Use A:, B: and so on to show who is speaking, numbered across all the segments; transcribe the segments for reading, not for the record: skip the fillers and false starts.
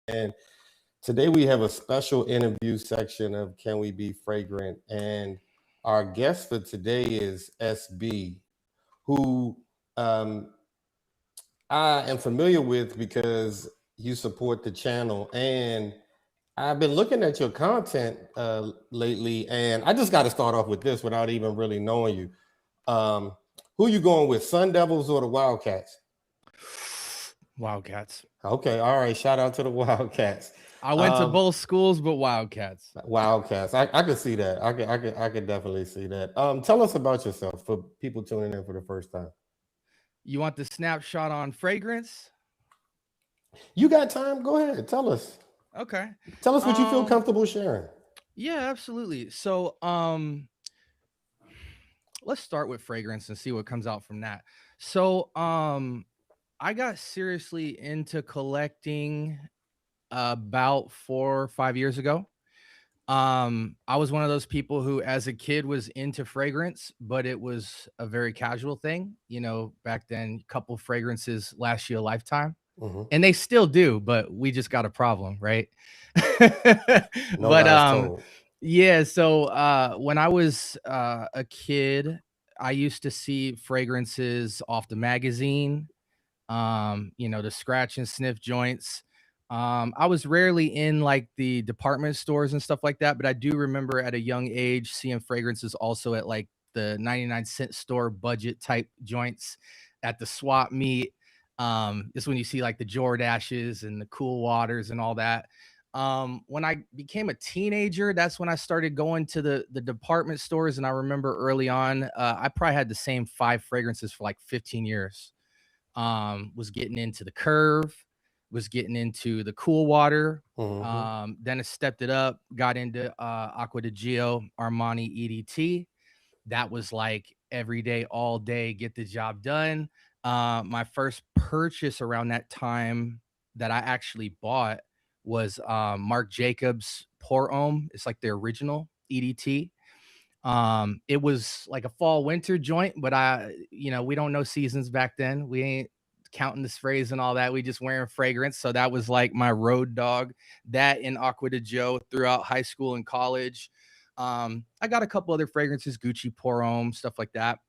A: And today we have a special interview section of Can We Be Fragrant? And our guest for today is SB, who um, I am familiar with because you support the channel. And I've been looking at your content lately, and I just got to start off with this without even really knowing you. Um, who you going with, Sun Devils or the Wildcats?
B: Wildcats.
A: Okay, all right. Shout out to the Wildcats.
B: I went to both schools, but Wildcats.
A: Wildcats. I could see that. I could definitely see that. Tell us about yourself for people tuning in for the first time.
B: You want the snapshot on fragrance?
A: You got time? Go ahead. Tell us.
B: Okay.
A: Tell us what you feel comfortable sharing.
B: Yeah, absolutely. So, let's start with fragrance and see what comes out from that. So, I got seriously into collecting about 4 or 5 years ago. I was one of those people who, as a kid, was into fragrance, but it was a very casual thing. Back then, a couple fragrances last you a lifetime. And they still do, but we just got a problem, right?
A: No
B: But
A: lies told.
B: yeah, so when I was a kid, I used to see fragrances off the magazine, the scratch and sniff joints. I was rarely in like the department stores and stuff like that, but I do remember at a young age seeing fragrances also at like the 99-cent store budget type joints at the swap meet. This when you see like the Jordashes and the Cool Waters and all that. When I became a teenager, that's when I started going to the department stores. And I remember early on, I probably had the same 5 fragrances for like 15 years. Was getting into the Curve, was getting into the Cool Water. Then I stepped it up, got into Acqua di Gio, Armani EDT. That was like every day, all day, get the job done. My first purchase around that time that I actually bought was Marc Jacobs Pour Homme. It's like the original EDT. It was like a fall winter joint, but we don't know seasons back then. We ain't counting the sprays and all that. We just wearing fragrance. So that was like my road dog. That in Acqua di Gio throughout high school and college. I got a couple other fragrances, Gucci Pour Homme, stuff like that.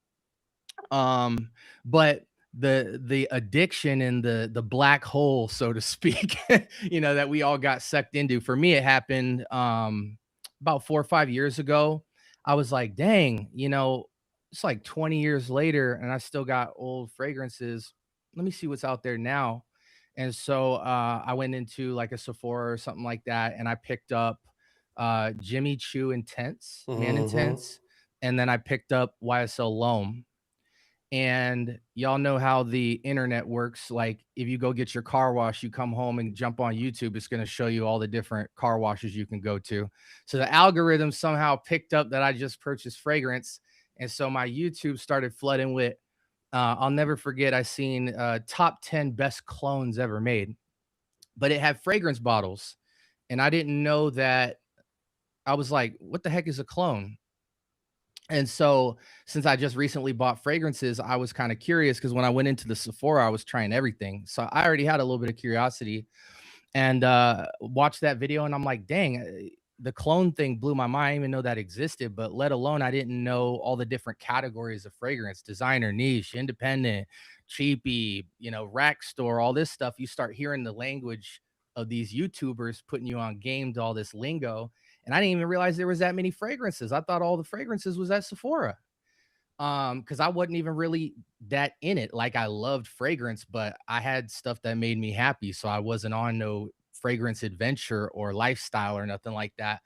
B: But the addiction and the black hole, so to speak, that we all got sucked into. For me, it happened about 4 or 5 years ago. I was like, dang, it's like 20 years later and I still got old fragrances. Let me see what's out there now. And so I went into like a Sephora or something like that, and I picked up Jimmy Choo Intense, Man Intense, and then I picked up YSL L'Homme. And y'all know how the internet works. Like if you go get your car wash, you come home and jump on YouTube, it's going to show you all the different car washes you can go to. So the algorithm somehow picked up that I just purchased fragrance. And so my YouTube started flooding with, I'll never forget, I seen top 10 best clones ever made, but it had fragrance bottles. And I didn't know that. I was like, what the heck is a clone? And so since I just recently bought fragrances, I was kind of curious because when I went into the Sephora, I was trying everything. So I already had a little bit of curiosity and watched that video. And I'm like, dang, the clone thing blew my mind. I didn't even know that existed, but let alone I didn't know all the different categories of fragrance: designer, niche, independent, cheapy, rack store, all this stuff. You start hearing the language of these YouTubers putting you on game to all this lingo. And I didn't even realize there was that many fragrances. I thought all the fragrances was at Sephora. Because I wasn't even really that in it. Like I loved fragrance, but I had stuff that made me happy. So I wasn't on no fragrance adventure or lifestyle or nothing like that.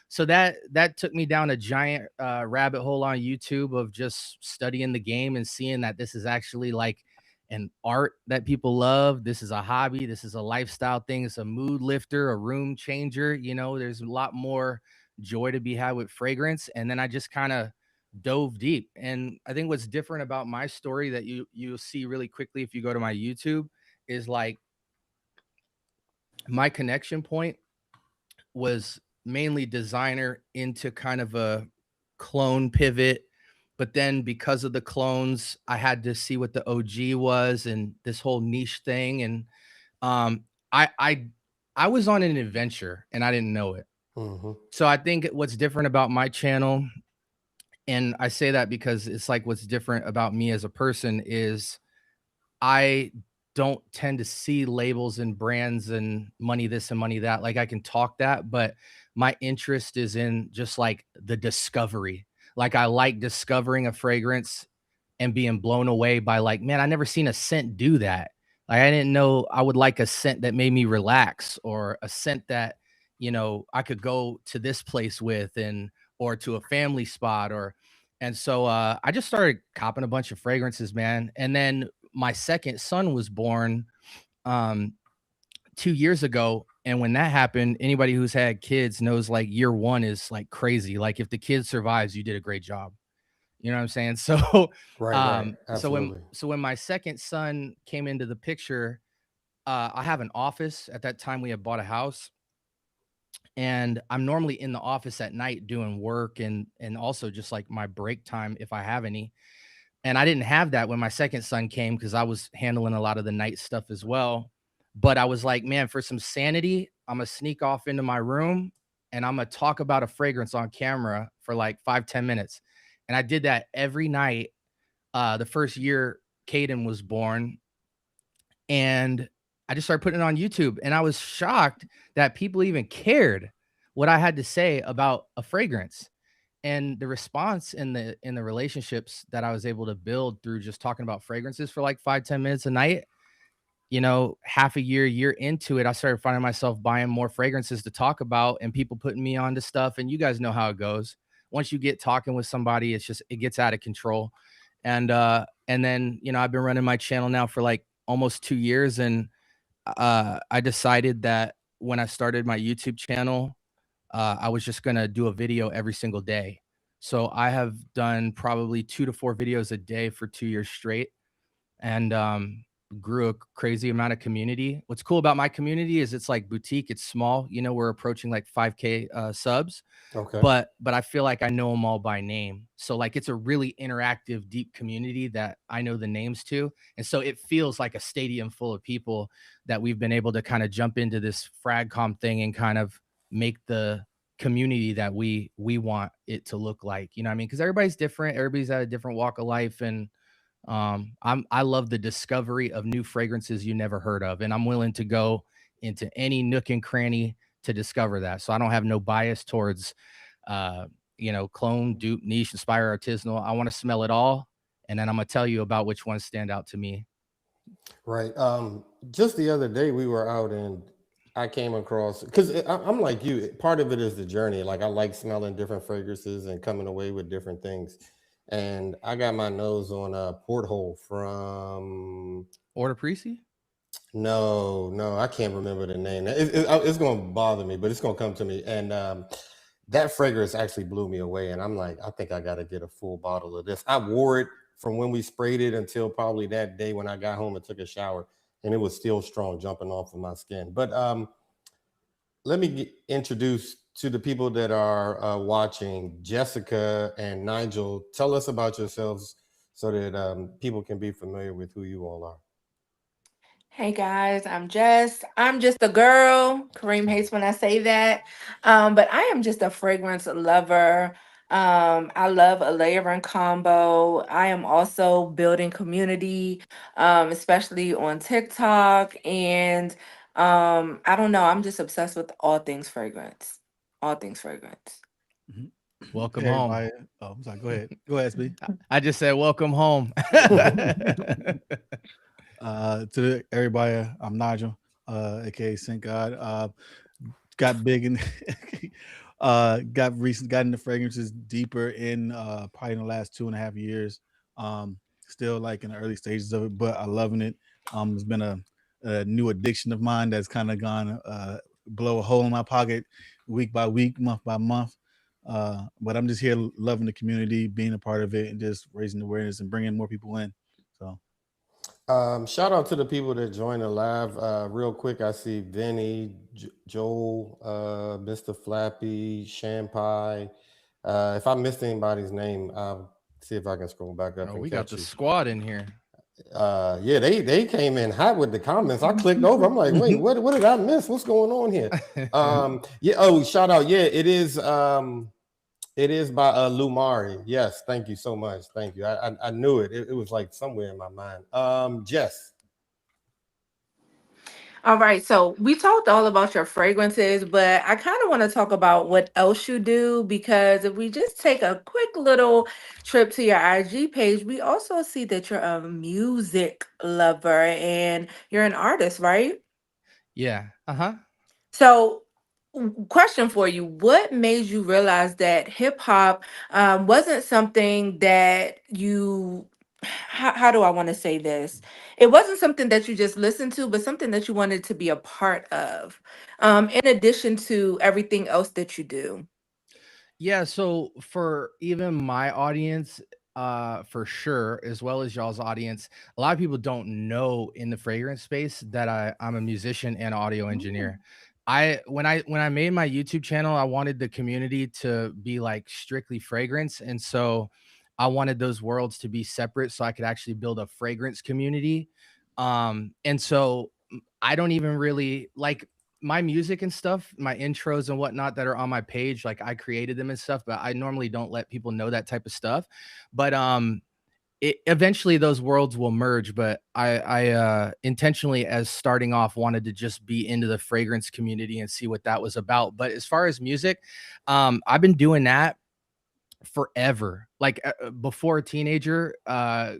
B: So that took me down a giant rabbit hole on YouTube of just studying the game and seeing that this is actually like an art that people love. This is a hobby. This is a lifestyle thing. It's a mood lifter, a room changer. There's a lot more joy to be had with fragrance. And then I just kind of dove deep. And I think what's different about my story that you'll see really quickly if you go to my YouTube is like my connection point was mainly designer into kind of a clone pivot. But then because of the clones, I had to see what the OG was and this whole niche thing. And I I was on an adventure and I didn't know it.
A: Hmm.
B: So I think what's different about my channel, and I say that because it's like what's different about me as a person is I don't tend to see labels and brands and money this and money that. Like I can talk that, but my interest is in just like the discovery. Like I like discovering a fragrance and being blown away by like, man, I never seen a scent do that. Like I didn't know I would like a scent that made me relax or a scent that, I could go to this place with and or to a family spot or and so I just started copping a bunch of fragrances, man. And then my second son was born um 2 years ago. And when that happened, anybody who's had kids knows like year one is like crazy. Like if the kid survives, you did a great job. You know what I'm saying? So
A: Right, right,
B: when
A: absolutely.
B: my second son came into the picture, I have an office. At that time we had bought a house. And I'm normally in the office at night doing work and also just like my break time if I have any. And I didn't have that when my second son came because I was handling a lot of the night stuff as well. But I was like, man, for some sanity, I'm gonna sneak off into my room and I'm gonna talk about a fragrance on camera for like 5-10 minutes. And I did that every night. The first year Caden was born, and I just started putting it on YouTube. And I was shocked that people even cared what I had to say about a fragrance, and the response in the relationships that I was able to build through just talking about fragrances for like 5-10 minutes a night. Half a year into it, I started finding myself buying more fragrances to talk about and people putting me on to stuff. And you guys know how it goes. Once you get talking with somebody, it gets out of control. And then, I've been running my channel now for like almost 2 years. And I decided that when I started my YouTube channel, I was just gonna do a video every single day. So I have done probably 2 to 4 videos a day for 2 years straight, and grew a crazy amount of community. What's cool about my community is it's like boutique. It's small. We're approaching like 5K subs,
A: Okay.
B: but I feel like I know them all by name. So like it's a really interactive, deep community that I know the names to, and so it feels like a stadium full of people that we've been able to kind of jump into this fragcom thing and kind of make the community that we want it to look like. You know what I mean? Because everybody's different. Everybody's at a different walk of life, and I love the discovery of new fragrances you never heard of, and I'm willing to go into any nook and cranny to discover that. So I don't have no bias towards clone, dupe, niche, inspire, artisanal. I want to smell it all, and then I'm gonna tell you about which ones stand out to me.
A: Right. Just the other day we were out and I came across because I'm like you. Part of it is the journey. Like I like smelling different fragrances and coming away with different things. And I got my nose on a porthole from
B: Order Prissy?
A: no, no, I can't remember the name. It's going to bother me, but it's going to come to me. And that fragrance actually blew me away. And I'm like, I think I got to get a full bottle of this. I wore it from when we sprayed it until probably that day when I got home and took a shower, and it was still strong jumping off of my skin. But let me introduce to the people that are watching, Jessica and Nigel. Tell us about yourselves so that people can be familiar with who you all are.
C: Hey guys, I'm Jess. I'm just a girl. Kareem hates when I say that. But I am just a fragrance lover. I love a layering combo. I am also building community, especially on TikTok. And I don't know, I'm just obsessed with all things fragrance. All things fragrance.
D: Mhm.
B: Welcome
D: Hey,
B: home.
D: everybody. Oh, I'm sorry. Go ahead. Go ahead, SB.
B: I just said welcome home.
D: Everybody, I'm Nigel, aka Saint God. Got big and got into fragrances deeper in probably in the last 2.5 years. Still like in the early stages of it, but I loving it. It's been a new addiction of mine that's kind of gone blow a hole in my pocket week by week, month by month. But I'm just here loving the community, being a part of it, and just raising awareness and bringing more people in. So
A: Shout out to the people that joined the live. Real quick, I see Vinny, Joel, Mr. Flappy, Shampai. If I missed anybody's name, I'll see if I can scroll back up
B: Oh,
A: and
B: we got
A: catch
B: the
A: you.
B: squad in here.
A: Yeah, they came in hot with the comments. I clicked over. I'm like, wait, what did I miss? What's going on here? Yeah. Oh, shout out. Yeah, it is by Lumari. Yes, thank you so much. Thank you. I knew it. It was like somewhere in my mind. Jess.
C: All right, so we talked all about your fragrances, but I kind of want to talk about what else you do because if we just take a quick little trip to your IG page, we also see that you're a music lover and you're an artist, right?
B: Yeah. Uh-huh.
C: So, question for you: what made you realize that hip hop wasn't something that you? How do I want to say this? It wasn't something that you just listened to, but something that you wanted to be a part of, in addition to everything else that you do.
B: Yeah, so for even my audience, for sure, as well as y'all's audience, a lot of people don't know in the fragrance space that I'm a musician and audio
C: Mm.
B: engineer. When I made my YouTube channel, I wanted the community to be like strictly fragrance. And so I wanted those worlds to be separate so I could actually build a fragrance community. And so I don't even really like my music and stuff, my intros and whatnot that are on my page, like I created them and stuff, but I normally don't let people know that type of stuff. But it eventually those worlds will merge. But I intentionally, as starting off, wanted to just be into the fragrance community and see what that was about. But as far as music, I've been doing that forever. Like before a teenager,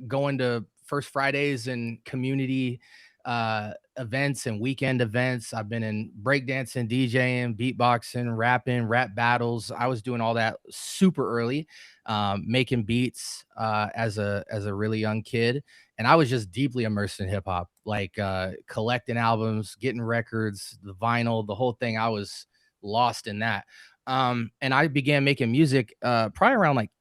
B: going to First Fridays and community events and weekend events. I've been in breakdancing, DJing, beatboxing, rapping, rap battles. I was doing all that super early, making beats as a really young kid, and I was just deeply immersed in hip hop, like collecting albums, getting records, the vinyl, the whole thing. I was lost in that. And I began making music probably around like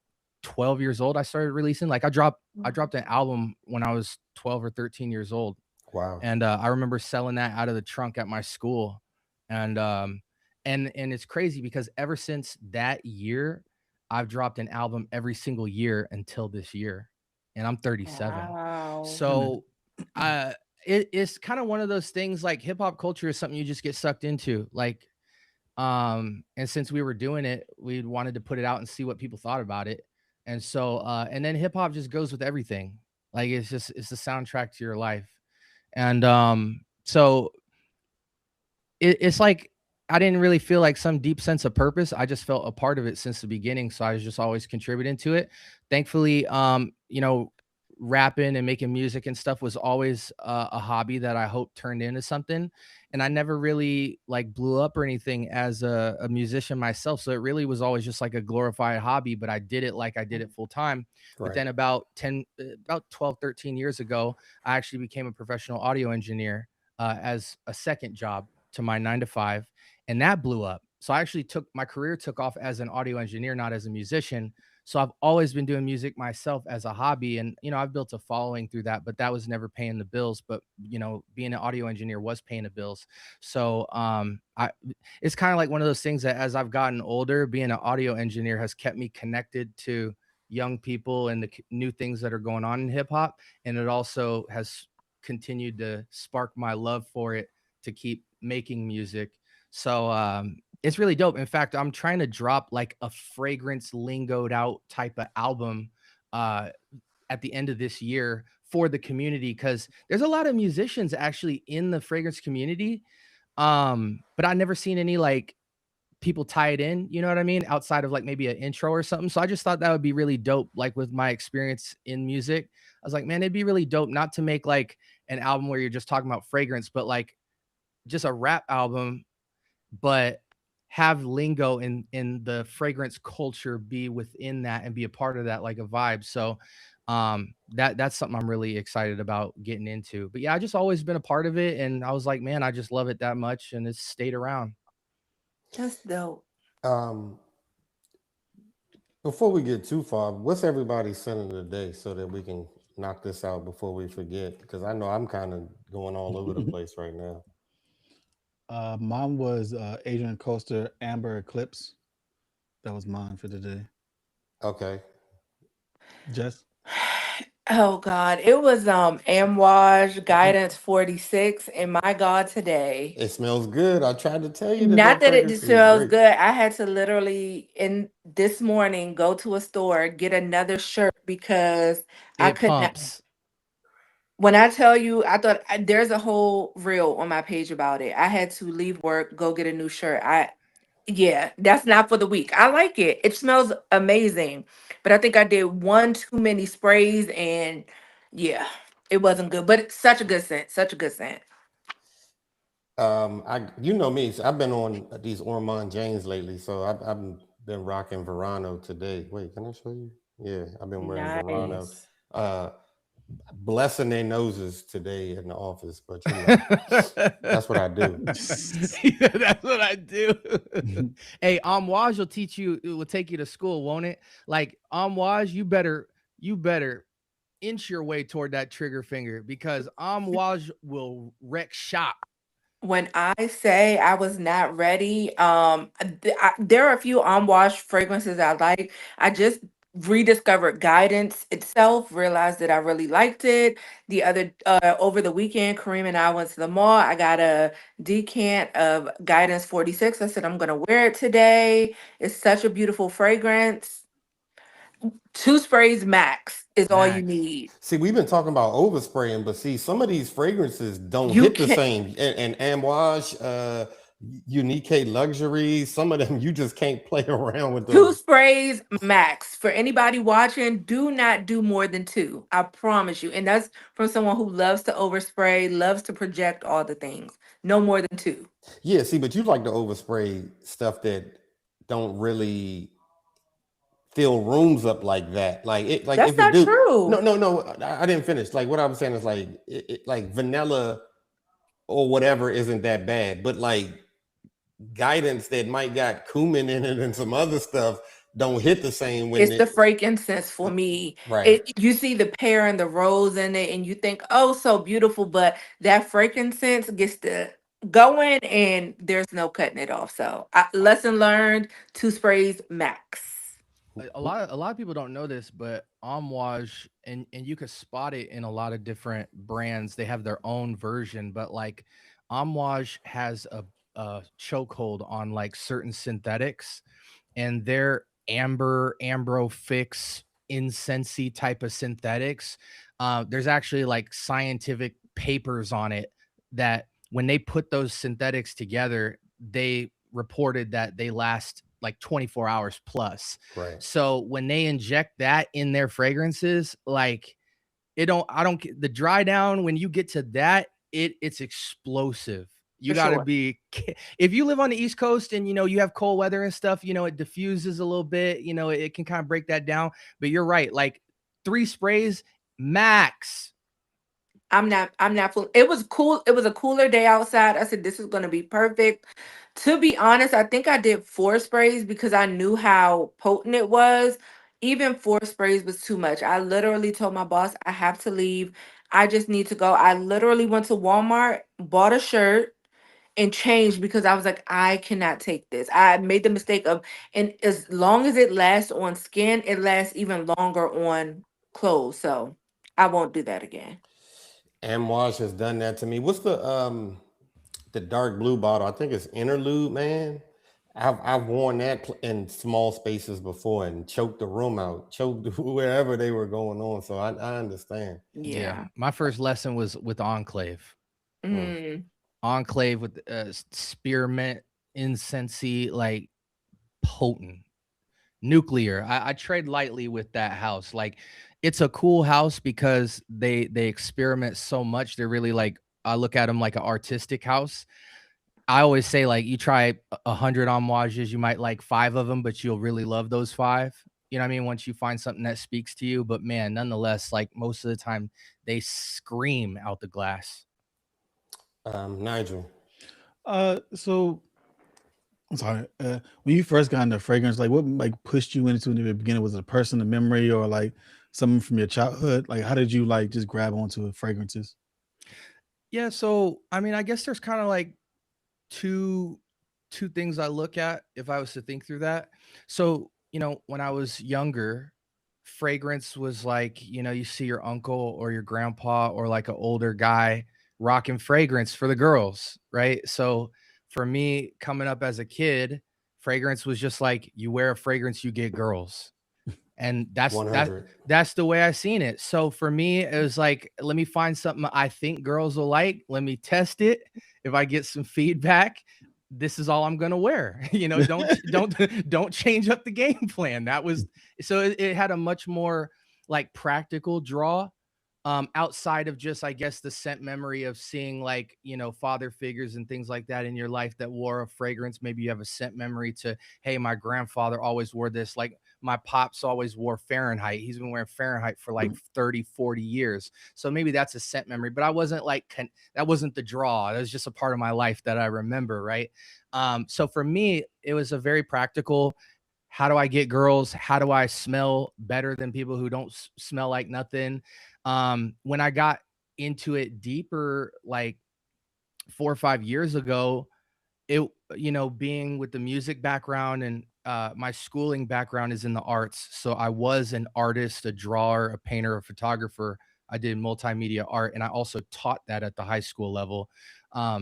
B: 12 years old. I started releasing, like I dropped an album when I was 12 or 13 years old.
A: Wow.
B: And I remember selling that out of the trunk at my school. And and it's crazy because ever since that year, I've dropped an album every single year until this year. And I'm 37.
C: Wow.
B: So uh it's kind of one of those things, like hip hop culture is something you just get sucked into. Like and since we were doing it, we wanted to put it out and see what people thought about it. And so and then hip hop just goes with everything. Like it's the soundtrack to your life. And so it's like I didn't really feel like some deep sense of purpose. I just felt a part of it since the beginning. So I was just always contributing to it. Thankfully, rapping and making music and stuff was always a hobby that I hope turned into something. And I never really like blew up or anything as a musician myself. So it really was always just like a glorified hobby, but I did it like I did it full time. But
A: Right.
B: then about 12, 13 years ago, I actually became a professional audio engineer as a second job to my 9 to 5, and that blew up. So I actually took my career took off as an audio engineer, not as a musician. So I've always been doing music myself as a hobby, and I've built a following through that, but that was never paying the bills. But being an audio engineer was paying the bills. So I it's kind of like one of those things that as I've gotten older, being an audio engineer has kept me connected to young people and the new things that are going on in hip hop, and it also has continued to spark my love for it to keep making music. So it's really dope. In fact, I'm trying to drop like a fragrance lingoed out type of album uh at the end of this year for the community, because there's a lot of musicians actually in the fragrance community. But I never seen any like people tie it in, you know what I mean? Outside of like maybe an intro or something. So I just thought that would be really dope. Like with my experience in music, I was like, man, it'd be really dope not to make like an album where you're just talking about fragrance, but like just a rap album, but have lingo in the fragrance culture be within that and be a part of that, like a vibe. So that's something I'm really excited about getting into. But yeah, I just always been a part of it, and I was like, man, I just love it that much, and it's stayed around.
C: That's dope.
A: Um, Before we get too far, what's everybody's sentiment today so that we can knock this out before we forget? Because I know I'm kind of going all over the place right now.
D: Mine was Adrian Coaster Amber Eclipse. That was mine for today.
A: Okay.
D: Jess?
C: Oh God, it was Amouage Guidance 46, and my God, today.
A: It smells good. I tried to tell you that
C: Not
A: that
C: that it
A: fragrance
C: just
A: is
C: smells
A: great.
C: good. I had to literally in this morning go to a store, get another shirt because I
B: It
C: could not.
B: pumps.
C: When I tell you, there's a whole reel on my page about it. I had to leave work, go get a new shirt. Yeah, that's not for the week. I like it. It smells amazing. But I think I did one too many sprays and yeah, it wasn't good. But it's such a good scent. Such a good scent.
A: You know me, so I've been on these Ormond James lately, so I've been rocking Verano today. Wait, can I show you? Yeah, I've been wearing Verano.
C: Nice.
A: Uh, Blessing their noses today in the office, but you know, that's what I do.
B: Yeah, that's what I do. Hey, Amouage will teach you, it will take you to school, won't it? Like Amouage, you better inch your way toward that trigger finger because Amouage will wreck shop.
C: When I say I was not ready, there are a few unwashed fragrances I like. I just rediscovered Guidance itself, realized that I really liked it. The other over the weekend, Kareem and I went to the mall. I got a decant of Guidance 46. I said I'm gonna wear it today. It's such a beautiful fragrance. Two sprays max is all you
B: Max.
C: need.
A: See, we've been talking about overspraying, but see, some of these fragrances don't
C: You
A: hit the
C: can
A: same. And Amouage, Unique Luxury, some of them you just can't play around with
C: Two
A: those.
C: sprays max. For anybody watching, do not do more than two. I promise you. And that's from someone who loves to overspray, loves to project all the things. No more than two.
A: Yeah, see, but you like the overspray stuff that don't really fill rooms up like that. Like it, like
C: That's
A: if it
C: not
A: do, no,
C: true.
A: no, no, I didn't finish. Like what I was saying is like, like vanilla or whatever isn't that bad, but like Guidance that might got cumin in it and some other stuff don't hit the same when
C: It's the
A: it,
C: frankincense for me.
A: right.
C: It you see the pear and the rose in it, and you think, oh, so beautiful, but that frankincense gets to going and there's no cutting it off. So lesson learned, two sprays max.
B: A lot of people don't know this, but Amouage, and you could spot it in a lot of different brands. They have their own version, but like Amouage has a chokehold on like certain synthetics, and their ambro fix incensey type of synthetics. There's actually like scientific papers on it that when they put those synthetics together, they reported that they last like 24 hours plus.
A: Right.
B: So when they inject that in their fragrances, like I don't the dry down when you get to that, it's explosive. You
C: For
B: got to
C: sure.
B: be if you live on the East Coast and you have cold weather and stuff, it diffuses a little bit, it can kind of break that down, but you're right, like 3 sprays max.
C: I'm not full. It was cool. It was a cooler day outside. I said, this is gonna be perfect. To be honest, I think I did 4 sprays because I knew how potent it was. Even 4 sprays was too much. I literally told my boss I have to leave. I just need to go. I literally went to Walmart, bought a shirt, and changed because I was like, I cannot take this. I made the mistake of, and as long as it lasts on skin, it lasts even longer on clothes. So I won't do that again.
A: Amouage has done that to me. What's the dark blue bottle? I think it's Interlude, man. I've worn that in small spaces before and choked the room out, choked wherever they were going on. So I understand.
B: Yeah,
C: Yeah.
B: my first lesson was with Enclave.
A: Mm.
C: Mm.
B: Enclave with spearmint incensey, like potent nuclear. I trade lightly with that house. Like it's a cool house because they experiment so much. They're really like, I look at them like an artistic house. I always say like you try 100 homages, you might like 5 of them, but you'll really love those 5. You know what I mean? Once you find something that speaks to you, but man, nonetheless, like most of the time they scream out the glass.
A: Nigel.
D: So I'm sorry. When you first got into fragrance, like what like pushed you into it in the beginning? Was it a person, a memory, or like something from your childhood? Like how did you like just grab onto fragrances?
B: Yeah, so I mean, I guess there's kind of like two two things I look at if I was to think through that. So, when I was younger, fragrance was like, you see your uncle or your grandpa or like an older guy rocking fragrance for the girls, right? So for me, coming up as a kid, fragrance was just like, you wear a fragrance, you get girls. And that's that
A: 100.
B: that's the way I seen it. So for me, it was like, let me find something I think girls will like. Let me test it. If I get some feedback, this is all I'm gonna wear. Don't change up the game plan. That was so it had a much more like practical draw, outside of just, I guess, the scent memory of seeing like, father figures and things like that in your life that wore a fragrance. Maybe you have a scent memory to, hey, my grandfather always wore this. Like my pops always wore Fahrenheit. He's been wearing Fahrenheit for like 30, 40 years. So maybe that's a scent memory, but I wasn't like, that wasn't the draw. That was just a part of my life that I remember. Right. So for me, it was a very practical, how do I get girls? How do I smell better than people who don't smell like nothing? When I got into it deeper, like 4 or 5 years ago, it being with the music background and my schooling background is in the arts, so I was an artist, a drawer, a painter, a photographer. I did multimedia art, and I also taught that at the high school level.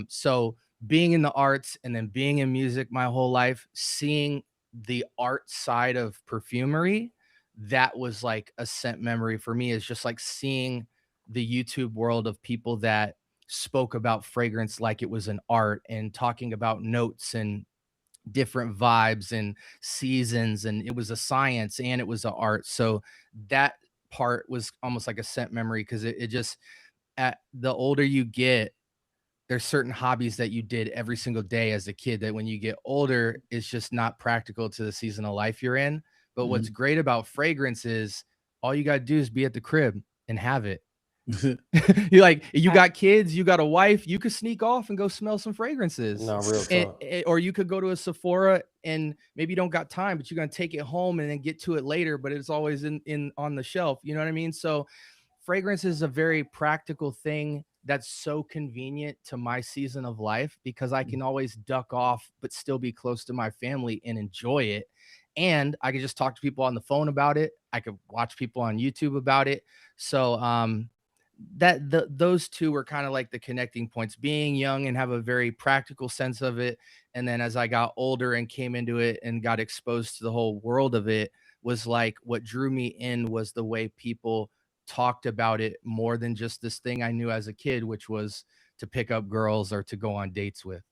B: So being in the arts and then being in music my whole life, seeing the art side of perfumery, that was like a scent memory for me, is just like seeing the YouTube world of people that spoke about fragrance like it was an art, and talking about notes and different vibes and seasons, and it was a science and it was an art. So that part was almost like a scent memory, because it just, at the older you get, there's certain hobbies that you did every single day as a kid that when you get older, it's just not practical to the season of life you're in. But what's great about fragrance is all you got to do is be at the crib and have it. You're like, you got kids, you got a wife, you could sneak off and go smell some fragrances.
A: No, real talk.
B: Or you could go to a Sephora and maybe you don't got time, but you're gonna take it home and then get to it later, but it's always in on the shelf. You know what I mean? So fragrance is a very practical thing that's so convenient to my season of life, because I can always duck off but still be close to my family and enjoy it. And I could just talk to people on the phone about it. I could watch people on YouTube about it. So those two were kind of like the connecting points, being young and have a very practical sense of it, and then as I got older and came into it and got exposed to the whole world of it, was like what drew me in was the way people talked about it more than just this thing I knew as a kid, which was to pick up girls or to go on dates with.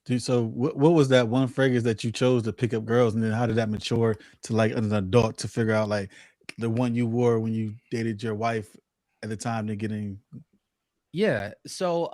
D: Dude, so what was that one fragrance that you chose to pick up girls, and then how did that mature to like an adult to figure out like the one you wore when you dated your wife at the time to getting?
B: Yeah. So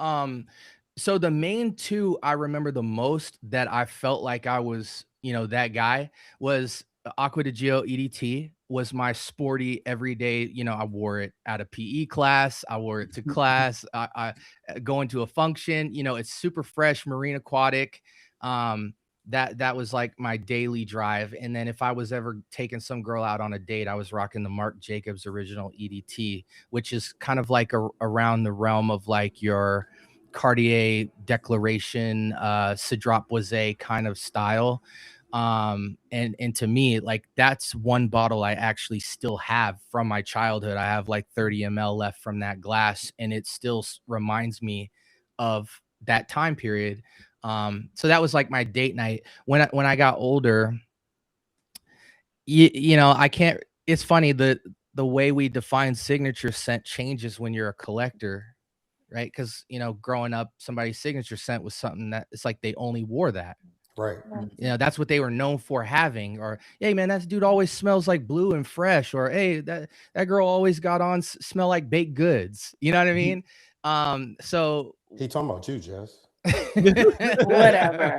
B: the main two I remember the most that I felt like I was, that guy, was Aqua de Gio EDT. Was my sporty everyday, I wore it at a PE class, I wore it to class, I going to a function, it's super fresh, marine aquatic. That was like my daily drive. And then if I was ever taking some girl out on a date, I was rocking the Marc Jacobs original EDT, which is kind of like around the realm of like your Cartier Declaration, Cedrat Boisé kind of style. And to me, like, that's one bottle I actually still have from my childhood. I have like 30 ml left from that glass, and it still reminds me of that time period. So that was like my date night. When I got older, I can't. It's funny, the way we define signature scent changes when you're a collector, right? Because growing up, somebody's signature scent was something that it's like they only wore that.
A: Right.
B: That's what they were known for having. Or, hey man, that dude always smells like blue and fresh. Or, hey, that girl always got on smell like baked goods. You know what I mean? So
A: He talking about you, Jess.
C: Whatever.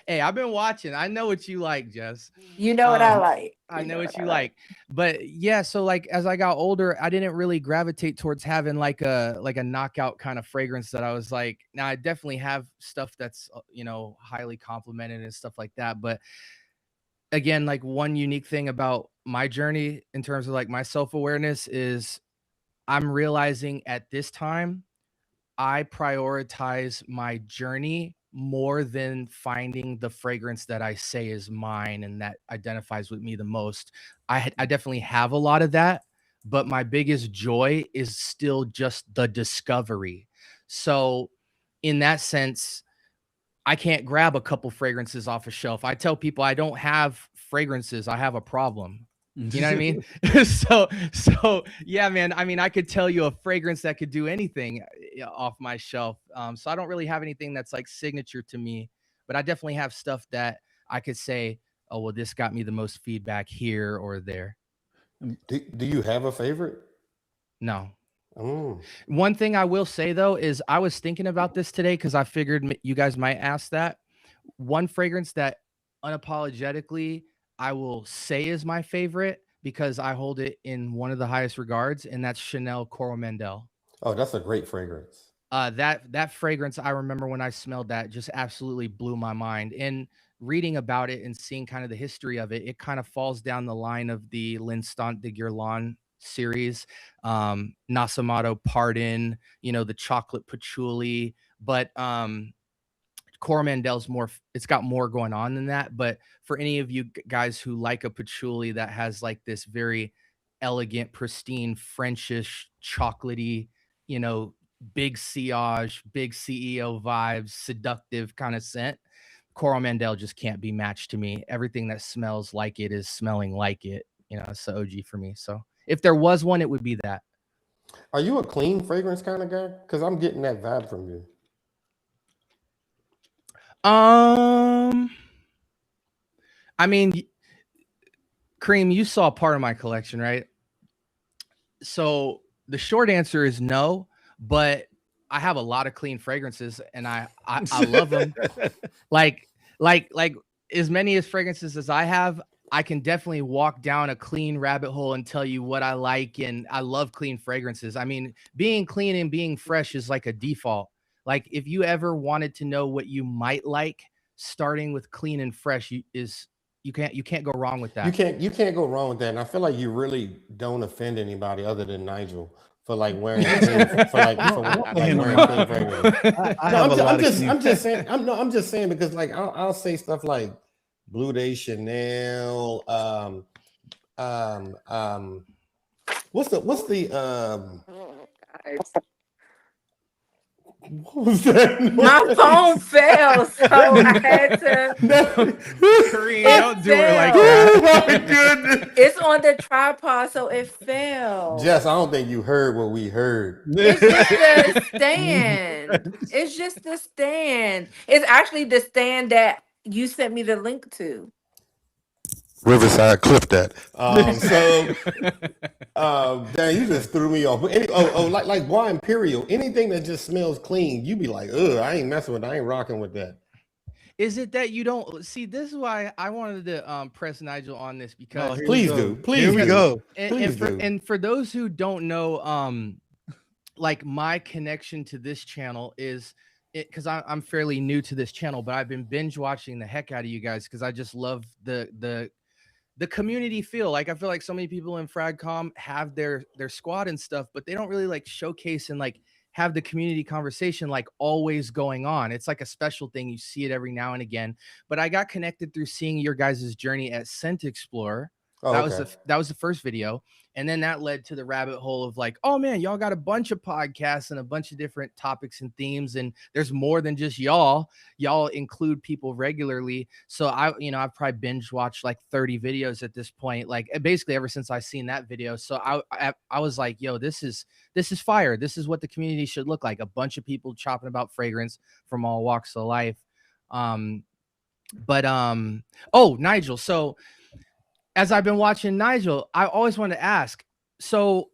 B: Hey, I've been watching. I know what you like, Jess.
C: You know what I like.
B: I know what you like. But yeah, so like as I got older, I didn't really gravitate towards having like a knockout kind of fragrance that I was like, now I definitely have stuff that's highly complimented and stuff like that. But again, like one unique thing about my journey in terms of like my self-awareness is I'm realizing at this time I prioritize my journey more than finding the fragrance that I say is mine and that identifies with me the most. I definitely have a lot of that, but my biggest joy is still just the discovery. So in that sense, I can't grab a couple fragrances off a shelf. I tell people I don't have fragrances, I have a problem. You know what I mean? So yeah, man. I mean, I could tell you a fragrance that could do anything off my shelf. So I don't really have anything that's like signature to me, but I definitely have stuff that I could say, oh, well, this got me the most feedback here or there.
A: Do you have a favorite?
B: No.
A: Mm.
B: One thing I will say though is I was thinking about this today because I figured you guys might ask that. One fragrance that unapologetically I will say is my favorite because I hold it in one of the highest regards, and that's Chanel Coral Mandel.
A: Oh, that's a great fragrance.
B: That fragrance, I remember when I smelled that, just absolutely blew my mind. And reading about it and seeing kind of the history of it, it kind of falls down the line of the L'Instant de Guerlain series, Nasamato Pardon, the chocolate patchouli, but Coromandel's more, it's got more going on than that. But for any of you guys who like a patchouli that has like this very elegant, pristine, Frenchish, chocolatey, you know, big sillage, big CEO vibes, seductive kind of scent, Coromandel just can't be matched to me. Everything that smells like it is smelling like it. It's the OG for me. So if there was one, it would be that.
A: Are you a clean fragrance kind of guy? Because I'm getting that vibe from you.
B: I mean, Kareem, you saw part of my collection, right? So the short answer is no, but I have a lot of clean fragrances and I love them. like as many as fragrances as I have, I can definitely walk down a clean rabbit hole and tell you what I like. And I love clean fragrances. I mean, being clean and being fresh is like a default. Like if you ever wanted to know what you might like, starting with clean and fresh you can't go wrong with that.
A: You can't go wrong with that. And I feel like you really don't offend anybody other than Nigel for like wearing clean, for wearing clean fragrance. I'm just saying because like I'll say stuff like Blue Day Chanel, what's the what was that?
C: My phone fell, so I had to.
B: Kareem, don't do it like that.
A: Oh my goodness!
C: It's on the tripod, so it fell.
A: Jess, I don't think you heard what we heard.
C: It's just the stand. It's just the stand. It's actually the stand that you sent me the link to.
A: Riverside, clip that. Dang, you just threw me off. Like Bois Imperial, anything that just smells clean, you be like, ugh, I ain't messing with that. I ain't rocking with that.
B: Is it that you don't see? This is why I wanted to press Nigel on this because
A: please do.
D: Here we go.
B: And for those who don't know, like my connection to this channel is because I'm fairly new to this channel, but I've been binge watching the heck out of you guys because I just love the community feel. Like I feel like so many people in Fragcom have their squad and stuff, but they don't really like showcase and like have the community conversation like always going on. It's like a special thing. You see it every now and again. But I got connected through seeing your guys' journey at Scent Explorer. That was the first video. And then that led to the rabbit hole of like, oh man, y'all got a bunch of podcasts and a bunch of different topics and themes. And there's more than just y'all include people regularly. So I've probably binge watched like 30 videos at this point, like basically ever since I seen that video. So I was like, yo, this is fire. This is what the community should look like. A bunch of people chopping about fragrance from all walks of life. Oh, Nigel. So as I've been watching Nigel, I always want to ask, so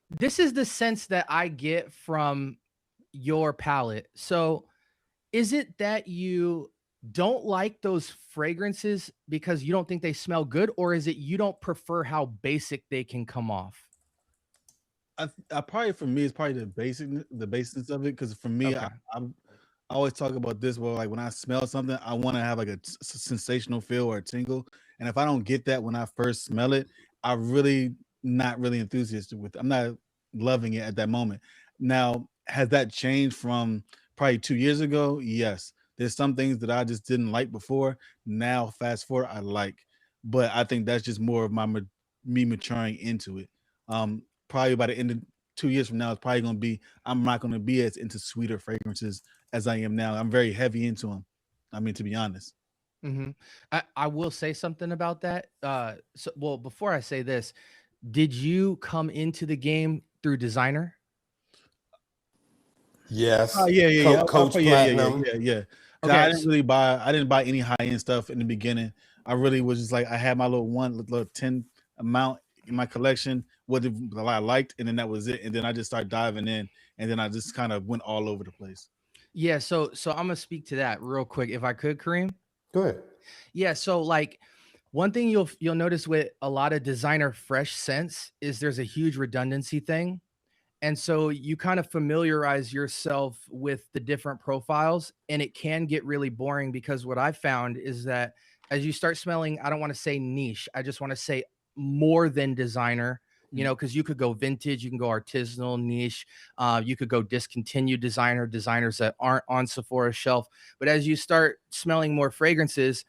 B: this is the sense that I get from your palette. So is it that you don't like those fragrances because you don't think they smell good, or is it you don't prefer how basic they can come off?
D: I probably, for me, it's probably the basics of it. Because for me,
B: Okay.
D: I always talk about this where like when I smell something, I want to have like a sensational feel or a tingle. And if I don't get that when I first smell it, I'm really not really enthusiastic with it. I'm not loving it at that moment. Now, has that changed from probably 2 years ago, yes. There's some things that I just didn't like before. Now, fast forward, I like. But I think that's just more of me maturing into it. Probably by the end of 2 years from now, it's probably going to be, I'm not going to be as into sweeter fragrances as I am now. I'm very heavy into them. I mean, to be honest.
B: Hmm. I will say something about that. Well, before I say this, did you come into the game through designer?
D: Oh
A: Yes.
D: yeah, yeah, yeah.
A: Coach Platinum.
D: Yeah. 'Cause
B: Okay.
D: I didn't buy any high end stuff in the beginning. I really was just like, I had my little 10 amount in my collection, what I liked, and then that was it. And then I just started diving in, and then I just kind of went all over the place.
B: Yeah. So I'm gonna speak to that real quick, if I could, Kareem.
A: Go ahead.
B: Yeah. So like, one thing you'll notice with a lot of designer fresh scents is there's a huge redundancy thing. And so you kind of familiarize yourself with the different profiles, and it can get really boring because what I found is that as you start smelling, I don't want to say niche, I just want to say more than designer, because you could go vintage, you can go artisanal, niche, you could go discontinued designer, designers that aren't on Sephora's shelf. But as you start smelling more fragrances,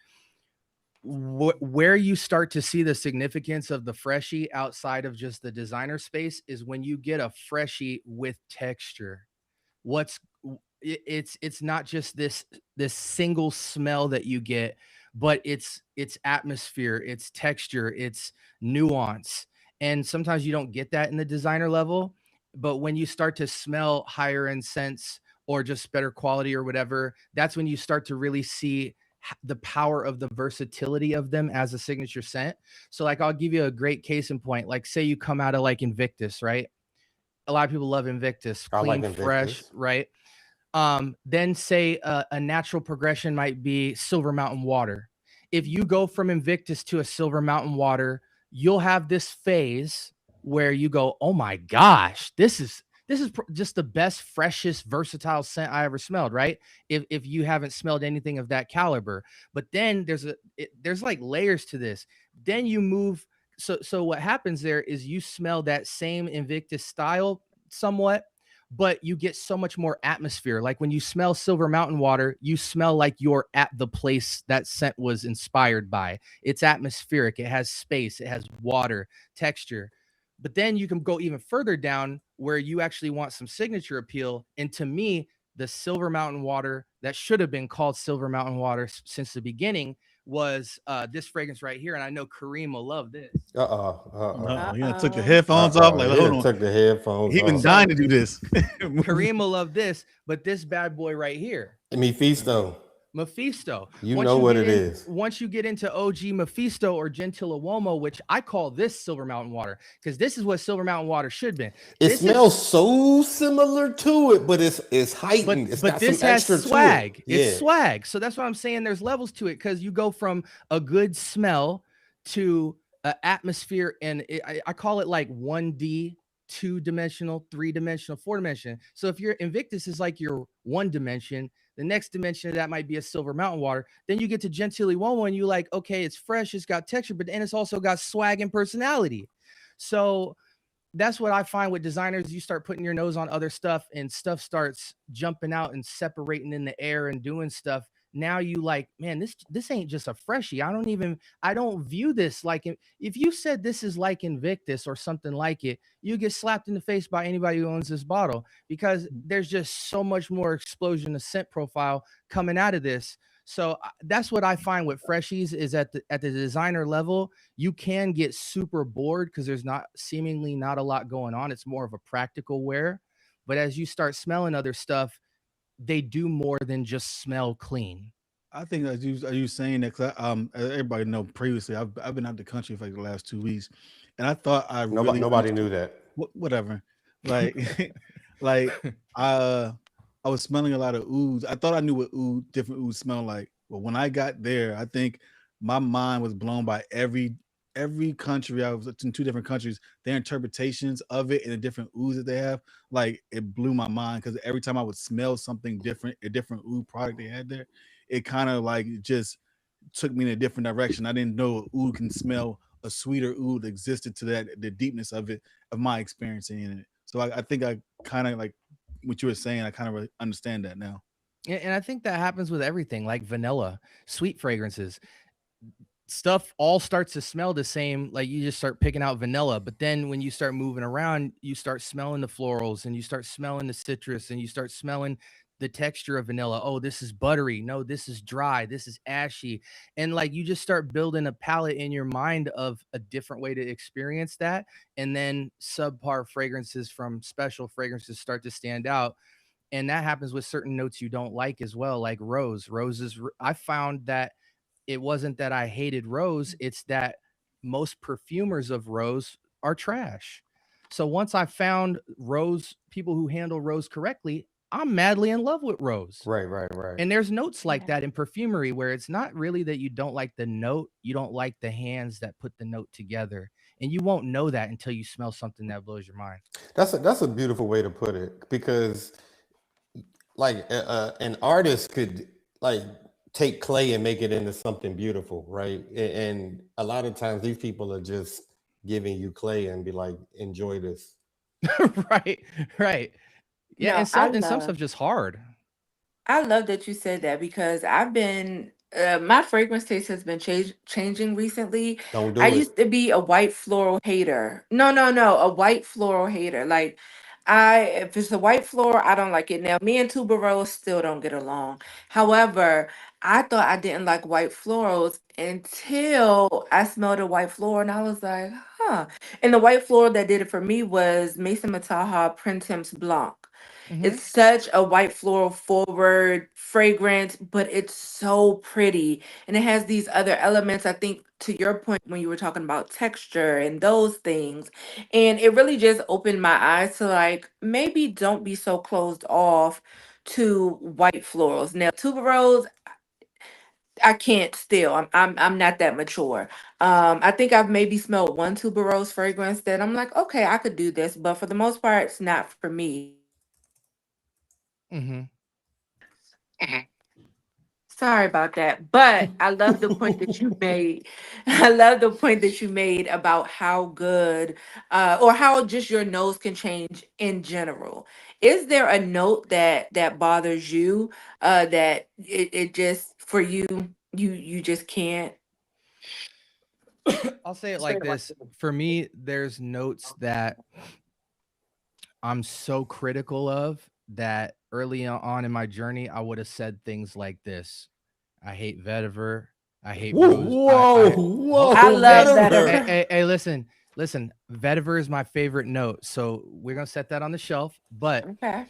B: where you start to see the significance of the freshie outside of just the designer space is when you get a freshie with texture. What's it's not just this single smell that you get, but it's atmosphere, it's texture, it's nuance. And sometimes you don't get that in the designer level, but when you start to smell higher end scents or just better quality or whatever, that's when you start to really see the power of the versatility of them as a signature scent. So like, I'll give you a great case in point. Like, say you come out of like Invictus, right? A lot of people love Invictus,
A: I like
B: clean, fresh,
A: Invictus.
B: right? Then say a natural progression might be Silver Mountain Water. If you go from Invictus to a Silver Mountain Water, you'll have this phase where you go, oh my gosh, this is just the best, freshest, versatile scent I ever smelled, right? If you haven't smelled anything of that caliber. But then there's like layers to this. Then you move. So what happens there is you smell that same Invictus style somewhat, but you get so much more atmosphere. Like when you smell Silver Mountain Water, you smell like you're at the place that scent was inspired by. It's atmospheric, it has space, it has water, texture. But then you can go even further down where you actually want some signature appeal. And to me, the Silver Mountain Water that should have been called Silver Mountain Water since the beginning was this fragrance right here. And I know Kareem will love this.
D: He took the headphones off. Like, hold on.
A: Took the headphones
D: He been
A: off.
D: dying to do this.
B: Kareem will love this, but this bad boy right here,
A: Mephisto.
B: Mephisto.
A: You know what it is.
B: Once you get into OG Mephisto or Gentile Uomo, which I call this Silver Mountain Water, because this is what Silver Mountain Water should have been.
A: It smells so similar to it, but it's heightened.
B: But this has swag. It's swag. So that's what I'm saying. There's levels to it because you go from a good smell to atmosphere, and I call it like 1D, 2-dimensional, 3-dimensional, 4-dimensional. So if your Invictus is like your 1 dimension, the next dimension of that might be a Silver Mountain Water. Then you get to Gentile Uomo and you like, okay, it's fresh, it's got texture, but then it's also got swag and personality. So that's what I find with designers. You start putting your nose on other stuff and stuff starts jumping out and separating in the air and doing stuff. Now you like, man, this ain't just a freshie. I don't view this like, if you said this is like Invictus or something like it, you get slapped in the face by anybody who owns this bottle, because there's just so much more explosion of scent profile coming out of this. So that's what I find with freshies is at the designer level, you can get super bored because there's seemingly not a lot going on. It's more of a practical wear. But as you start smelling other stuff, they do more than just smell clean.
D: I think are you saying that? Cause as everybody know, previously I've been out the country for like the last 2 weeks, and I thought
A: Nobody knew that.
D: Whatever, like like I was smelling a lot of ouds. I thought I knew what different ouds smell like, but when I got there, I think my mind was blown by every country. I was in 2 different countries, their interpretations of it and the different ouds that they have. Like, it blew my mind because every time I would smell something different, a different oud product they had there, it kind of like just took me in a different direction. I didn't know oud can smell a sweeter oud existed to that, the deepness of it, of my experiencing in it. So I think I kind of like what you were saying, I kind of really understand that now.
B: And I think that happens with everything, like vanilla, sweet fragrances. Stuff all starts to smell the same. Like you just start picking out vanilla, but then when you start moving around, you start smelling the florals and you start smelling the citrus and you start smelling the texture of vanilla. Oh, this is buttery. No, this is dry. This is ashy. And like you just start building a palette in your mind of a different way to experience that. And then subpar fragrances from special fragrances start to stand out. And that happens with certain notes you don't like as well, like rose. Roses, I found that it wasn't that I hated rose, it's that most perfumers of rose are trash. So once I found rose, people who handle rose correctly, I'm madly in love with rose.
A: Right, right, right.
B: And there's notes like
C: Yeah.
B: that in perfumery where it's not really that you don't like the note, you don't like the hands that put the note together. And you won't know that until you smell something that blows your mind.
A: That's a beautiful way to put it, because like an artist could like take clay and make it into something beautiful, right? And a lot of times these people are just giving you clay and be like, enjoy this.
B: Right, right. Yeah,
C: No,
B: and some stuff just hard.
C: I love that you said that because I've been my fragrance taste has been changing recently.
A: Don't
C: I
A: do it.
C: used to be a white floral hater. No, no, no, a white floral hater. Like if it's a white floral, I don't like it. Now, me and tuberose still don't get along. However, I thought I didn't like white florals until I smelled a white floral and I was like, huh. And the white floral that did it for me was Mason Mataha Printemps Blanc.
B: Hmm.
C: It's such a white floral forward fragrance, but it's so pretty. And it has these other elements, I think, to your point when you were talking about texture and those things. And it really just opened my eyes to like, maybe don't be so closed off to white florals. Now, tuberose, I can't still. I'm not that mature. I think I've maybe smelled one tuberose fragrance that I'm like, okay, I could do this, but for the most part, it's not for me.
B: Hmm.
C: Sorry about that, but I love the point that you made. I love the point that you made about how good, or how just your nose can change in general. Is there a note that bothers you, that it just for you, you just can't?
B: I'll say it like this. For me, there's notes that I'm so critical of that early on in my journey, I would have said things like this. I hate vetiver. I hate rose.
A: Whoa,
C: I
A: whoa,
C: love
A: vetiver.
C: vetiver.
B: Hey, listen. Vetiver is my favorite note, so we're gonna set that on the shelf. But
C: Okay.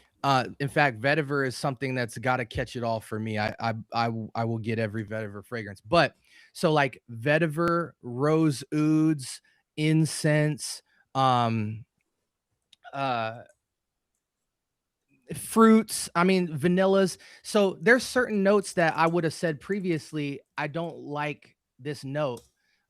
B: in fact, vetiver is something that's got to catch it all for me. I will get every vetiver fragrance. But so like vetiver, rose ouds, incense, um, uh fruits, I mean vanillas. So there's certain notes that I would have said previously I don't like this note,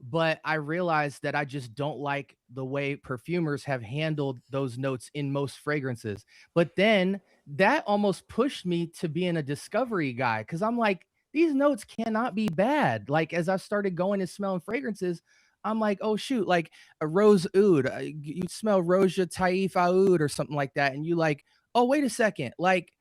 B: but I realized that I just don't like the way perfumers have handled those notes in most fragrances. But then that almost pushed me to being a discovery guy, cuz I'm like, these notes cannot be bad. Like as I started going and smelling fragrances, I'm like, oh shoot, like a rose oud, you smell Roja Taif Oud or something like that, and you like, oh wait a second, like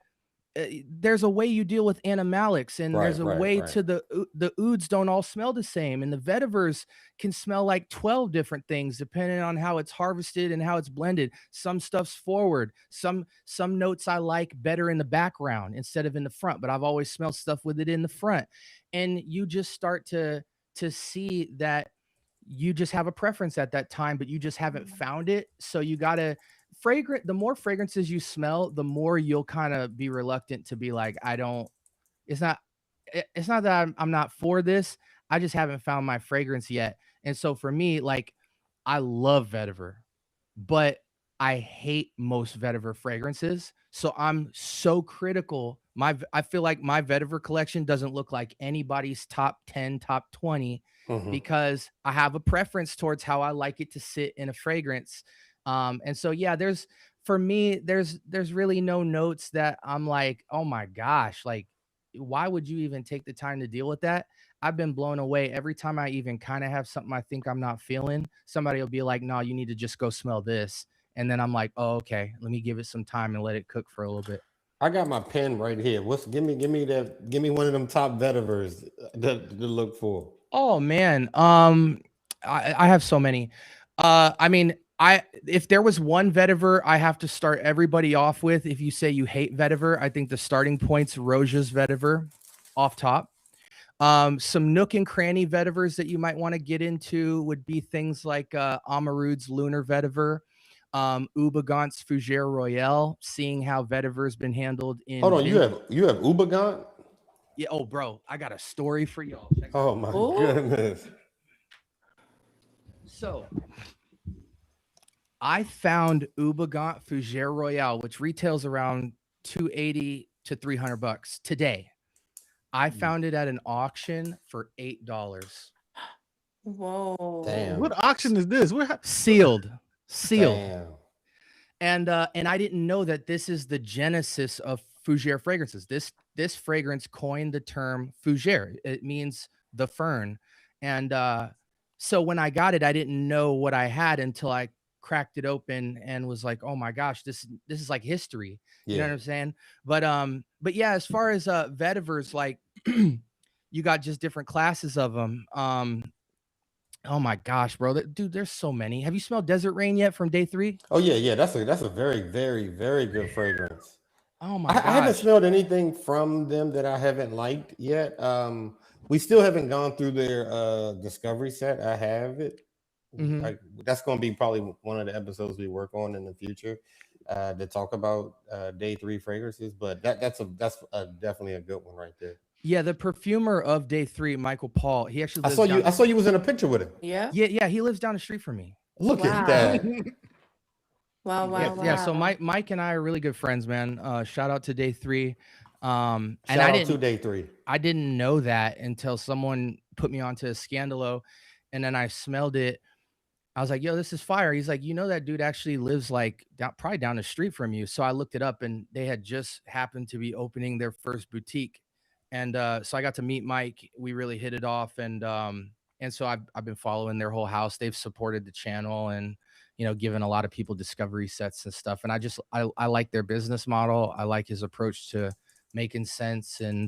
B: there's a way you deal with animalics, and
A: Right,
B: there's a
A: right,
B: way
A: right.
B: to the ouds don't all smell the same, and the vetivers can smell like 12 different things depending on how it's harvested and how it's blended. Some stuff's forward, some notes I like better in the background instead of in the front, but I've always smelled stuff with it in the front. And you just start to see that you just have a preference at that time, but you just haven't found it. So you gotta fragrant. The more fragrances you smell, the more you'll kind of be reluctant to be like, I don't. It's not. It's not that I'm not for this. I just haven't found my fragrance yet. And so for me, like, I love vetiver, but I hate most vetiver fragrances. So I'm so critical. I feel like my vetiver collection doesn't look like anybody's top 10, top 20,
A: Hmm.
B: because I have a preference towards how I like it to sit in a fragrance. And so yeah, there's for me, there's really no notes that I'm like, oh my gosh, like why would you even take the time to deal with that? I've been blown away every time I even kind of have something I think I'm not feeling. Somebody will be like, "No, you need to just go smell this," And then I'm like, oh, okay, let me give it some time and let it cook for a little bit.
A: I got my pen right here. Give me one of them top vetivers to look for.
B: Oh man, I have so many. I mean, if there was one vetiver I have to start everybody off with, if you say you hate vetiver, I think the starting point's Roja's vetiver, off top. Some nook and cranny vetivers that you might want to get into would be things like Amarud's Lunar vetiver, Ubagant's Fougere Royale, seeing how vetiver's been handled in.
A: Hold on, you have Ubagant?
B: Yeah. Oh, bro, I got a story for y'all.
A: Oh my
C: Ooh.
A: goodness.
B: So I found Ubagant Fougere Royale, which retails around $280 to $300 today. I found it at an auction for $8.
C: Whoa.
A: Damn.
D: What auction is this?
B: Sealed.
A: Damn.
B: And I didn't know that this is the genesis of Fougere fragrances. This fragrance coined the term Fougere. It means the fern. And so when I got it, I didn't know what I had until I cracked it open and was like, oh my gosh, this is like history. You know what I'm saying? But yeah, as far as vetivers, like you got just different classes of them. Oh my gosh, bro. Dude, there's so many. Have you smelled Desert Rain yet from day 3?
A: Oh yeah. That's a very, very, very good fragrance.
B: Oh my
A: I haven't
B: gosh.
A: smelled anything from them that I haven't liked yet. We still haven't gone through their discovery set. I have it.
B: Mhm.
A: That's going to be probably one of the episodes we work on in the future to talk about day 3 fragrances. But that's definitely a good one right there.
B: Yeah, the perfumer of day 3, Michael Paul, he actually lives
A: I saw you was in a picture with him.
C: Yeah.
B: Yeah, he lives down the street from me.
A: Look at
C: Wow.
A: that.
C: Wow.
B: Yeah, so Mike and I are really good friends, man. Shout out to day 3. And
A: Shout out to day 3.
B: I didn't know that until someone put me onto a Scandalo, and then I smelled it. I was like, yo, this is fire. He's like, you know, that dude actually lives like probably down the street from you. So I looked it up, and they had just happened to be opening their first boutique. And so I got to meet Mike. We really hit it off. And so I've been following their whole house. They've supported the channel and, you know, given a lot of people discovery sets and stuff. And I like their business model. I like his approach to making sense. And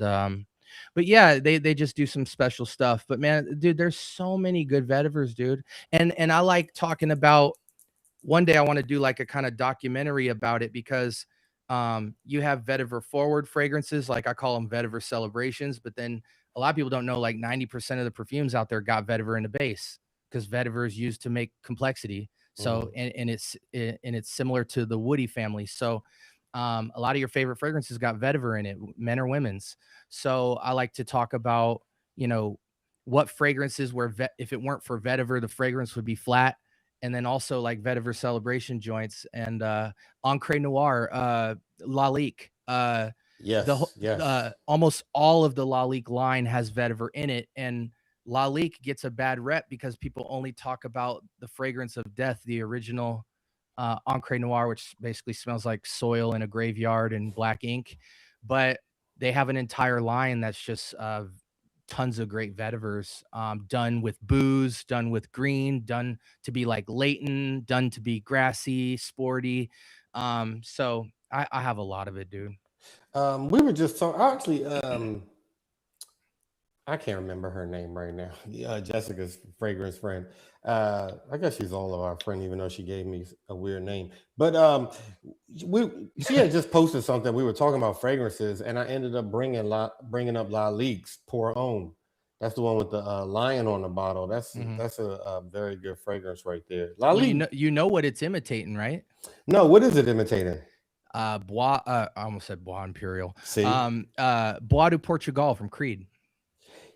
B: but yeah, they just do some special stuff. But man, dude, there's so many good vetivers, dude. And I like talking about, one day I want to do like a kind of documentary about it, because you have vetiver forward fragrances, like I call them vetiver celebrations, but then a lot of people don't know like 90% of the perfumes out there got vetiver in the base, because vetiver is used to make complexity. So and it's similar to the woody family. So a lot of your favorite fragrances got vetiver in it, men or women's. So I like to talk about, you know, what fragrances where if it weren't for vetiver, the fragrance would be flat. And then also like vetiver celebration joints and Ancre Noir, Lalique.
A: Yes.
B: Almost all of the Lalique line has vetiver in it. And Lalique gets a bad rep because people only talk about the fragrance of death, the original Ancre Noir, which basically smells like soil in a graveyard and black ink. But they have an entire line that's just tons of great vetivers, done with booze, done with green, done to be like Leighton, done to be grassy, sporty. So I have a lot of it, dude.
A: We were just talking. Actually, I can't remember her name right now. Jessica's fragrance friend. I guess she's all of our friend, even though she gave me a weird name. But she had just posted something. We were talking about fragrances, and I ended up bringing up Lalique's Pour Homme. That's the one with the lion on the bottle. That's a very good fragrance right there. Lalique.
B: Well, you know what it's imitating, right?
A: No, what is it imitating?
B: Bois. I almost said Bois Imperial.
A: See?
B: Bois de Portugal from Creed.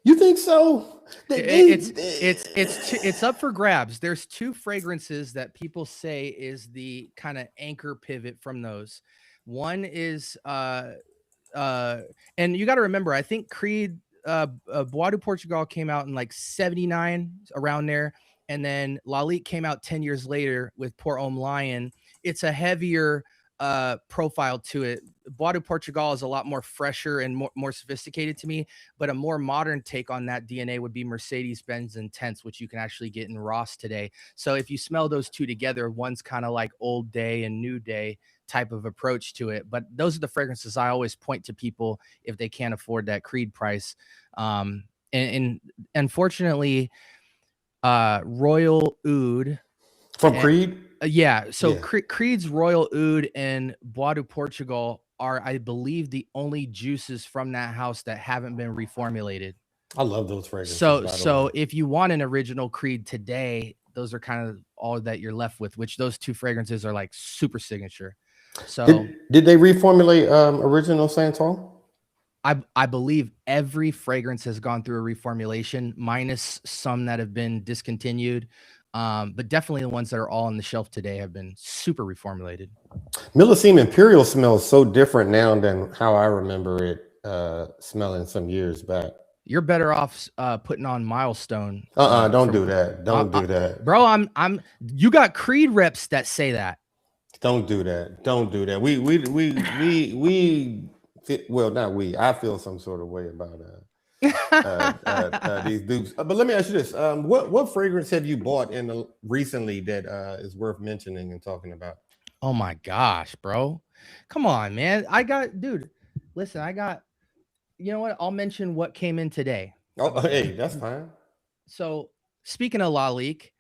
A: You think so?
B: It's up for grabs. There's 2 fragrances that people say is the kind of anchor pivot from those. One is and you got to remember, I think Creed Bois de Portugal came out in like 79, around there, and then Lalique came out 10 years later with Pour Homme Lion. It's a heavier profile to it. Bois de Portugal is a lot more fresher and more sophisticated to me, but a more modern take on that DNA would be Mercedes-Benz Intense, which you can actually get in Ross today. So if you smell those two together, one's kind of like old day and new day type of approach to it. But those are the fragrances I always point to people if they can't afford that Creed price. And unfortunately, Royal Oud
A: From Creed?
B: yeah. So
A: Yeah.
B: Creed's Royal Oud and Bois de Portugal are, I believe, the only juices from that house that haven't been reformulated.
A: I love those fragrances.
B: So if you want an original Creed today, those are kind of all that you're left with, which those two fragrances are like super signature. So
A: did they reformulate original Santal?
B: I believe every fragrance has gone through a reformulation, minus some that have been discontinued. But definitely the ones that are all on the shelf today have been super reformulated.
A: Millesime Imperial smells so different now than how I remember it smelling some years back.
B: You're better off putting on Milestone.
A: Don't do that. Don't do that,
B: bro. You got Creed reps that say that.
A: Don't do that. Don't do that. Well, not we. I feel some sort of way about these dupes. But let me ask you this: what fragrance have you bought recently that is worth mentioning and talking about?
B: Oh my gosh, bro! Come on, man. Listen, you know what? I'll mention what came in today.
A: Oh, hey, that's fine.
B: So speaking of Lalique,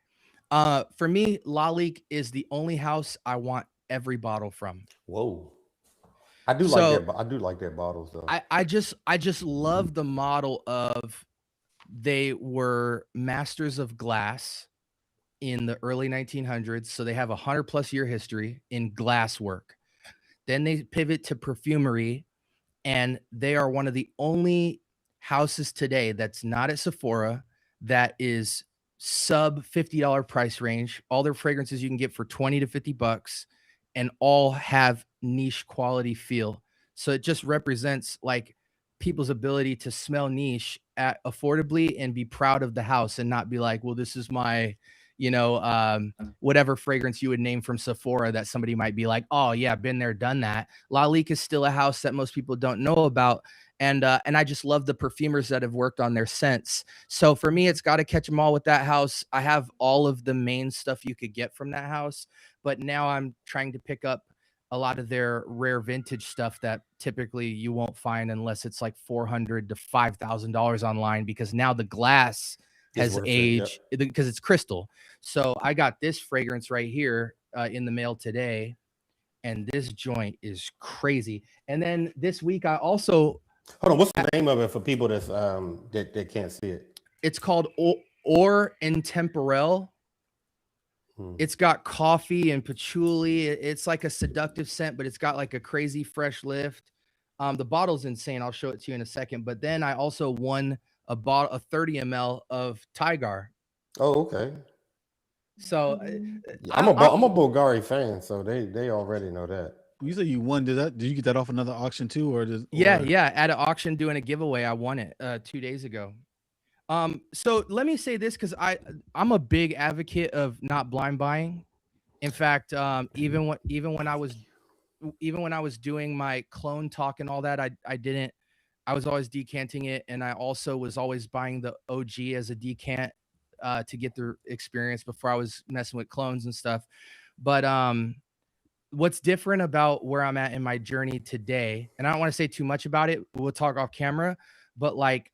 B: for me, Lalique is the only house I want every bottle from.
A: Whoa. I do like their bottles though.
B: I just love the model of they were masters of glass in the early 1900s. So they have 100+ year history in glass work. Then they pivot to perfumery, and they are one of the only houses today that's not at Sephora that is sub $50 price range. All their fragrances you can get for 20 to 50 bucks, and all have niche quality feel. So it just represents like people's ability to smell niche at affordably and be proud of the house and not be like, well, this is my, whatever fragrance you would name from Sephora that somebody might be like, oh yeah, been there, done that. Lalique is still a house that most people don't know about. And I just love the perfumers that have worked on their scents. So for me, it's got to catch them all with that house. I have all of the main stuff you could get from that house, but now I'm trying to pick up a lot of their rare vintage stuff that typically you won't find unless it's like $400 to $5,000 online, because now the glass has aged because it's crystal. So I got this fragrance right here in the mail today, and this joint is crazy. And then this week I also
A: hold on. What's the name of it for people that's that can't see it?
B: It's called Or Intemporel. It's got coffee and patchouli. It's like a seductive scent, but it's got like a crazy fresh lift. The bottle's insane. I'll show it to you in a second. But then I also won a 30 ml of Tigar.
A: Oh, okay.
B: So
A: I'm a Bulgari fan, so they already know that.
D: You say you won? Did you get that off another auction too, or
B: yeah, at an auction doing a giveaway, I won it 2 days ago. So let me say this, because I'm a big advocate of not blind buying. In fact, even when I was doing my clone talk and all that, I was always decanting it, and I also was always buying the OG as a decant to get the experience before I was messing with clones and stuff. But what's different about where I'm at in my journey today, and I don't want to say too much about it, we'll talk off camera, but like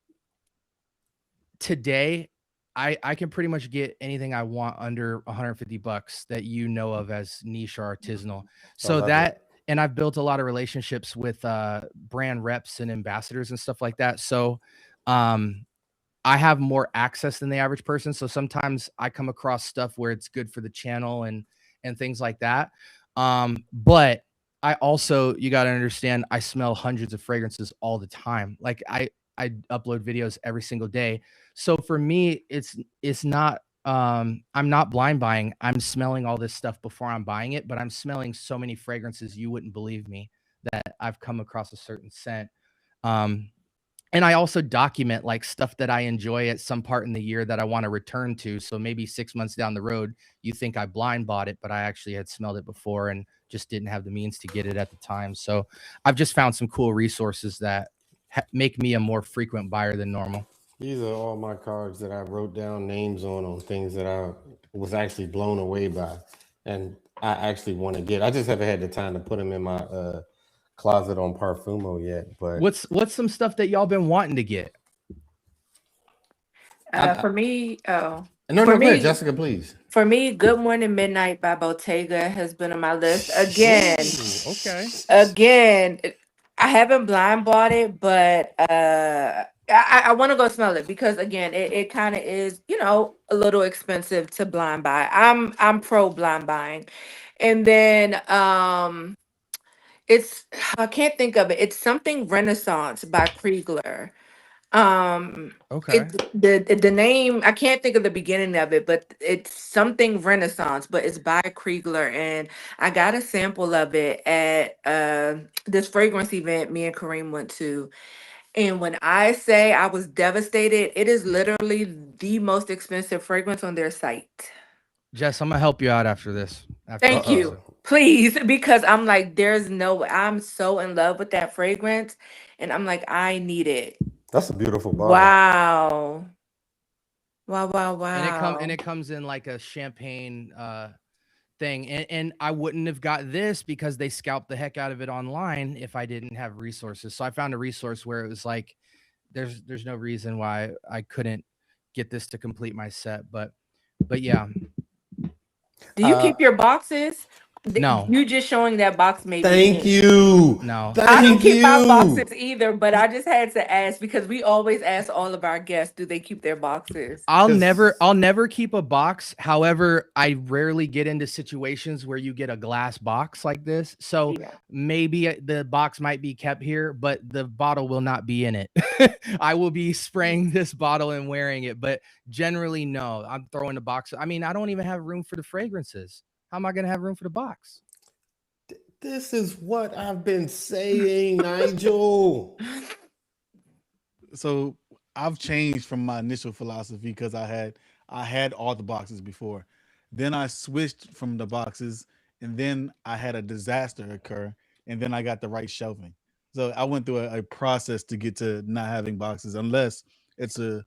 B: today, I can pretty much get anything I want under 150 bucks that you know of as niche or artisanal. So and I've built a lot of relationships with brand reps and ambassadors and stuff like that. So I have more access than the average person. So sometimes I come across stuff where it's good for the channel and things like that. But I also, you got to understand, I smell hundreds of fragrances all the time. Like I upload videos every single day. So for me, it's not, I'm not blind buying. I'm smelling all this stuff before I'm buying it, but I'm smelling so many fragrances you wouldn't believe me that I've come across a certain scent. And I also document like stuff that I enjoy at some part in the year that I want to return to. So maybe 6 months down the road, you think I blind bought it, but I actually had smelled it before and just didn't have the means to get it at the time. So I've just found some cool resources that make me a more frequent buyer than normal.
A: These are all my cards that I wrote down names on things that I was actually blown away by, and I actually want to get. I just haven't had the time to put them in my closet on Parfumo yet. But
B: what's some stuff that y'all been wanting to get?
C: For me,
A: no,
C: for
A: go ahead,
C: me,
A: Jessica, please.
C: for me, Good Morning Midnight by Bottega has been on my list again.
B: Ooh, okay.
C: Again, I haven't blind bought it, but I want to go smell it because again, it kind of is, you know, a little expensive to blind buy. I'm pro blind buying. And then it's I can't think of it. It's something Renaissance by Kriegler.
B: Okay.
C: The name, I can't think of the beginning of it, but it's something Renaissance, but it's by Kriegler, and I got a sample of it at this fragrance event me and Kareem went to. And when I say I was devastated, it is literally the most expensive fragrance on their site.
B: Jess, I'm gonna help you out after this.
C: Thank you. Please, because I'm like, there's no, I'm so in love with that fragrance, and I'm like, I need it.
A: That's a beautiful bottle.
C: Wow. Wow.
B: And it comes in like a champagne thing. And I wouldn't have got this because they scalped the heck out of it online if I didn't have resources. So I found a resource where it was like there's no reason why I couldn't get this to complete my set. But yeah.
C: Do you keep your boxes?
B: No.
C: You just showing that box maybe.
A: Thank you.
B: No.
C: I don't keep my boxes either, but I just had to ask because we always ask all of our guests, do they keep their boxes?
B: I'll never keep a box. However, I rarely get into situations where you get a glass box like this. So maybe the box might be kept here, but the bottle will not be in it. I will be spraying this bottle and wearing it, but generally no, I'm throwing the box. I mean, I don't even have room for the fragrances. How am I going to have room for the box?
A: This is what I've been saying, Nigel.
D: So I've changed from my initial philosophy because I had all the boxes before. Then I switched from the boxes, and then I had a disaster occur, and then I got the right shelving. So I went through a process to get to not having boxes, unless the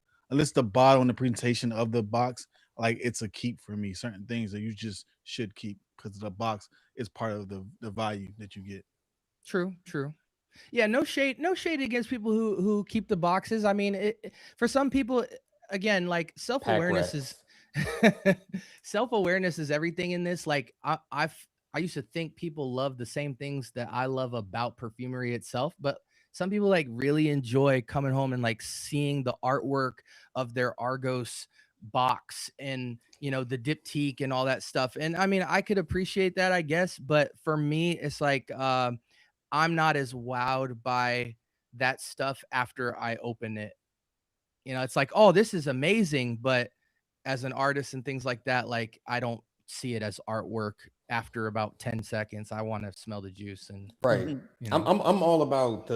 D: bottle and the presentation of the box, like it's a keep for me. Certain things that you just should keep because the box is part of the value that you get.
B: True. Yeah, no shade against people who keep the boxes. I mean, for some people, again, like self-awareness is self-awareness is everything in this. Like I used to think people love the same things that I love about perfumery itself, but some people like really enjoy coming home and like seeing the artwork of their Argos box and the diptyque and all that stuff. And I mean, I could appreciate that, I guess, but for me, it's like I'm not as wowed by that stuff after I open it. It's like, oh, this is amazing, but as an artist and things like that, like I don't see it as artwork after about 10 seconds. I want to smell the juice. And
A: right. I'm all about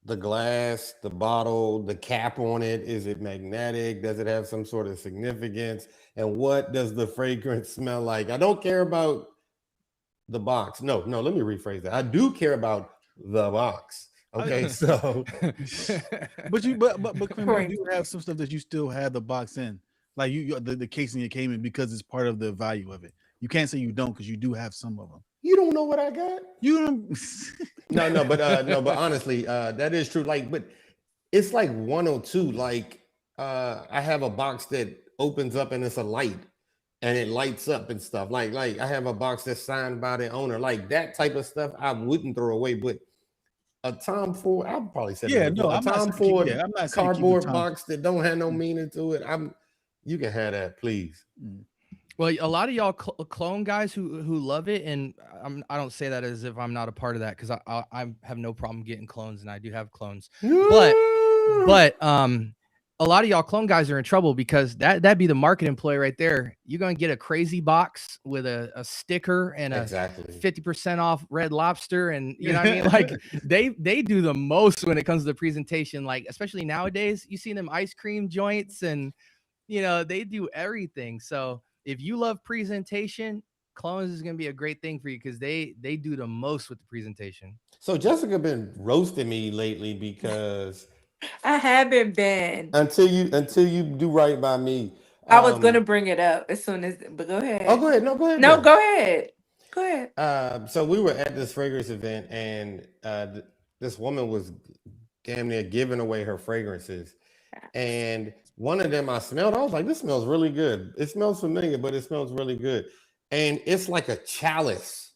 A: the glass, the bottle, the cap on it. Is it magnetic? Does it have some sort of significance? And what does the fragrance smell like? I don't care about the box. No, let me rephrase that. I do care about the box. Okay, so
D: but Kareem, you do have some stuff that you still have the box in, like the casing it came in because it's part of the value of it. You can't say you don't because you do have some of them.
A: You don't know what I got.
D: You don't.
A: but honestly, that is true. Like, but it's like 102. Like, I have a box that opens up and it's a light. And it lights up and stuff. Like I have a box that's signed by the owner. Like that type of stuff I wouldn't throw away. But a Tom Ford, I'll probably say
D: a
A: Tom Ford cardboard box that don't have no meaning to it. You can have that, please.
B: Well, a lot of y'all clone guys who love it, and I don't say that as if I'm not a part of that, because I have no problem getting clones, and I do have clones. But a lot of y'all clone guys are in trouble because that'd be the marketing employee right there. You're gonna get a crazy box with a sticker and a
A: Exactly.
B: 50% off Red Lobster, and you know what I mean. Like they do the most when it comes to the presentation. Like especially nowadays, you see them ice cream joints, and you know they do everything. So if you love presentation, clones is gonna be a great thing for you because they do the most with the presentation.
A: So Jessica been roasting me lately because
C: I haven't been.
A: until you do right by me.
C: I was gonna bring it up as soon as, but go
A: Oh,
C: ahead.
A: go ahead. No, go ahead.
C: No,
A: Then.
C: go ahead. Go ahead.
A: So we were at this fragrance event, and this woman was damn near giving away her fragrances. And one of them I smelled. I was like, "This smells really good. It smells familiar, but it smells really good." And it's like a chalice,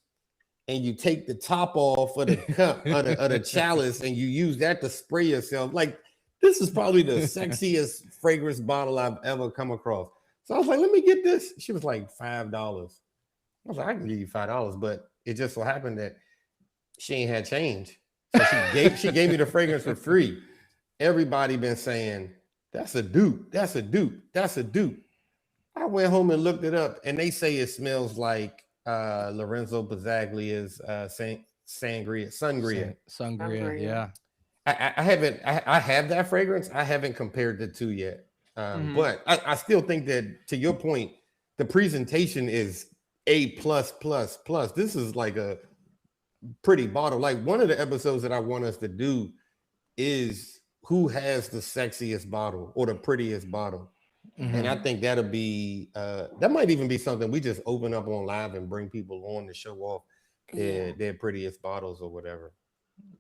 A: and you take the top off of the cup of the chalice, and you use that to spray yourself. Like this is probably the sexiest fragrance bottle I've ever come across. So I was like, "Let me get this." She was like $5. I was like, "I can give you $5," but it just so happened that she ain't had change, so she gave me the fragrance for free. Everybody been saying that's a dupe, that's a dupe, that's a dupe. I went home and looked it up, and they say it smells like Lorenzo Pizzaglia's sangria.
B: Sangria, yeah.
A: I haven't. I have that fragrance. I haven't compared the two yet, but I still think that to your point, the presentation is A plus plus plus. This is like a pretty bottle. Like one of the episodes that I want us to do is who has the sexiest bottle or the prettiest bottle. And I think that'll be that might even be something we just open up on live and bring people on to show off their prettiest bottles or whatever.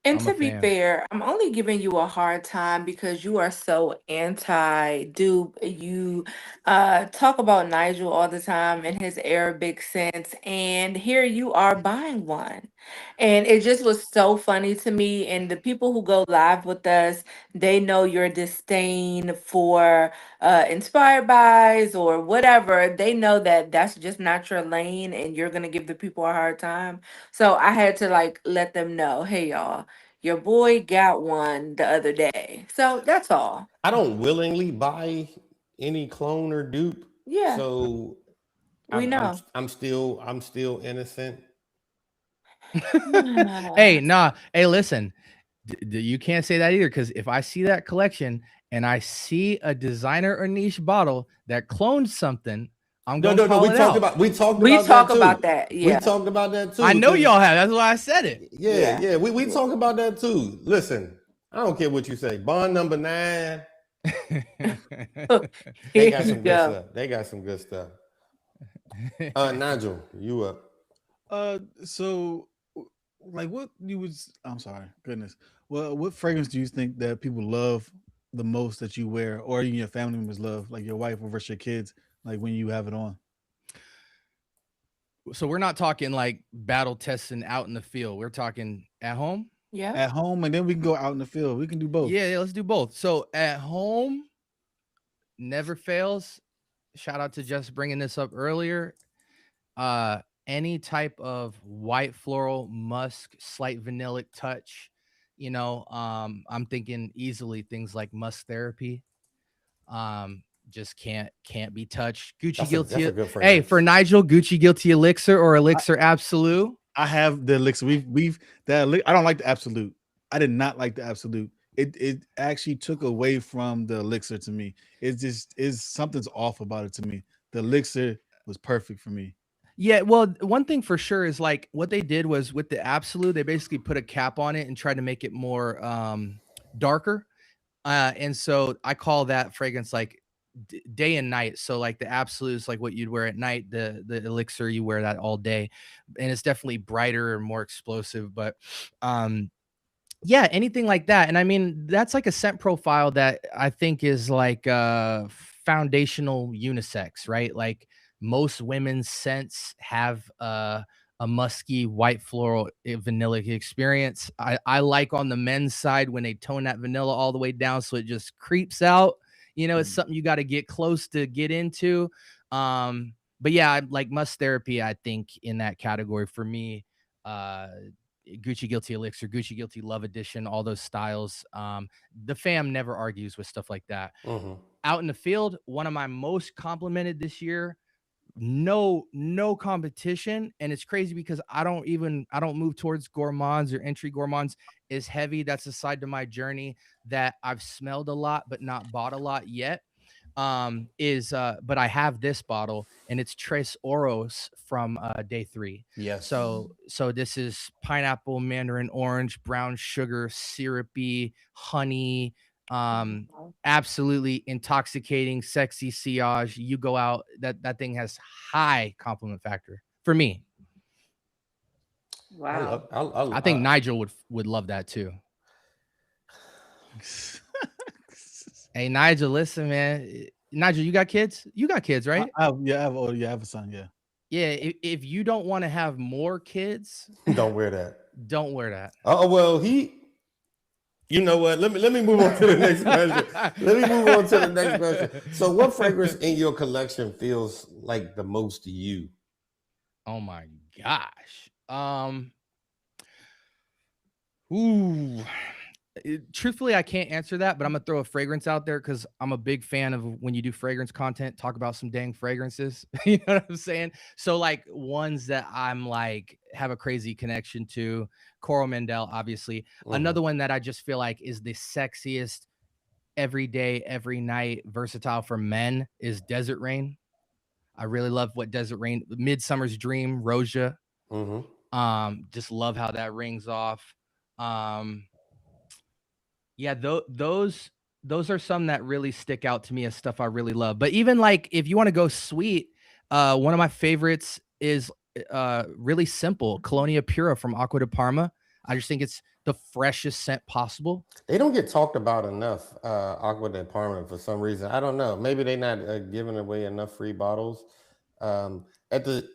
C: And
B: I'm a
C: to be
B: fan.
C: fair, I'm only giving you a hard time because you are so anti-dupe. You talk about Nigel all the time in his Arabic sense, and here you are buying one. And it just was so funny to me. And the people who go live with us, they know your disdain for inspired buys or whatever. They know that that's just not your lane, and you're gonna give the people a hard time. So I had to like let them know, hey y'all, your boy got one the other day. So that's all.
A: I don't willingly buy any clone or dupe,
C: Yeah,
A: so
C: we know.
A: I'm still innocent.
B: Hey, nah. Hey, listen, you can't say that either because if I see that collection and I see a designer or niche bottle that clones something, I'm
A: No,
B: gonna
A: no, no.
B: call
A: We
B: it
A: talked
B: out.
A: about we talked
C: We
A: about
C: talk
A: that too.
C: about that.
A: We
C: Yeah.
A: talked about that too.
B: I know
A: 'cause-
B: y'all have. That's why I said it.
A: Yeah,
C: Yeah.
A: yeah. We talk about that too. Listen, I don't care what you say. Bond number 9. They
C: Here
A: got
C: you
A: some good
C: go.
A: stuff. They got some good stuff. Nigel, you up?
D: So like what you was I'm sorry, goodness. Well, what fragrance do you think that people love the most that you wear, or even your family members love, like your wife versus your kids, like when you have it on?
B: So we're not talking like battle testing out in the field. We're talking at home.
C: Yeah.
D: At home, and then we can go out in the field. We can do both.
B: Yeah, let's do both. So at home, never fails. Shout out to just bringing this up earlier. Any type of white floral, musk, slight vanillic touch. You know, I'm thinking easily things like musk therapy. Just can't be touched. Gucci
A: That's
B: Guilty.
A: a good
B: Hey,
A: fragrance.
B: for Nigel, Gucci Guilty Elixir or Elixir Absolute.
D: I have the elixir. We've that. I don't like the absolute. I did not like the absolute. It actually took away from the elixir to me. It just is something's off about it to me. The elixir was perfect for me.
B: Yeah, well, one thing for sure is like what they did was with the Absolute, they basically put a cap on it and tried to make it more darker. And so I call that fragrance like day and night. So like the Absolute is like what you'd wear at night. The Elixir, you wear that all day, and it's definitely brighter and more explosive. But yeah, anything like that. And I mean, that's like a scent profile that I think is like foundational unisex, right? Like most women's scents have a musky white floral vanilla experience. I like on the men's side when they tone that vanilla all the way down so it just creeps out. You know, it's something you got to get close to get into. But yeah, like musk therapy, I think in that category for me, Gucci Guilty Elixir, Gucci Guilty Love Edition, all those styles. The fam never argues with stuff like that. Out in the field, one of my most complimented this year, no competition. And it's crazy because I don't move towards gourmands or entry gourmands, is heavy. That's a side to my journey that I've smelled a lot but not bought a lot yet. But I have this bottle, and it's Tres Oros from day 3.
A: Yes.
B: So this is pineapple, mandarin orange, brown sugar, syrupy, honey, absolutely intoxicating, sexy sillage. You go out, that thing has high compliment factor for me.
C: Wow.
B: I think Nigel would love that too. Hey, Nigel, listen, man. Nigel, you got kids? You got kids, right?
D: I have a son. Yeah.
B: Yeah. If you don't want to have more kids,
A: don't wear that.
B: Don't wear that.
A: Oh, well, you know what? Let me move on to the next question. So what fragrance in your collection feels like the most to you?
B: Oh my gosh. Truthfully, I can't answer that, but I'm gonna throw a fragrance out there because I'm a big fan of when you do fragrance content, talk about some dang fragrances. You know what I'm saying? So like ones that I'm like have a crazy connection to, Coral Mandel, obviously. Another one that I just feel like is the sexiest, every day, every night, versatile for men is Desert Rain. I really love what Desert Rain, Midsummer's Dream, Roja. Just love how that rings off. Yeah, those are some that really stick out to me as stuff I really love. But even like if you want to go sweet, one of my favorites is really simple, Colonia Pura from Acqua di Parma. I just think it's the freshest scent possible.
A: They don't get talked about enough, Acqua di Parma, for some reason. I don't know. Maybe they're not giving away enough free bottles. At the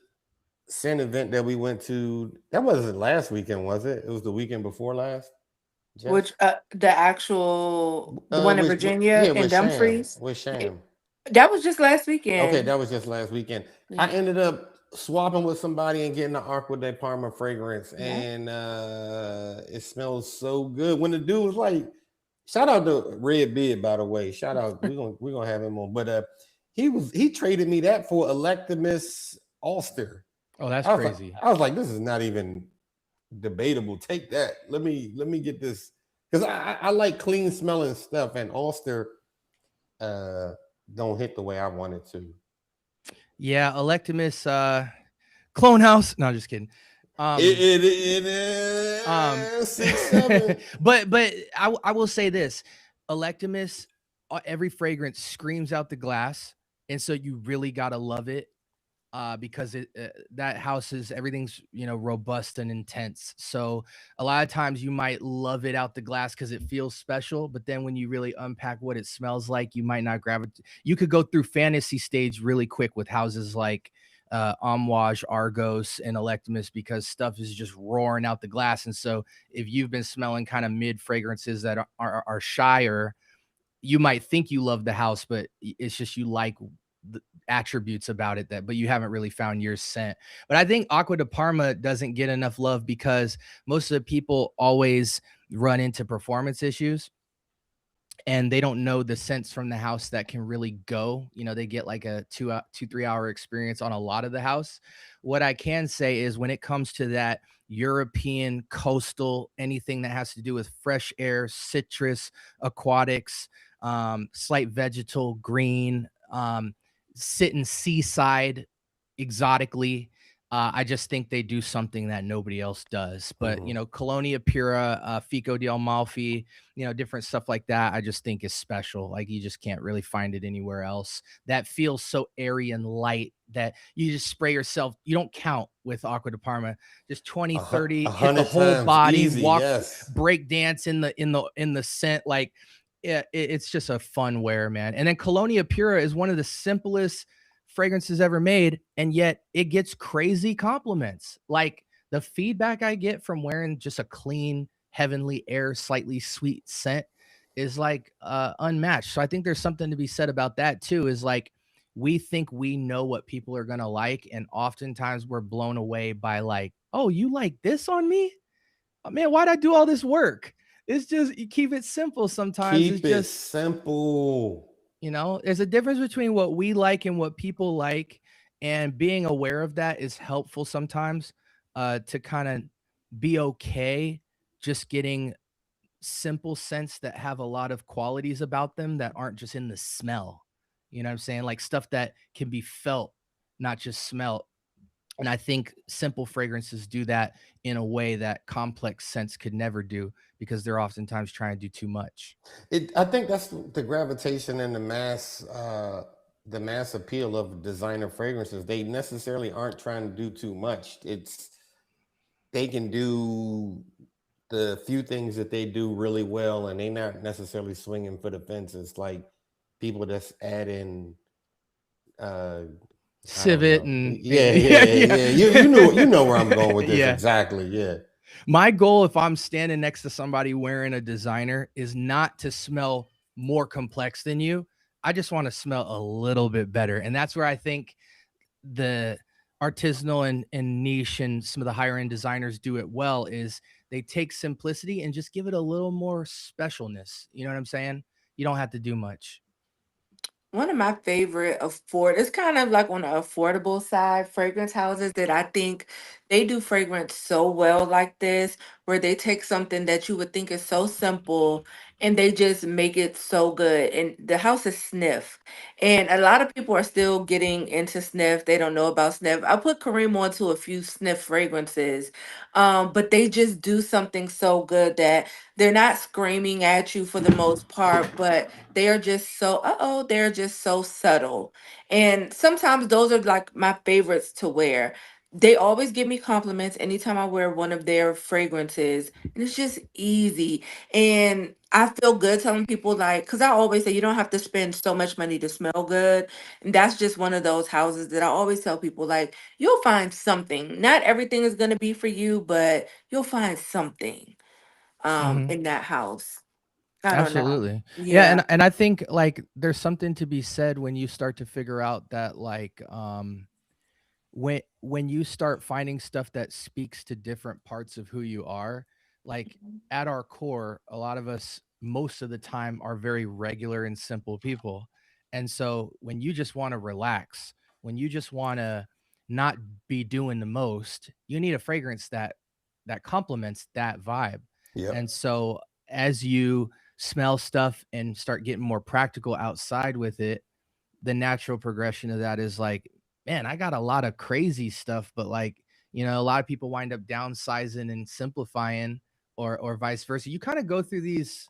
A: scent event that we went to, that wasn't last weekend, was it? It was the weekend before last.
C: Jeff? Which the actual the one in Virginia in Dumfries
A: with Sham.
C: That was just last weekend.
A: Okay, that was just last weekend. Yeah. I ended up swapping with somebody and getting the Acqua di Parma fragrance, and it smells so good. When the dude was like, shout out to Red Beard, by the way. Shout out, we're gonna have him on. But he traded me that for Electimus Ulster.
B: Oh, that's crazy.
A: I was like, this is not even debatable. Take that. Let me get this, because I like clean smelling stuff, and Ulster don't hit the way I want it to.
B: Yeah, Electimus Clone House. No, just kidding.
A: It is 6, 7.
B: but I will say this: Electimus, every fragrance screams out the glass, and so you really gotta love it. Because that house is, everything's, robust and intense. So a lot of times you might love it out the glass because it feels special, but then when you really unpack what it smells like, you might not grab it. You could go through fantasy stage really quick with houses like Amouage, Argos, and Electimus, because stuff is just roaring out the glass. And so if you've been smelling kind of mid fragrances that are shyer, you might think you love the house, but it's just you like the attributes about it but you haven't really found your scent. But I think Acqua di Parma doesn't get enough love because most of the people always run into performance issues and they don't know the scents from the house that can really go. They get like a 2-3 hour experience on a lot of the house. What I can say is when it comes to that European coastal, anything that has to do with fresh air, citrus, aquatics, slight vegetal, green, sitting seaside exotically, I just think they do something that nobody else does. But Colonia Pura, Fico di Amalfi, different stuff like that, I just think is special. Like you just can't really find it anywhere else. That feels so airy and light that you just spray yourself. You don't count with Acqua di Parma. Just 20, 30, hit the whole body, easy, walk, break dance in the scent. Like it's just a fun wear, man. And then Colonia Pura is one of the simplest fragrances ever made, and yet it gets crazy compliments. Like the feedback I get from wearing just a clean, heavenly air, slightly sweet scent is like unmatched. So I think there's something to be said about that too, is like we think we know what people are gonna like, and oftentimes we're blown away by like, oh, you like this on me? oh, man, why'd I do all this work? It's just, you keep it simple sometimes. It's
A: Keep it
B: just,
A: simple.
B: there's a difference between what we like and what people like. And being aware of that is helpful sometimes, to kind of be okay just getting simple scents that have a lot of qualities about them that aren't just in the smell. You know what I'm saying? Like stuff that can be felt, not just smelled. And I think simple fragrances do that in a way that complex scents could never do, because they're oftentimes trying to do too much.
A: I think that's the gravitation and the mass appeal of designer fragrances. They necessarily aren't trying to do too much. They can do the few things that they do really well, and they're not necessarily swinging for the fences like people that's adding uh I don't
B: Civet
A: know.
B: and
A: Yeah, yeah,
B: yeah,
A: yeah,
B: yeah.
A: yeah. You know where I'm going with this.
B: Yeah.
A: Exactly. Yeah.
B: My goal, if I'm standing next to somebody wearing a designer, is not to smell more complex than you. I just want to smell a little bit better. And that's where I think the artisanal and niche and some of the higher end designers do it well, is they take simplicity and just give it a little more specialness. You know what I'm saying? You don't have to do much.
C: One of my favorite it's kind of like on the affordable side, fragrance houses that I think they do fragrance so well like this, where they take something that you would think is so simple and they just make it so good. And the house is Sniff. And a lot of people are still getting into Sniff. They don't know about Sniff. I put Kareem onto a few Sniff fragrances, but they just do something so good that they're not screaming at you for the most part, but they're just so subtle. And sometimes those are like my favorites to wear. They always give me compliments anytime I wear one of their fragrances. And it's just easy. And I feel good telling people, like, because I always say you don't have to spend so much money to smell good. And that's just one of those houses that I always tell people, like, you'll find something. Not everything is going to be for you, but you'll find something
B: Mhm.
C: in that house. I don't know.
B: Absolutely. Yeah,
C: Yeah.
B: and I think like there's something to be said when you start to figure out that like when you start finding stuff that speaks to different parts of who you are, like at our core, a lot of us most of the time are very regular and simple people. And so when you just want to relax, when you just want to not be doing the most, you need a fragrance that complements that vibe.
A: Yep.
B: And so as you smell stuff and start getting more practical outside with it, the natural progression of that is like, man, I got a lot of crazy stuff, but like, a lot of people wind up downsizing and simplifying, or vice versa. You kind of go through these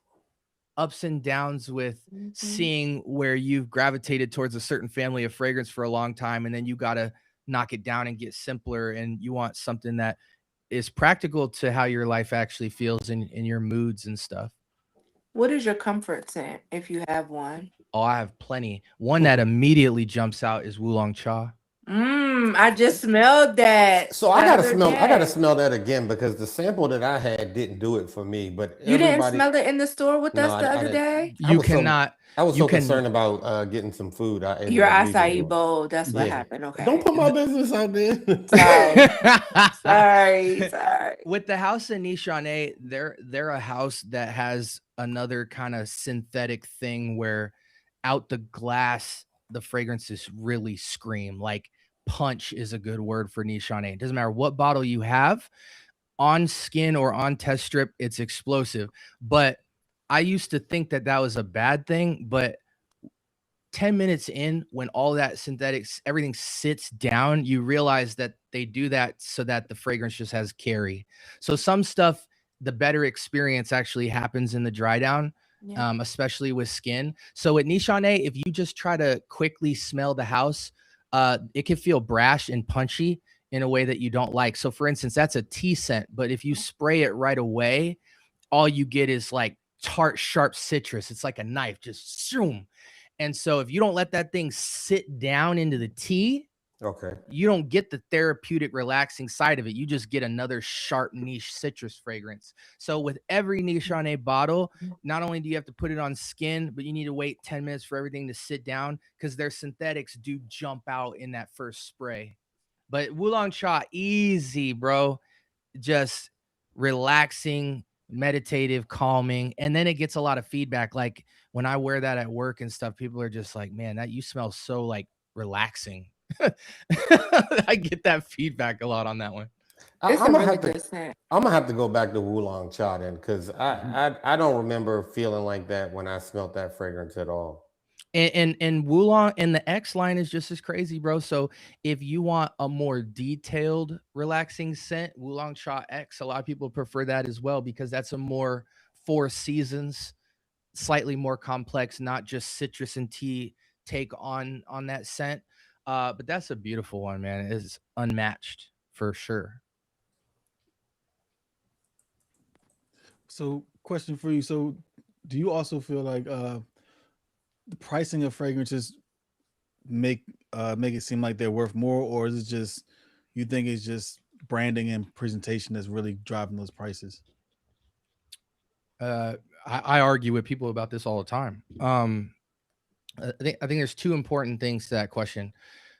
B: ups and downs with
C: Mhm.
B: seeing where you've gravitated towards a certain family of fragrance for a long time, and then you got to knock it down and get simpler, and you want something that is practical to how your life actually feels in your moods and stuff.
C: What is your comfort scent if you have one?
B: Oh, I have plenty. One that immediately jumps out is Wulong Cha.
C: I just smelled that
A: So
C: the other
A: I gotta
C: day.
A: smell that again because the sample that I had didn't do it for me. But
C: You didn't
A: everybody,
C: smell it in the store with
A: no,
C: us the
A: I
C: other
A: didn't.
C: day?
A: I
B: You
A: was so
B: cannot,
A: I was
B: you
A: so
B: can,
A: concerned about getting some food. I ended
C: Your
A: up leaving.
C: acai bowl. That's what
A: Yeah,
C: happened.
A: don't
C: Okay.
A: put my business out there.
C: Sorry. Sorry. Sorry.
B: with the house in Nishane, they're a house that has another kind of synthetic thing where out the glass the fragrances really scream. Like punch is a good word for Nishane. It doesn't matter what bottle you have, on skin or on test strip, it's explosive. But I used to think that that was a bad thing, but 10 minutes in, when all that synthetics, everything sits down, you realize that they do that so that the fragrance just has carry. So some stuff, the better experience actually happens in the dry down,
C: Yeah.
B: especially with skin. So at Nishane, if you just try to quickly smell the house, it can feel brash and punchy in a way that you don't like. So for instance, that's a tea scent, but if you spray it right away, all you get is like tart, sharp citrus. It's like a knife, just zoom. And so if you don't let that thing sit down into the tea,
A: Okay.
B: you don't get the therapeutic, relaxing side of it. You just get another sharp niche citrus fragrance. So with every niche on a bottle, not only do you have to put it on skin, but you need to wait 10 minutes for everything to sit down because their synthetics do jump out in that first spray. But Wulong Cha, easy, bro. Just relaxing, meditative, calming, and then it gets a lot of feedback. Like when I wear that at work and stuff, people are just like, "Man, that you smell so like relaxing." I get that feedback a lot on that one.
C: It's
A: I'm
C: a
A: gonna
C: really
A: have to
C: good scent.
A: I'm gonna have to go back to Oolong Cha then, because I don't remember feeling like that when I smelled that fragrance at all.
B: And Wulong and the X line is just as crazy, bro. So if you want a more detailed, relaxing scent, Wulong Cha X, a lot of people prefer that as well because that's a more four seasons, slightly more complex, not just citrus and tea take on that scent. But that's a beautiful one, man. It is unmatched for sure.
D: So, question for you. So, do you also feel like the pricing of fragrances make make it seem like they're worth more, or is it just you think it's just branding and presentation that's really driving those prices?
B: Uh, I argue with people about this all the time. I think there's two important things to that question.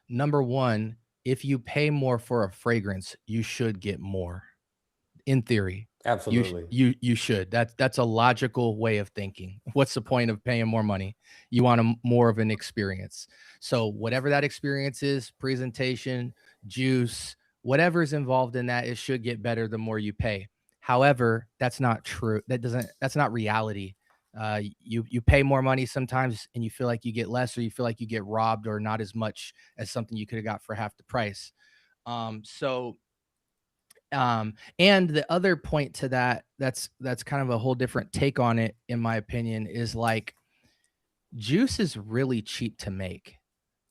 B: Number one, if you pay more for a fragrance, you should get more. In theory,
A: Absolutely.
B: you should. That's a logical way of thinking. What's the point of paying more money? You want more of an experience. So whatever that experience is, presentation, juice, whatever's involved in that, it should get better the more you pay. However, that's not true. That's not reality. You pay more money sometimes and you feel like you get less, or you feel like you get robbed, or not as much as something you could have got for half the price. So and the other point to that, that's kind of a whole different take on it, in my opinion, is like juice is really cheap to make,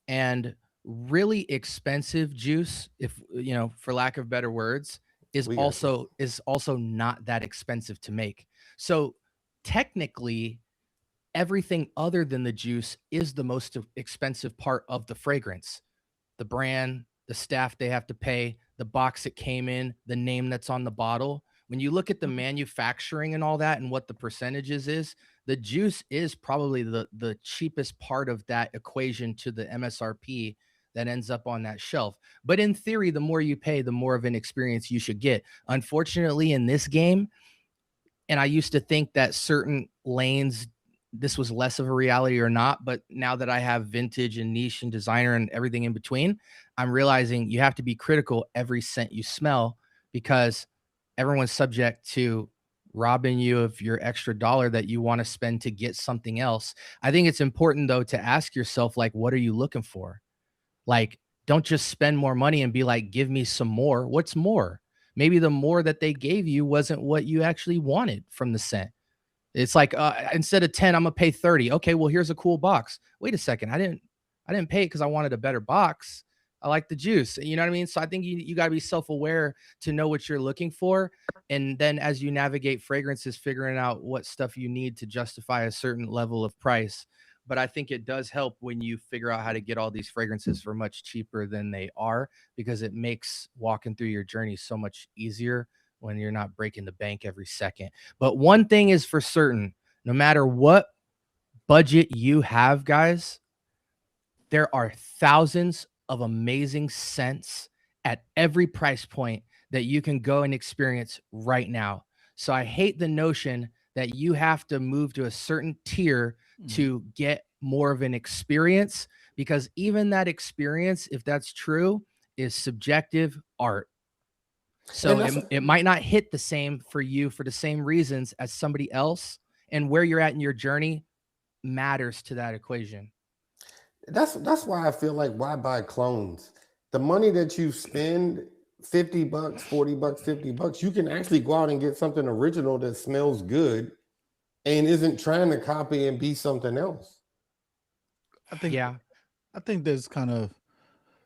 B: and really expensive juice, if you know, for lack of better words,
A: We got you.
B: is also not that expensive to make. So technically, everything other than the juice is the most expensive part of the fragrance: the brand, the staff they have to pay, the box it came in, the name that's on the bottle. When you look at the manufacturing and all that and what the percentages is, the juice is probably the cheapest part of that equation to the MSRP that ends up on that shelf. But in theory, the more you pay, the more of an experience you should get. Unfortunately, in this game, and I used to think that certain lanes, this was less of a reality or not, but now that I have vintage and niche and designer and everything in between, I'm realizing you have to be critical every scent you smell, because everyone's subject to robbing you of your extra dollar that you want to spend to get something else. I think it's important though to ask yourself, like, what are you looking for? Like, don't just spend more money and be like, give me some more. What's more? Maybe the more that they gave you wasn't what you actually wanted from the scent. It's like, instead of 10, I'm gonna pay 30. Okay, well, here's a cool box. Wait a second. I didn't pay it because I wanted a better box. I like the juice. You know what I mean? So I think you got to be self-aware to know what you're looking for. And then as you navigate fragrances, figuring out what stuff you need to justify a certain level of price. But I think it does help when you figure out how to get all these fragrances for much cheaper than they are, because it makes walking through your journey so much easier when you're not breaking the bank every second. But one thing is for certain: no matter what budget you have, guys, there are thousands of amazing scents at every price point that you can go and experience right now. So I hate the notion that you have to move to a certain tier to get more of an experience, because even that experience, if that's true, is subjective art.
A: And
B: So
A: that's
B: it might not hit the same for you for the same reasons as somebody else. And where you're at in your journey matters to that equation.
A: that's why I feel like, why buy clones? The money that you spend, $50, $40, $50, you can actually go out and get something original that smells good and isn't trying to copy and be something else.
D: I think
B: Yeah.
D: I think there's kind of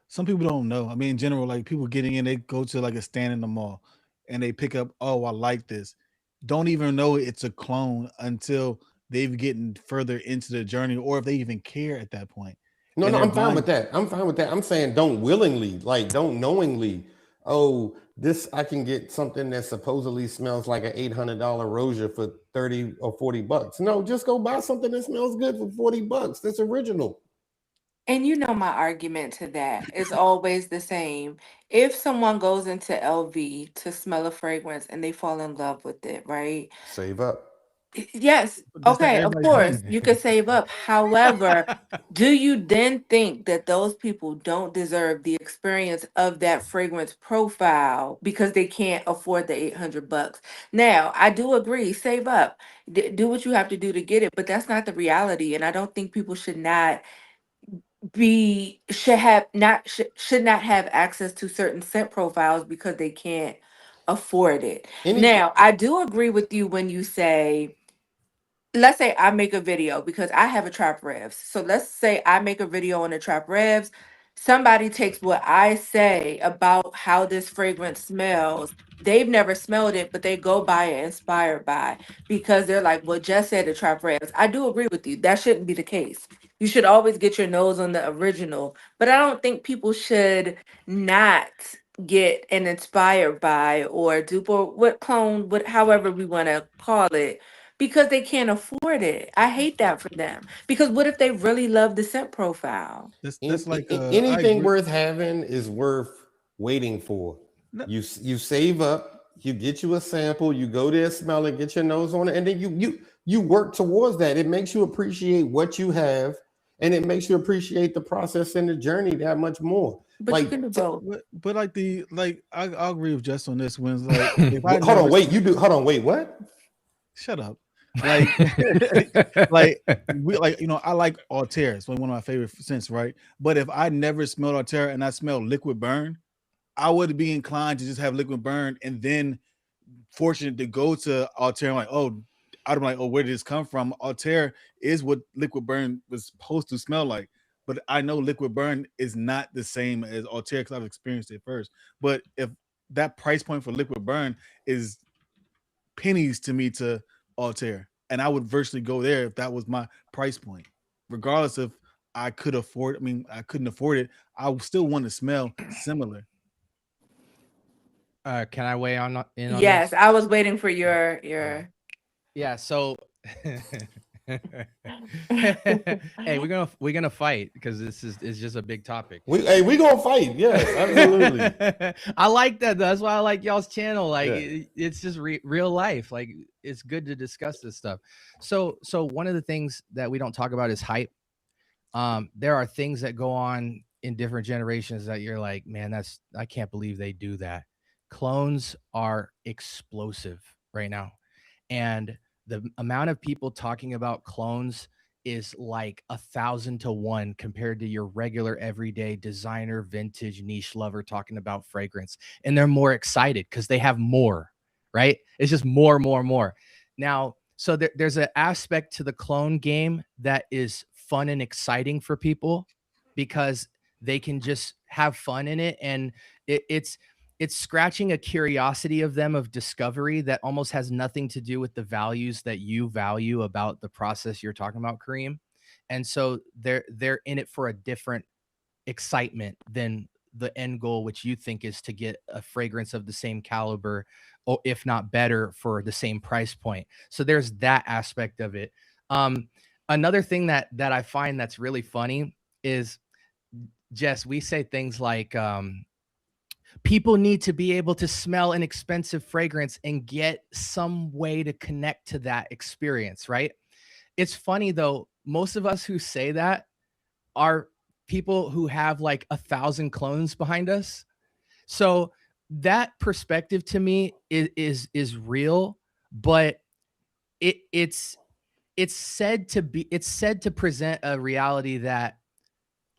D: some people don't know. I mean, in general, like people getting in, they go to like a stand in the mall and they pick up, oh, I like this. Don't even know it's a clone until they've gotten further into the journey, or if they even care at that point.
A: No,
D: And
A: no,
D: they're
A: I'm fine with
D: buying.
A: that. I'm fine with that. I'm saying don't willingly, like don't knowingly. Oh, this I can get something that supposedly smells like an $800 Rosia for 30 or $40. No, just go buy something that smells good for $40. That's original.
C: And you know, my argument to that is always the same. If someone goes into LV to smell a fragrance and they fall in love with it, right?
A: Save up.
C: Yes,
D: But that's not
C: okay, of
D: everybody's
C: course,
D: need.
C: you could save up. However, do you then think that those people don't deserve the experience of that fragrance profile because they can't afford the 800 bucks? Now, I do agree, save up. Do what you have to do to get it, but that's not the reality, and I don't think people should not be should have not should not have access to certain scent profiles because they can't afford it.
A: Anything.
C: Now, I do agree with you when you say, let's say I make a video because I have a trap revs. So let's say I make a video on the trap revs. Somebody takes what I say about how this fragrance smells. They've never smelled it, but they go buy it inspired by because they're like, well, just said the trap revs. I do agree with you. That shouldn't be the case. You should always get your nose on the original. But I don't think people should not get an inspired by or dupe or what clone, what however we want to call it, because they can't afford it. I hate that for them. Because what if they really love the scent profile?
D: That's like I
A: Anything
D: agree.
A: worth having is worth waiting for.
D: No,
A: You save up, you get you a sample, you go there, smell it, get your nose on it, and then you work towards that. It makes you appreciate what you have, and it makes you appreciate the process and the journey that much more.
C: But you
A: Like,
C: can do both.
D: but like I agree with Jess on this one. It's like if I
A: hold
D: never
A: on, wait, you do. Hold on, wait, what?
D: shut up. Like like we like I like Altair. It's one of my favorite scents, right? But if I never smelled Altair and I smelled Liquid Burn, I would be inclined to just have Liquid Burn and then fortunate to go to Altair. I'm like, oh, I'd be like, oh, where did this come from? Altair is what Liquid Burn was supposed to smell like. But I know Liquid Burn is not the same as Altair because I've experienced it first. But if that price point for Liquid Burn is pennies to me to Altair, and I would virtually go there if that was my price point, regardless if I could afford. I mean, I couldn't afford it. I would still want to smell similar.
B: Can I weigh in on
C: Yes,
B: this?
C: I was waiting for
B: Uh,
C: your
B: yeah. So, hey, we're gonna fight because this is just a big topic.
A: We gonna fight. Yes, absolutely.
B: I like that. That's why I like y'all's channel. Like
A: Yeah.
B: it's just real life. Like it's good to discuss this stuff. So one of the things that we don't talk about is hype. There are things that go on in different generations that you're like, man, I can't believe they do that. Clones are explosive right now. And the amount of people talking about clones is like 1,000 to 1 compared to your regular everyday designer vintage niche lover talking about fragrance, and they're more excited because they have more, right? It's just more now. So there's an aspect to the clone game that is fun and exciting for people because they can just have fun in it, and it's scratching a curiosity of them of discovery that almost has nothing to do with the values that you value about the process you're talking about, Kareem. And so they're in it for a different excitement than the end goal, which you think is to get a fragrance of the same caliber, or if not better, for the same price point. So there's that aspect of it. Another thing that I find that's really funny is, Jess, we say things like, people need to be able to smell an expensive fragrance and get some way to connect to that experience, right? It's funny though, most of us who say that are people who have like 1,000 clones behind us. So that perspective to me is real, but it's it's said to present a reality that,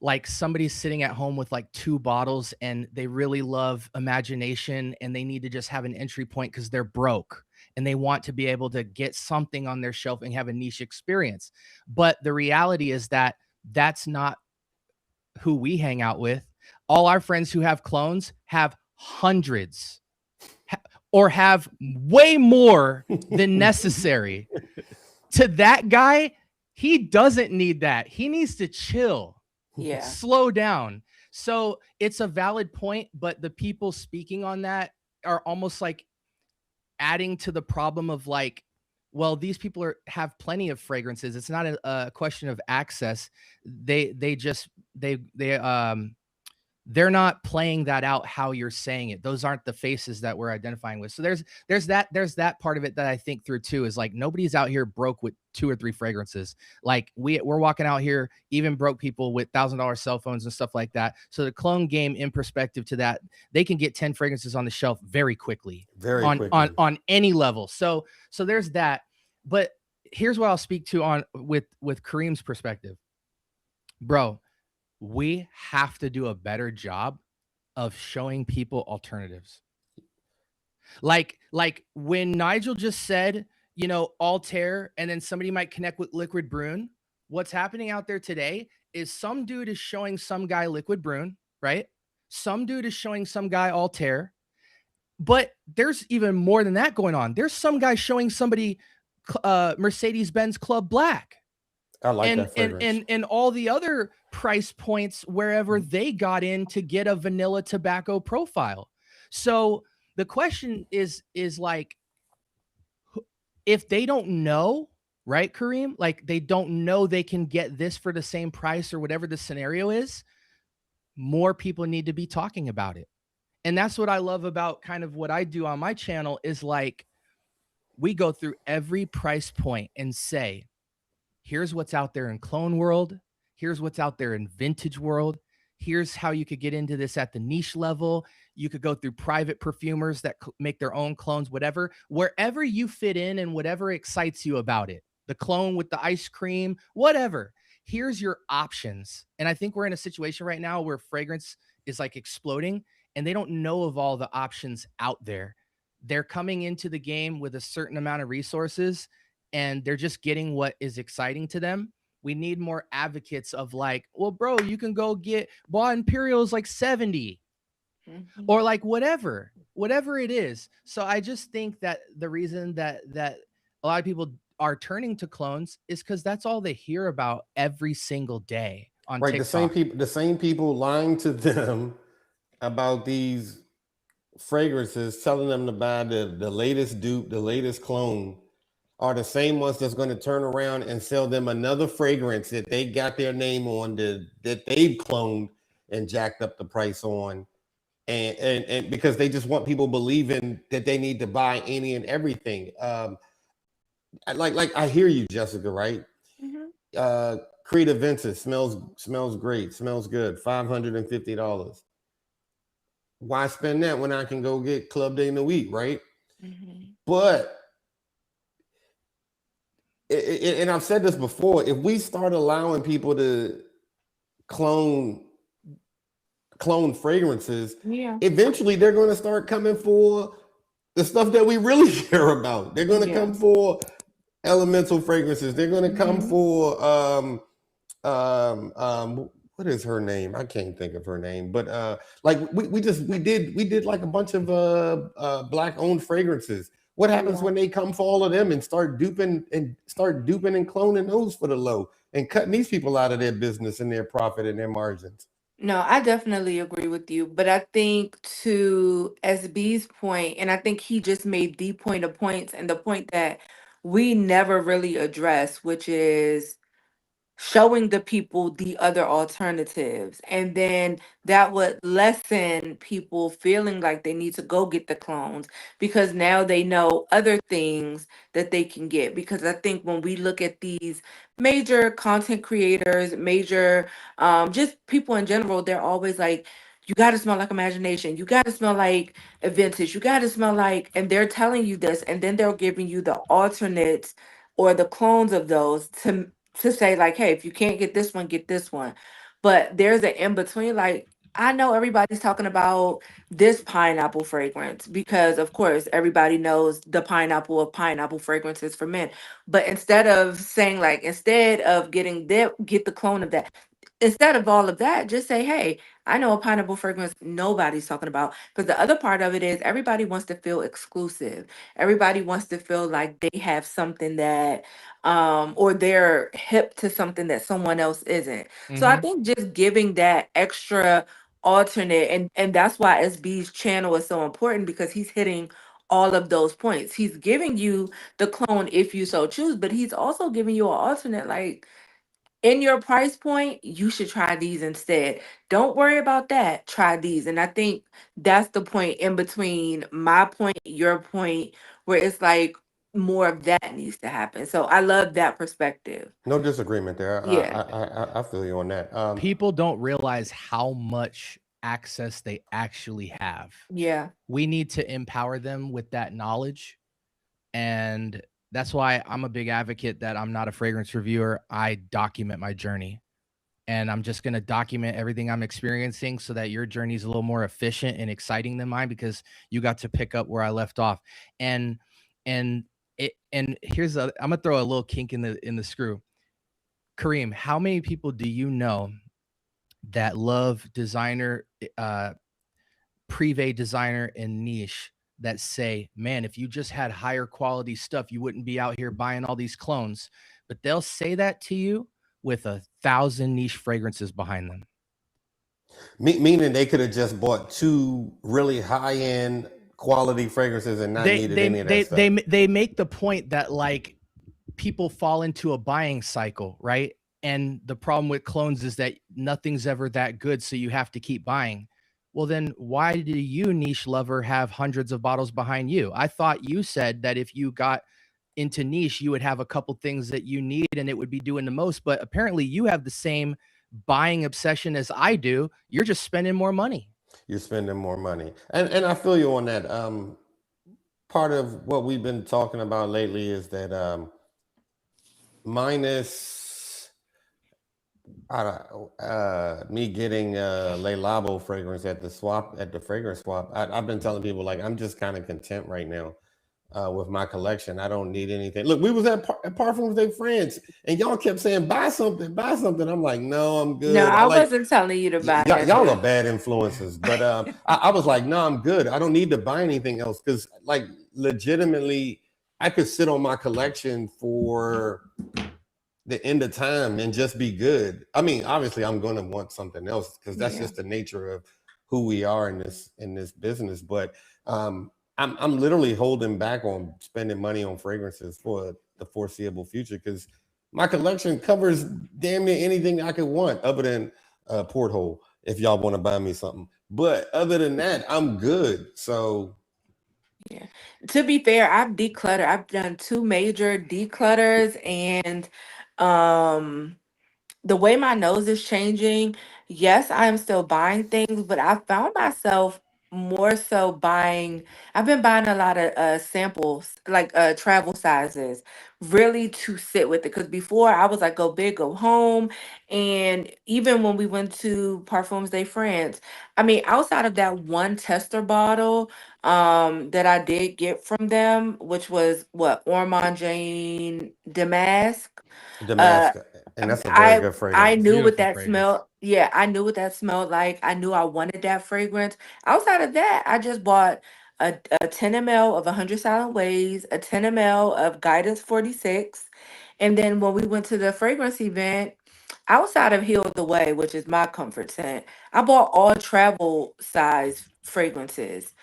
B: like, somebody's sitting at home with like 2 bottles and they really love imagination and they need to just have an entry point because they're broke and they want to be able to get something on their shelf and have a niche experience. But the reality is that that's not who we hang out with. All our friends who have clones have hundreds, or have way more than necessary. To that guy, he doesn't need that. He needs to chill,
C: yeah.
B: slow down. So it's a valid point, but the people speaking on that are almost like adding to the problem of like, well, these people have plenty of fragrances. It's not a question of access. They just they're not playing that out how you're saying it. Those aren't the faces that we're identifying with. So there's that part of it that I think through too, is like nobody's out here broke with 2 or 3 fragrances. Like we're walking out here, even broke people with $1,000 cell phones and stuff like that. So the clone game, in perspective to that, they can get 10 fragrances on the shelf very quickly,
A: Very
B: on
A: quickly.
B: on any level. So there's that. But here's what I'll speak to on with Kareem's perspective, bro. We have to do a better job of showing people alternatives. Like when Nigel just said, Altair, and then somebody might connect with Liquid Brune. What's happening out there today is some dude is showing some guy Liquid Brune, right? Some dude is showing some guy Altair. But there's even more than that going on. There's some guy showing somebody Mercedes-Benz Club Black.
A: I like that fragrance.
B: And all the other price points wherever they got in to get a vanilla tobacco profile. So the question is like, if they don't know, right, Kareem, like they don't know they can get this for the same price or whatever the scenario is, more people need to be talking about it. And that's what I love about kind of what I do on my channel, is like, we go through every price point and say, here's what's out there in clone world. Here's what's out there in vintage world. Here's how you could get into this at the niche level. You could go through private perfumers that make their own clones, whatever, wherever you fit in and whatever excites you about it. The clone with the ice cream, whatever. Here's your options. And I think we're in a situation right now where fragrance is like exploding, and they don't know of all the options out there. They're coming into the game with a certain amount of resources, and they're just getting what is exciting to them. We need more advocates of like, well, bro, you can go get Bois Imperial's like 70, or like whatever it is. So I just think that the reason that a lot of people are turning to clones is because that's all they hear about every single day on
A: Right.
B: TikTok.
A: The same people lying to them about these fragrances, telling them to buy the latest dupe, the latest clone, are the same ones that's going to turn around and sell them another fragrance that they got their name on, that they've cloned and jacked up the price on. And because they just want people believing that they need to buy any and everything. Like I hear you, Jessica, right? Mm-hmm. Creative Ventus smells great, smells good, $550. Why spend that when I can go get Club Day in the Week, right? Mm-hmm. But and I've said this before, if we start allowing people to clone fragrances, eventually they're going to start coming for the stuff that we really care about. They're going to come for elemental fragrances. They're going to come for what is her name? I can't think of her name, but like we did like a bunch of black owned fragrances. What happens when they come for all of them and start duping and cloning those for the low and cutting these people out of their business and their profit and their margins?
C: No, I definitely agree with you. But I think, to SB's point, and I think he just made the point of points, and the point that we never really address, which is showing the people the other alternatives, and then that would lessen people feeling like they need to go get the clones, because now they know other things that they can get. Because I think when we look at these major content creators, major just people in general, they're always like, you got to smell like imagination, you got to smell like a vintage, you got to smell like, and they're telling you this, and then they're giving you the alternates or the clones of those to say like, hey, if you can't get this one, get this one. But there's an in between. Like, I know everybody's talking about this pineapple fragrance because, of course, everybody knows the pineapple of pineapple fragrances for men. But instead of saying like, instead of getting that, get the clone of that. Instead of all of that, just say, hey, I know a pineapple fragrance nobody's talking about. Because the other part of it is everybody wants to feel exclusive. Everybody wants to feel like they have something that or they're hip to something that someone else isn't. So I think just giving that extra alternate, and that's why SB's channel is so important, because he's hitting all of those points. He's giving you the clone if you so choose, but he's also giving you an alternate, like, in your price point, you should try these instead. Don't worry about that. Try these. And I think that's the point in between my point, your point, where it's like more of that needs to happen. So I love that perspective.
A: No disagreement there.
C: Yeah.
A: I feel you on that.
B: People don't realize how much access they actually have.
C: Yeah.
B: We need to empower them with that knowledge. And that's why I'm a big advocate that I'm not a fragrance reviewer. I document my journey. And I'm just going to document everything I'm experiencing so that your journey is a little more efficient and exciting than mine, because you got to pick up where I left off. And here's I'm gonna throw a little kink in the screw. Kareem, how many people do you know that love designer, privé designer, and niche, that say, man, if you just had higher quality stuff, you wouldn't be out here buying all these clones? But they'll say that to you with 1,000 niche fragrances behind them.
A: Meaning they could have just bought 2 really high end quality fragrances and not needed any of that stuff.
B: They make the point that, like, people fall into a buying cycle, right? And the problem with clones is that nothing's ever that good, so you have to keep buying. Well, then why do you, niche lover, have hundreds of bottles behind you? I thought you said that if you got into niche, you would have a couple things that you need and it would be doing the most. But apparently you have the same buying obsession as I do. You're just spending more money.
A: You're spending more money. And I feel you on that. Part of what we've been talking about lately is that minus me getting Le Labo fragrance at the fragrance swap, I've been telling people, like, I'm just kind of content right now with my collection. I don't need anything. Look, we was at Parfums de France, and y'all kept saying, buy something. I'm like, no, I'm good.
C: No, I wasn't telling you to buy that.
A: Y'all are bad influences, but I was like, no, I'm good. I don't need to buy anything else, because, like, legitimately, I could sit on my collection for the end of time and just be good. I mean, obviously, I'm going to want something else, because that's just the nature of who we are in this business. But I'm literally holding back on spending money on fragrances for the foreseeable future, because my collection covers damn near anything I could want, other than Porthole, if y'all want to buy me something. But other than that, I'm good. So
C: yeah. To be fair, I've decluttered. I've done 2 major declutters, and the way my nose is changing, yes, I am still buying things, but I found myself more so I've been buying a lot of samples, like travel sizes, really to sit with it. Because before I was like, go big, go home. And even when we went to Parfums de France, I mean, outside of that one tester bottle that I did get from them, which was what, Ormond Jane Damask.
A: Damascus, and that's a very
C: I
A: good
C: I
A: fragrance.
C: knew what
B: Beautiful
C: that
B: fragrance.
C: smelled. Yeah, I knew what that smelled like. I knew I wanted that fragrance. Outside of that, I just bought a 10 ml of 100 Silent Ways, a 10 ml of Guidance 46. And then when we went to the fragrance event, outside of Heal the Way, which is my comfort scent, I bought all travel size fragrances.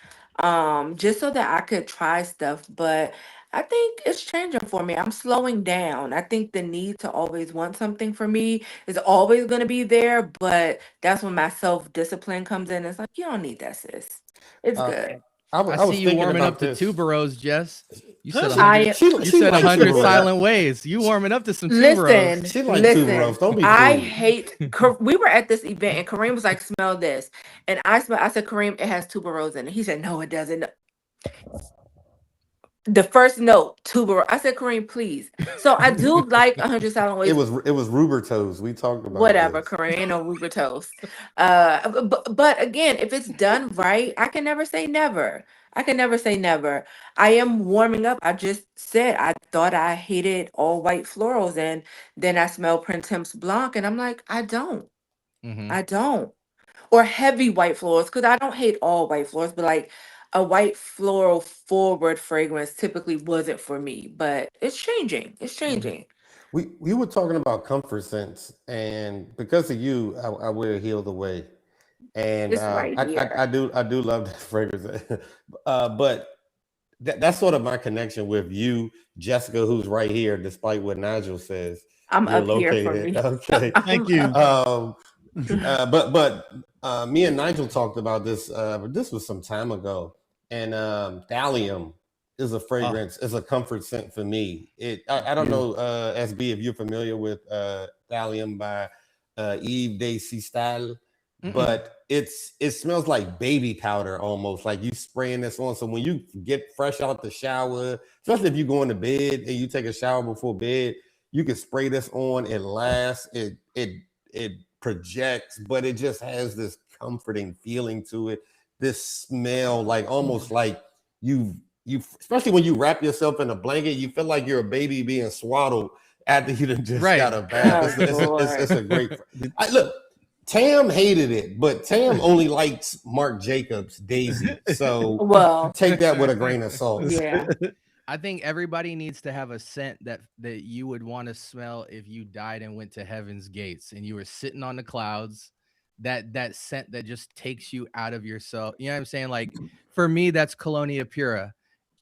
C: Just so that I could try stuff. But I think it's changing for me. I'm slowing down. I think the need to always want something for me is always going to be there, but that's when my self-discipline comes in. It's like, you don't need that, sis. It's
A: Uh,
C: good.
A: I
B: I
A: was
B: see you
A: thinking
B: warming
A: about
B: up to
A: this.
B: tuberose, Jess. You said
A: Huh?
B: 100.
C: I
B: You said
A: likes
B: 100
A: tuberose.
B: silent ways. You warming up to some tuberose.
C: listen,
A: She like
C: listen.
A: tuberose. Don't be
C: I
A: cool.
C: hate. We were at this event and Kareem was like, "Smell this," and I said, "Kareem, it has tuberose in it." He said, "No, it doesn't." The first note, tuber. I said, Kareem, please. So I do like 100 Silent
A: It
C: Ways.
A: was Rubertos. We talked about
C: Whatever,
A: this.
C: Kareem, ain't no Ruber toast. But again, if it's done right, I can never say never. I can never say never. I am warming up. I just said I thought I hated all white florals, and then I smell Printemps Blanc, and I'm like, I don't.
B: Mm-hmm.
C: I don't. Or heavy white florals, because I don't hate all white florals, but like a white floral forward fragrance typically wasn't for me. But it's changing. It's changing.
A: We were talking about comfort scents, and because of you, I wear Heal the Way, and
C: It's right here.
A: I do love that fragrance. But that's sort of my connection with you, Jessica, who's right here, despite what Nigel says.
C: I'm
A: You're
C: up here for
A: located.
C: me.
A: Okay.
D: Thank
C: I'm
D: you.
C: up.
A: But me and Nigel talked about this. This was some time ago, and thallium is a
D: Oh,
A: fragrance, is a comfort scent for me. I don't
D: beautiful.
A: know, SB, if you're familiar with thallium by Yves de Sistal,
B: Mm-mm.
A: but it smells like baby powder almost, like you spraying this on. So when you get fresh out the shower, especially if you go into bed and you take a shower before bed, you can spray this on. It lasts. It projects, but it just has this comforting feeling to it. This smell, like almost like you, especially when you wrap yourself in a blanket, you feel like you're a baby being swaddled after you done just
B: Right.
A: got a bath.
C: Oh
A: It's
C: Lord.
A: a great. Look, Tam hated it, but Tam only likes Marc Jacobs Daisy, so
C: Well,
A: take that with a grain of salt.
C: yeah.
B: I think everybody needs to have a scent that you would want to smell if you died and went to heaven's gates and you were sitting on the clouds. That scent that just takes you out of yourself. You know what I'm saying? Like for me, that's Colonia Pura.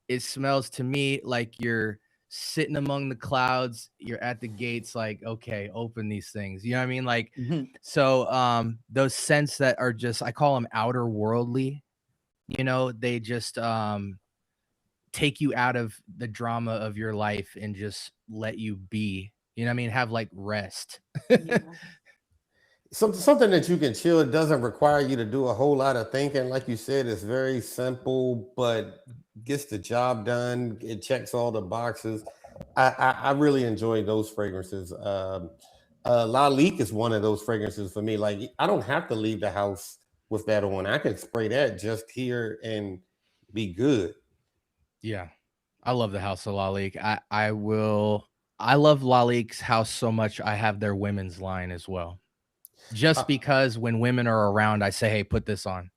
B: It smells to me like you're sitting among the clouds. You're at the gates, like, okay, open these things. You know what I mean? Like,
D: Mhm.
B: so those scents that are just, I call them outer worldly. You know, they just take you out of the drama of your life and just let you be. You know what I mean? Have like rest.
C: Yeah.
A: Something that you can chill. It doesn't require you to do a whole lot of thinking. Like you said, it's very simple, but gets the job done. It checks all the boxes. I really enjoy those fragrances. La Lique is one of those fragrances for me. Like I don't have to leave the house with that on. I can spray that just here and be good.
B: Yeah. I love the House of Lalique. I love Lalique's house so much I have their women's line as well. Just
A: Uh,
B: because when women are around, I say, hey, put this on.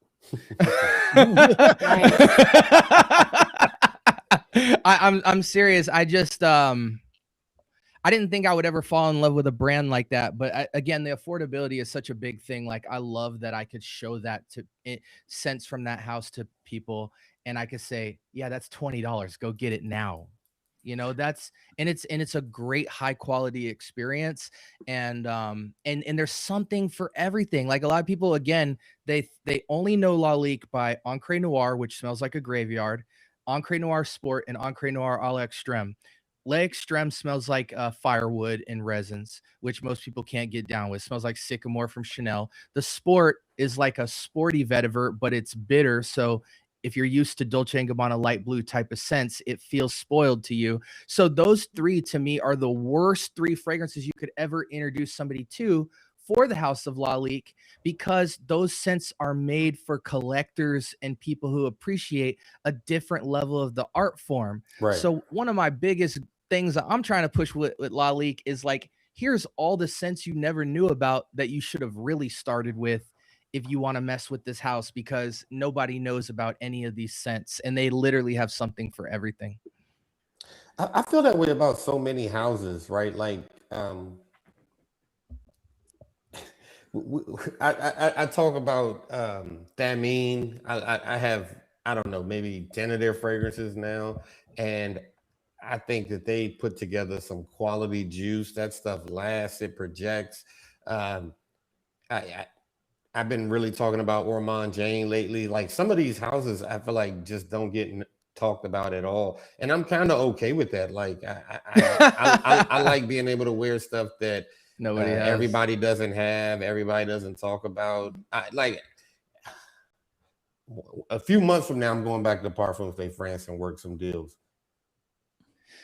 C: Nice.
B: I'm serious. I didn't think I would ever fall in love with a brand like that, but again, the affordability is such a big thing. Like I love that I could show that to sense from that house to people, and I could say, yeah, that's $20. Go get it now. You know, that's and it's a great high quality experience, and there's something for everything. Like a lot of people, again, they only know La Lique by Encre Noir, which smells like a graveyard, Encre Noir Sport, and Encre Noir à l'Extrême. Le Extreme smells like firewood and resins, which most people can't get down with. Smells like sycamore from Chanel. The Sport is like a sporty vetiver, but it's bitter. So if you're used to Dolce & Gabbana light blue type of scents, it feels spoiled to you. So those three to me are the worst three fragrances you could ever introduce somebody to for the House of La Lique, because those scents are made for collectors and people who appreciate a different level of the art form.
A: right.
B: So one of my biggest things that I'm trying to push with La Lique is like, here's all the scents you never knew about that you should have really started with if you want to mess with this house, because nobody knows about any of these scents and they literally have something for everything.
A: I feel that way about so many houses, right? Like I talk about Thameen. I have, I don't know, maybe 10 of their fragrances now, and I think that they put together some quality juice. That stuff lasts. It projects. Um, I I've been really talking about Ormond Jane lately. Like some of these houses, I feel like just don't get talked about at all, and I'm kind of okay with that. Like I like being able to wear stuff that
B: Nobody has.
A: everybody doesn't have, everybody doesn't talk about. I like a few months from now, I'm going back to Parfums de France and work some deals.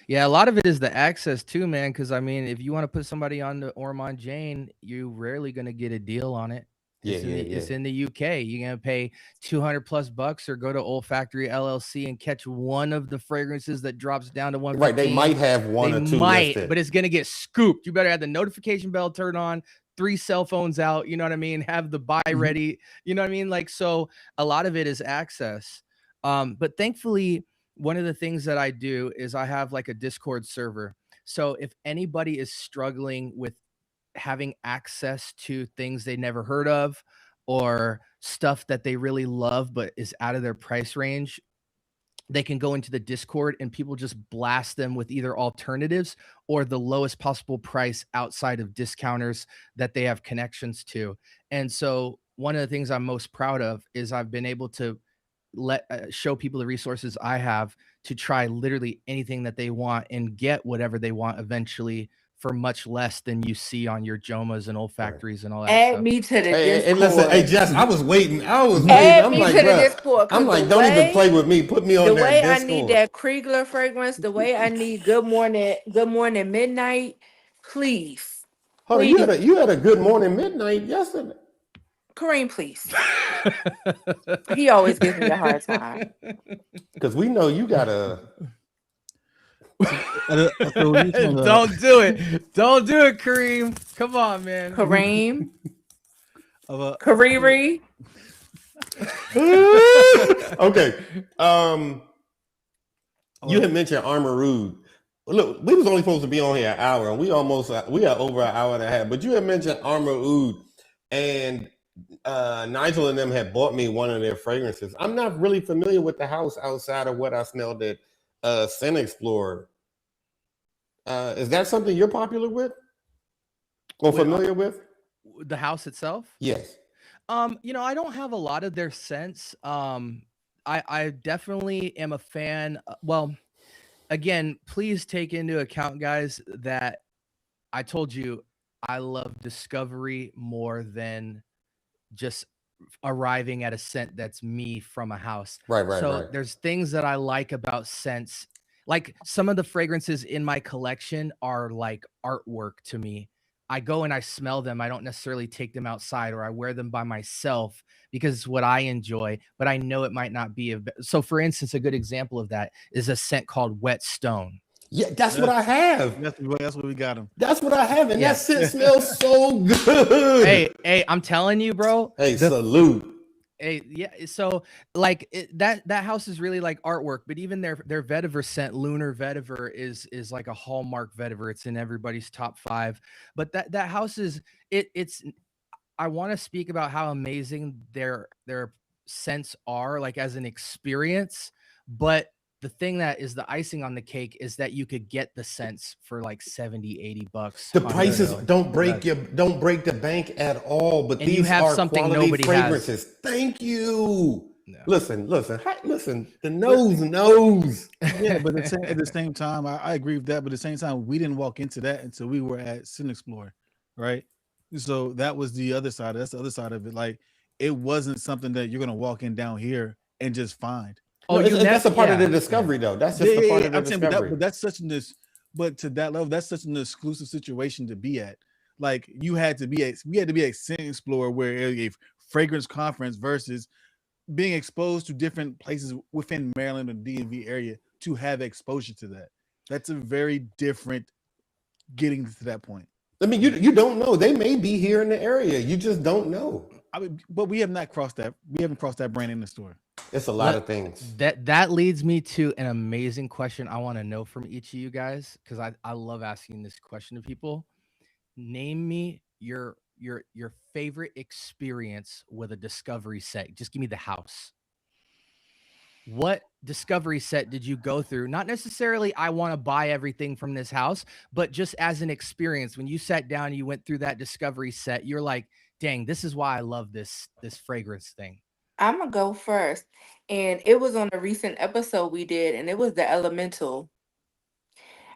B: Yeah, a lot of it is the access too, man. Because I mean, if you want to put somebody on the Ormond Jane, you're rarely gonna get a deal on it.
A: Yeah, yeah,
B: It's
A: yeah.
B: in the UK. You're gonna pay 200 plus bucks or go to Olfactory LLC and catch one of the fragrances that drops down to
A: Right. They
B: 115.
A: might have one
B: They
A: or two
B: might,
A: listed.
B: but it's gonna get scooped. You better have the notification bell turned on, three cell phones out. You know what I mean? Have the buy
D: Mhm.
B: ready. You know what I mean? Like so, a lot of it is access. But thankfully, one of the things that I do is I have like a Discord server. So if anybody is struggling with having access to things they never heard of or stuff that they really love but is out of their price range, they can go into the Discord and people just blast them with either alternatives or the lowest possible price outside of discounters that they have connections to. And so one of the things I'm most proud of is I've been able to show people the resources I have to try literally anything that they want and get whatever they want eventually for much less than you see on your Jomas and olfactories and all that
C: Add
B: stuff.
C: me to the
A: Hey,
C: Discord.
A: listen, hey Jess, I was waiting.
C: Add
A: I'm
C: me
A: like,
C: to the
A: bruh,
C: Discord. 'Cause
A: I'm like,
C: the
A: don't even
C: way
A: play with me. Put me on
C: the
A: that
C: way I need
A: Discord.
C: that Kriegler fragrance, the way I need Good Morning Midnight, please,
A: Hold on,
C: please,
A: you had a good morning midnight yesterday.
C: Kareem, please. He always gives me a hard time.
A: Because we know you got a.
D: So when you saying,
B: Don't do it. Don't do it, Kareem. Come on, man.
C: Kareem,
D: of a
C: Kariri.
A: Okay. You had mentioned Armor Rude. Look, we was only supposed to be on here an hour, and we are over an hour and a half. But you had mentioned Armor Oud, and Nigel and them had bought me one of their fragrances. I'm not really familiar with the house outside of what I smelled at Scent Explorer. Is that something you're popular with or familiar with?
B: The house itself?
A: Yes.
B: I don't have a lot of their scents. I definitely am a fan. Well, again, please take into account, guys, that I told you I love discovery more than just arriving at a scent that's me from a house.
A: Right.
B: There's things that I like about scents. Like some of the fragrances in my collection are like artwork to me. I go and I smell them. I don't necessarily take them outside, or I wear them by myself because it's what I enjoy, but I know it might not be. So for instance, a good example of that is a scent called Wet Stone.
A: Yeah, that's what I have.
D: That's what we got him.
A: That's what I have, and that scent smells so good.
B: Hey, I'm telling you, bro.
A: Hey, salute.
B: Hey, yeah. So like that house is really like artwork, but even their vetiver scent, Lunar Vetiver, is like a hallmark vetiver. It's in everybody's top 5. But that house is it's. I want to speak about how amazing their scents are, like as an experience, but the thing that is the icing on the cake is that you could get the scents for like $70-$80.
A: The prices don't break the bank at all, but
B: and
A: these
B: you have
A: are
B: something
A: quality
B: nobody
A: fragrances.
B: has.
A: Thank you.
B: No.
A: Listen. The nose knows.
D: Yeah, but at the same time, I agree with that. But at the same time, we didn't walk into that until we were at Scent Explorer, right? So that was the other side. That's the other side of it. Like, it wasn't something that you're gonna walk in down here and just find.
A: Oh, that's a part of the discovery, though. That's just a part of the discovery.
D: But that's such an but to that level, that's such an exclusive situation to be at. Like, we had to be at Scent Explorer, where a fragrance conference versus being exposed to different places within Maryland or DMV area to have exposure to that. That's a very different getting to that point.
A: I mean, you don't know. They may be here in the area. You just don't know.
D: I mean, but we have not crossed that. We haven't crossed that brand in the store.
A: It's a lot of things.
B: That leads me to an amazing question I want to know from each of you guys, because I love asking this question to people. Name me your favorite experience with a discovery set. Just give me the house. What discovery set did you go through? Not necessarily I want to buy everything from this house, but just as an experience. When you sat down and you went through that discovery set, you're like, dang, this is why I love this fragrance thing.
C: I'm gonna go first, and it was on a recent episode we did, and it was the Elemental.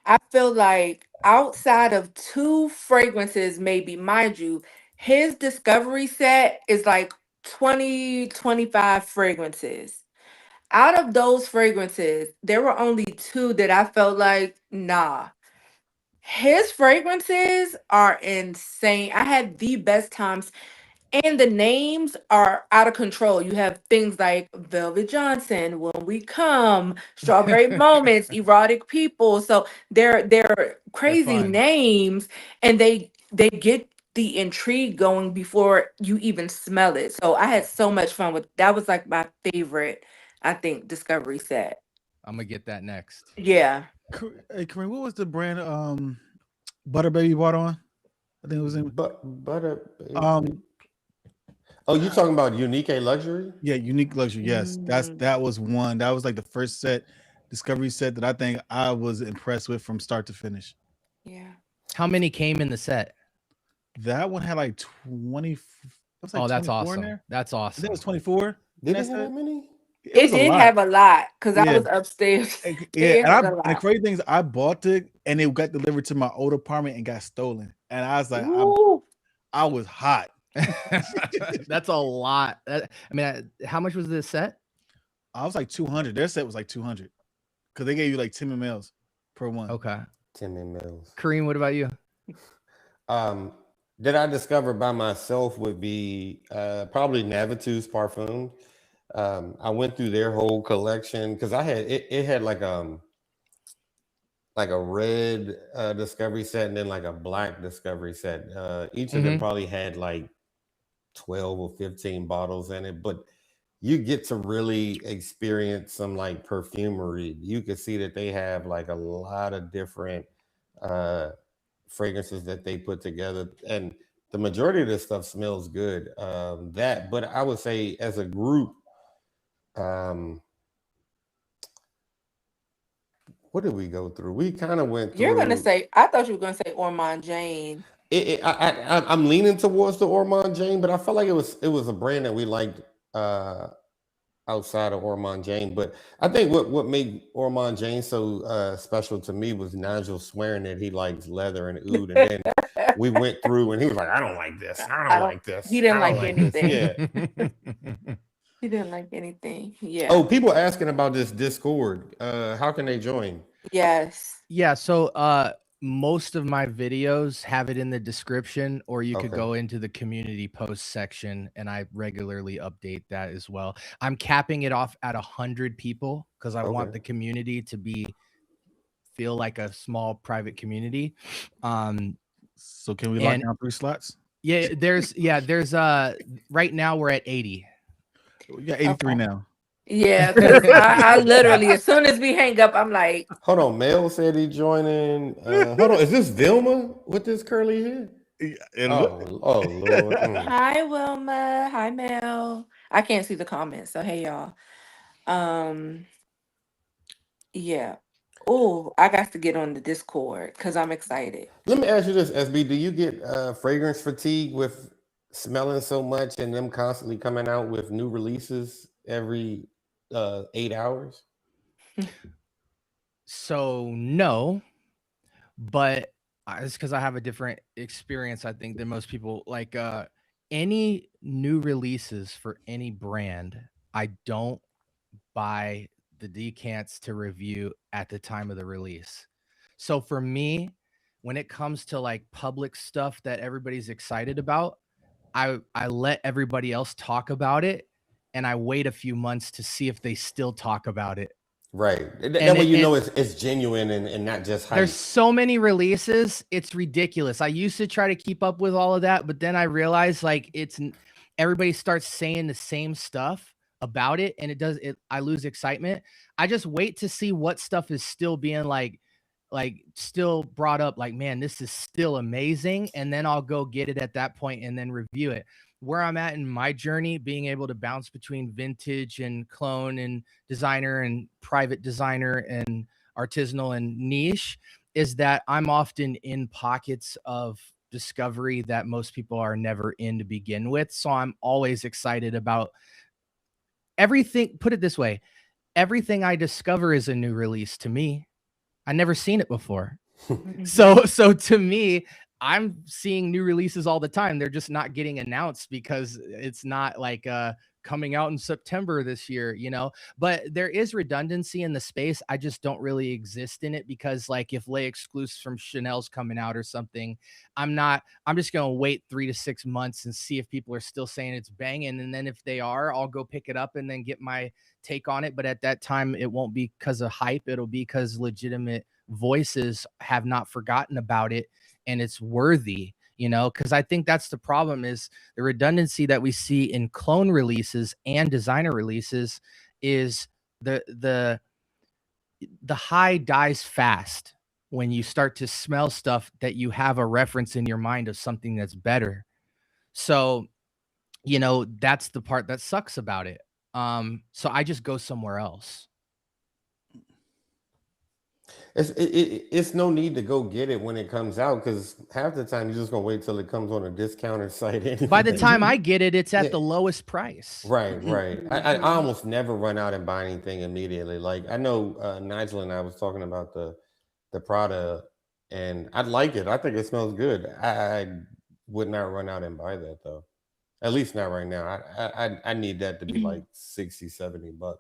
C: I feel like outside of 2 fragrances, maybe, mind you, his discovery set is like 20-25 fragrances. Out of those fragrances, there were only 2 that I felt like, nah. His fragrances are insane. I had the best times. And the names are out of control. You have things like Velvet Johnson, When We Come, Strawberry Moments, Erotic People. So they're crazy
B: fun.
C: names, and they get the intrigue going before you even smell it. So I had so much fun with that. Was like my favorite, I think, discovery set.
B: I'm gonna get that next.
C: Yeah.
D: Hey, Kareem, what was the brand Butter Baby bought on? I think it was in
A: Butter. Oh, you talking about Unique Luxury?
D: Yeah, Unique Luxury. Yes,
C: Mm,
D: that was one. That was like the first discovery set that I think I was impressed with from start to finish.
C: yeah.
B: How many came in the set?
D: That one had like 20. It was like
B: Oh, that's
D: 24 in
B: awesome.
D: there.
B: That's
D: I think it
B: awesome.
D: was 24 in
A: Did
D: that
A: it have
D: set.
A: that many?
D: It
C: It
D: was a
C: did
D: lot.
C: have a lot because I
D: Yeah,
C: was upstairs.
D: yeah.
C: It had a
D: And the
C: lot.
D: crazy thing is, I bought it and it got delivered to my old apartment and got stolen. And I was like,
C: Ooh.
D: I was hot.
B: That's a lot. How much was this set?
D: I was like 200. Their set was like 200 because they gave you like 10 mls per one.
B: Okay.
A: 10 mils.
B: Kareem, what about you?
A: Um, that I discovered by myself would be probably Navitu's Parfum. I went through their whole collection because I had it had like a red discovery set and then like a black discovery set. Each of them probably had like 12 or 15 bottles in it, but you get to really experience some like perfumery. You can see that they have like a lot of different uh fragrances that they put together, and the majority of this stuff smells good. But I would say as a group, um what did we go through? We kind of went
C: You're gonna
A: through
C: say, I thought you were gonna say Ormond Jane.
A: I'm leaning towards the Ormond Jane, but I felt like it was a brand that we liked outside of Ormond Jane. But I think what made Ormond Jane so special to me was Nigel swearing that he likes leather and oud, and then we went through and he was like, I don't like this, I
C: I
A: don't
C: don't.
A: like this,
C: He didn't
A: I don't
C: like
A: like this.
C: anything.
A: Yeah.
C: He didn't like anything. Yeah.
A: Oh, people asking about this Discord. How can they join?
C: Yes.
B: Yeah, so most of my videos have it in the description, or you could
A: Okay.
B: go into the community post section, and I regularly update that as well. I'm capping it off at 100 people because I want
A: Okay.
B: the community to feel like a small private community.
D: So can we lock
B: And
D: down 3 slots?
B: there's right now we're at 80.
D: We got 83
C: Okay.
D: now.
C: Yeah, because I literally, as soon as we hang up, I'm like,
A: Hold on, Mel said he joining. Hold on, is this Vilma with this curly hair? Oh Lord.
C: hi, Wilma. Hi, Mel. I can't see the comments, so hey, y'all. Yeah. Oh, I got to get on the Discord because I'm excited.
A: Let me ask you this, SB. Do you get fragrance fatigue with smelling so much and them constantly coming out with new releases every 8 hours?
B: So no, but it's because I have a different experience, I think, than most people. Like any new releases for any brand, I don't buy the decants to review at the time of the release. So for me, when it comes to like public stuff that everybody's excited about, I let everybody else talk about it, and I wait a few months to see if they still talk about it.
A: Right. That
B: And
A: way
B: it,
A: you
B: and
A: know it's genuine and not just hype.
B: there's so many releases, it's ridiculous. I used to try to keep up with all of that, but then I realized like everybody starts saying the same stuff about it, and I lose excitement. I just wait to see what stuff is still being like still brought up, like, man, this is still amazing, and then I'll go get it at that point and then review it. Where I'm at in my journey, being able to bounce between vintage and clone and designer and private designer and artisanal and niche, is that I'm often in pockets of discovery that most people are never in to begin with. So I'm always excited about everything. Put it this way, everything I discover is a new release to me. I never seen it before. So to me, I'm seeing new releases all the time. They're just not getting announced because it's not like coming out in September this year, you know. But there is redundancy in the space. I just don't really exist in it because, like, if Lay Exclusives from Chanel's coming out or something, I'm just gonna wait 3 to 6 months and see if people are still saying it's banging, and then if they are, I'll go pick it up and then get my take on it. But at that time, it won't be because of hype. It'll be because legitimate voices have not forgotten about it and it's worthy, you know, because I think that's the problem, is the redundancy that we see in clone releases and designer releases is the high dies fast when you start to smell stuff that you have a reference in your mind of something that's better. So you know, that's the part that sucks about it. So I just go somewhere else.
A: It's no need to go get it when it comes out, because half the time you're just gonna wait till it comes on a discounter site
B: By the
A: anyway.
B: time I get it, it's
A: Yeah,
B: at the lowest price.
A: right, right. I
C: Mhm.
A: almost never run out and buy anything immediately. Like I know Nigel and I was talking about the Prada, and I like it. I think it smells good. I would not run out and buy that though. At least not right now. I need that to be like 60, $70.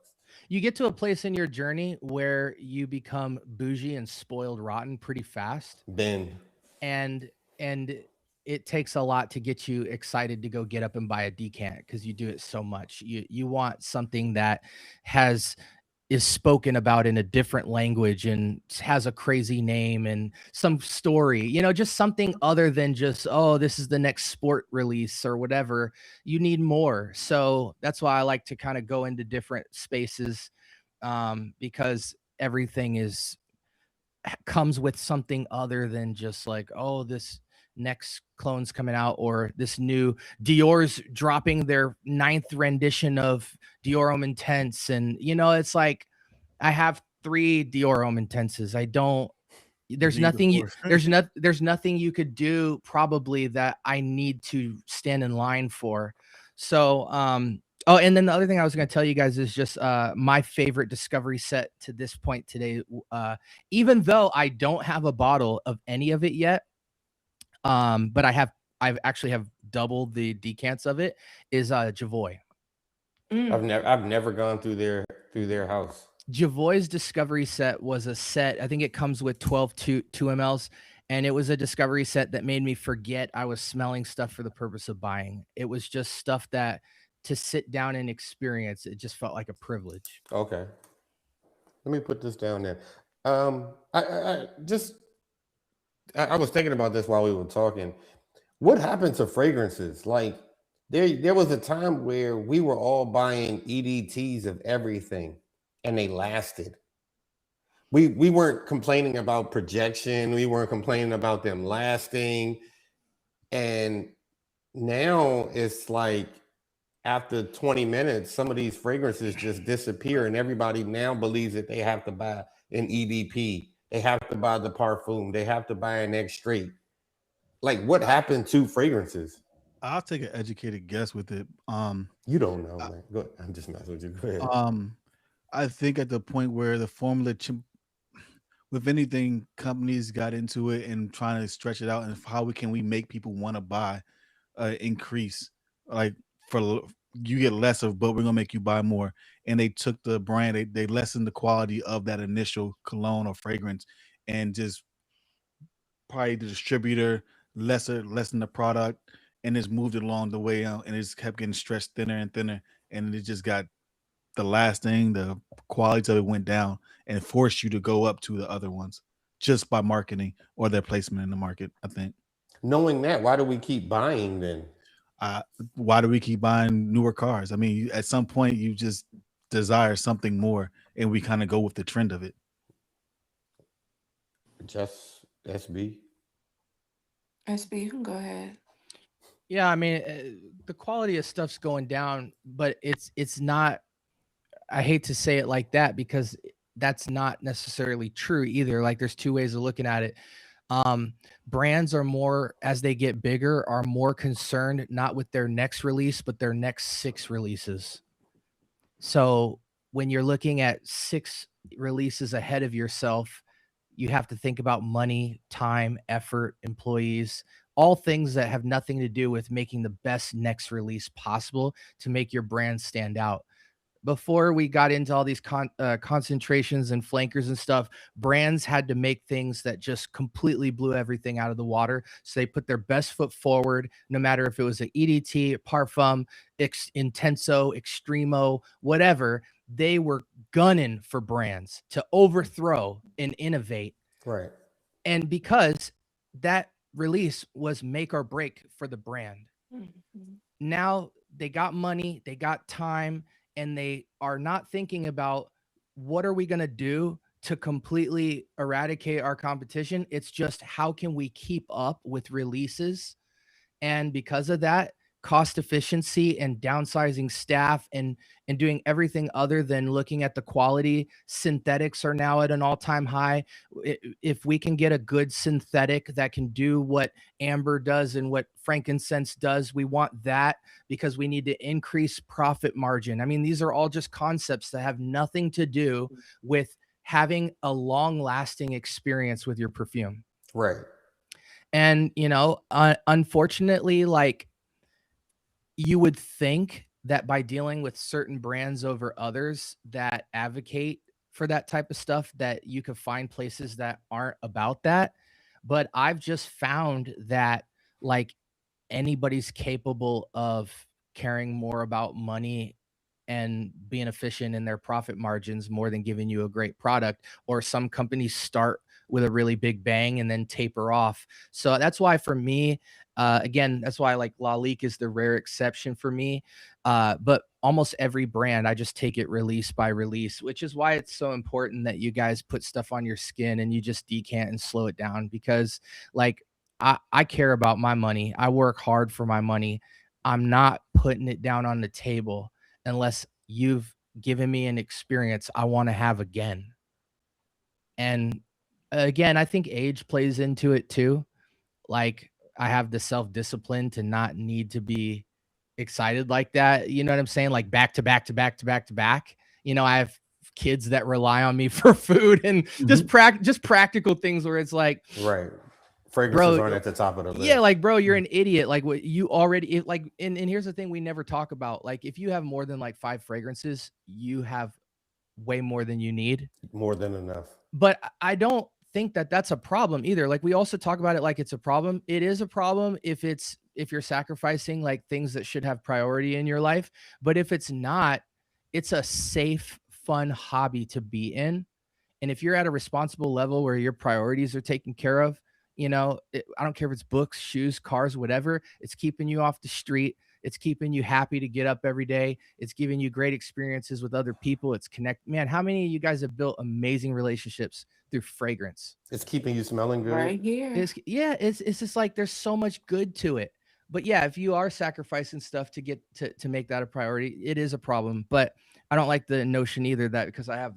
B: You get to a place in your journey where you become bougie and spoiled rotten pretty fast.
A: Ben,
B: and and it takes a lot to get you excited to go get up and buy a decant because you do it so much. You want something that has is spoken about in a different language and has a crazy name and some story, you know, just something other than just, oh, this is the next sport release or whatever. You need more. So that's why I like to kind of go into different spaces, because everything is comes with something other than just like, oh, this next clone's coming out, or this new Dior's dropping their ninth rendition of Dior Homme Intense. And, you know, it's like I have 3 Dior Homme Intenses. I don't, there's
D: Need the
B: nothing you,
D: force.
B: there's nothing you could do probably that I need to stand in line for. So, oh, and then the other thing I was going to tell you guys is just my favorite discovery set to this point today. Even though I don't have a bottle of any of it yet, but I've actually have double the decants of it, is Javoy.
C: Mm.
A: I've never gone through their house.
B: Javoy's discovery set was a set. I think it comes with 12 2 mls, and it was a discovery set that made me forget I was smelling stuff for the purpose of buying. It was just stuff that to sit down and experience. It just felt like a privilege.
A: Okay, let me put this down there. I just I was thinking about this while we were talking. What happened to fragrances? Like there was a time where we were all buying EDTs of everything, and they lasted. We weren't complaining about projection. We weren't complaining about them lasting. And now it's like after 20 minutes, some of these fragrances just disappear, and everybody now believes that they have to buy an EDP. They have to buy the parfum. They have to buy an X straight. Like, what happened to fragrances?
D: I'll take an educated guess with it.
A: You don't know,
D: I,
A: man. Go, I'm just messing with you. Go ahead.
D: um, I think at the point where the formula, with anything, companies got into it and trying to stretch it out, and how we can we make people want to buy, increase, like you get less of, but we're gonna make you buy more. And they took the brand, they lessened the quality of that initial cologne or fragrance, and just probably the distributor lessen the product, and it's moved it along the way out, and it's kept getting stretched thinner and thinner, and it just got the last thing, the quality of it went down, and forced you to go up to the other ones just by marketing or their placement in the market. I think.
A: Knowing that, why do we keep buying then?
D: Uh, why do we keep buying newer cars? I mean, at some point, you just desire something more, and we kind of go with the trend of it.
A: Just SB.
C: SB, you can go ahead.
B: Yeah, I mean, the quality of stuff's going down, but it's not. I hate to say it like that because that's not necessarily true either. Like, there's 2 ways of looking at it. Brands are more, as they get bigger, are more concerned not with their next release, but their next 6 releases. So when you're looking at 6 releases ahead of yourself, you have to think about money, time, effort, employees, all things that have nothing to do with making the best next release possible to make your brand stand out. Before we got into all these concentrations and flankers and stuff, brands had to make things that just completely blew everything out of the water. So they put their best foot forward, no matter if it was an EDT, Parfum, Intenso, Extremo, whatever. They were gunning for brands to overthrow and innovate.
A: Right.
B: And because that release was make or break for the brand,
C: Mhm.
B: now they got money, they got time, and they are not thinking about what are we going to do to completely eradicate our competition. It's just how can we keep up with releases, and because of that, cost efficiency and downsizing staff and doing everything other than looking at the quality. Synthetics are now at an all-time high. If we can get a good synthetic that can do what amber does and what frankincense does, we want that, because we need to increase profit margin. I mean, these are all just concepts that have nothing to do with having a long-lasting experience with your perfume.
A: Right.
B: And, you know, unfortunately, like, you would think that by dealing with certain brands over others that advocate for that type of stuff, that you could find places that aren't about that. But I've just found that, like, anybody's capable of caring more about money and being efficient in their profit margins more than giving you a great product. Or some companies start with a really big bang and then taper off. So that's why for me, again, that's why like Lalique is the rare exception for me. But almost every brand, I just take it release by release, which is why it's so important that you guys put stuff on your skin and you just decant and slow it down, because like I care about my money. I work hard for my money. I'm not putting it down on the table unless you've given me an experience I want to have again. And again, I think age plays into it too. Like, I have the self-discipline to not need to be excited like that. You know what I'm saying? Like back to back to back to back to back. You know, I have kids that rely on me for food and just practical things where it's like,
A: right. Fragrances aren't at the top of the list.
B: Yeah, like, bro, you're an idiot. Like, what you already like, and here's the thing we never talk about. Like, if you have more than like 5 fragrances, you have way more than you need.
A: More than enough.
B: But I don't think that that's a problem either. Like, we also talk about it like it's a problem. It is a problem if you're sacrificing like things that should have priority in your life. But if it's not, it's a safe, fun hobby to be in. And if you're at a responsible level where your priorities are taken care of, you know, I don't care if it's books, shoes, cars, whatever, it's keeping you off the street. It's keeping you happy to get up every day. It's giving you great experiences with other people. It's man, how many of you guys have built amazing relationships through fragrance?
A: It's keeping you smelling good.
C: Right here.
B: It's just like there's so much good to it. But yeah, if you are sacrificing stuff to get to make that a priority, it is a problem. But I don't like the notion either that because I have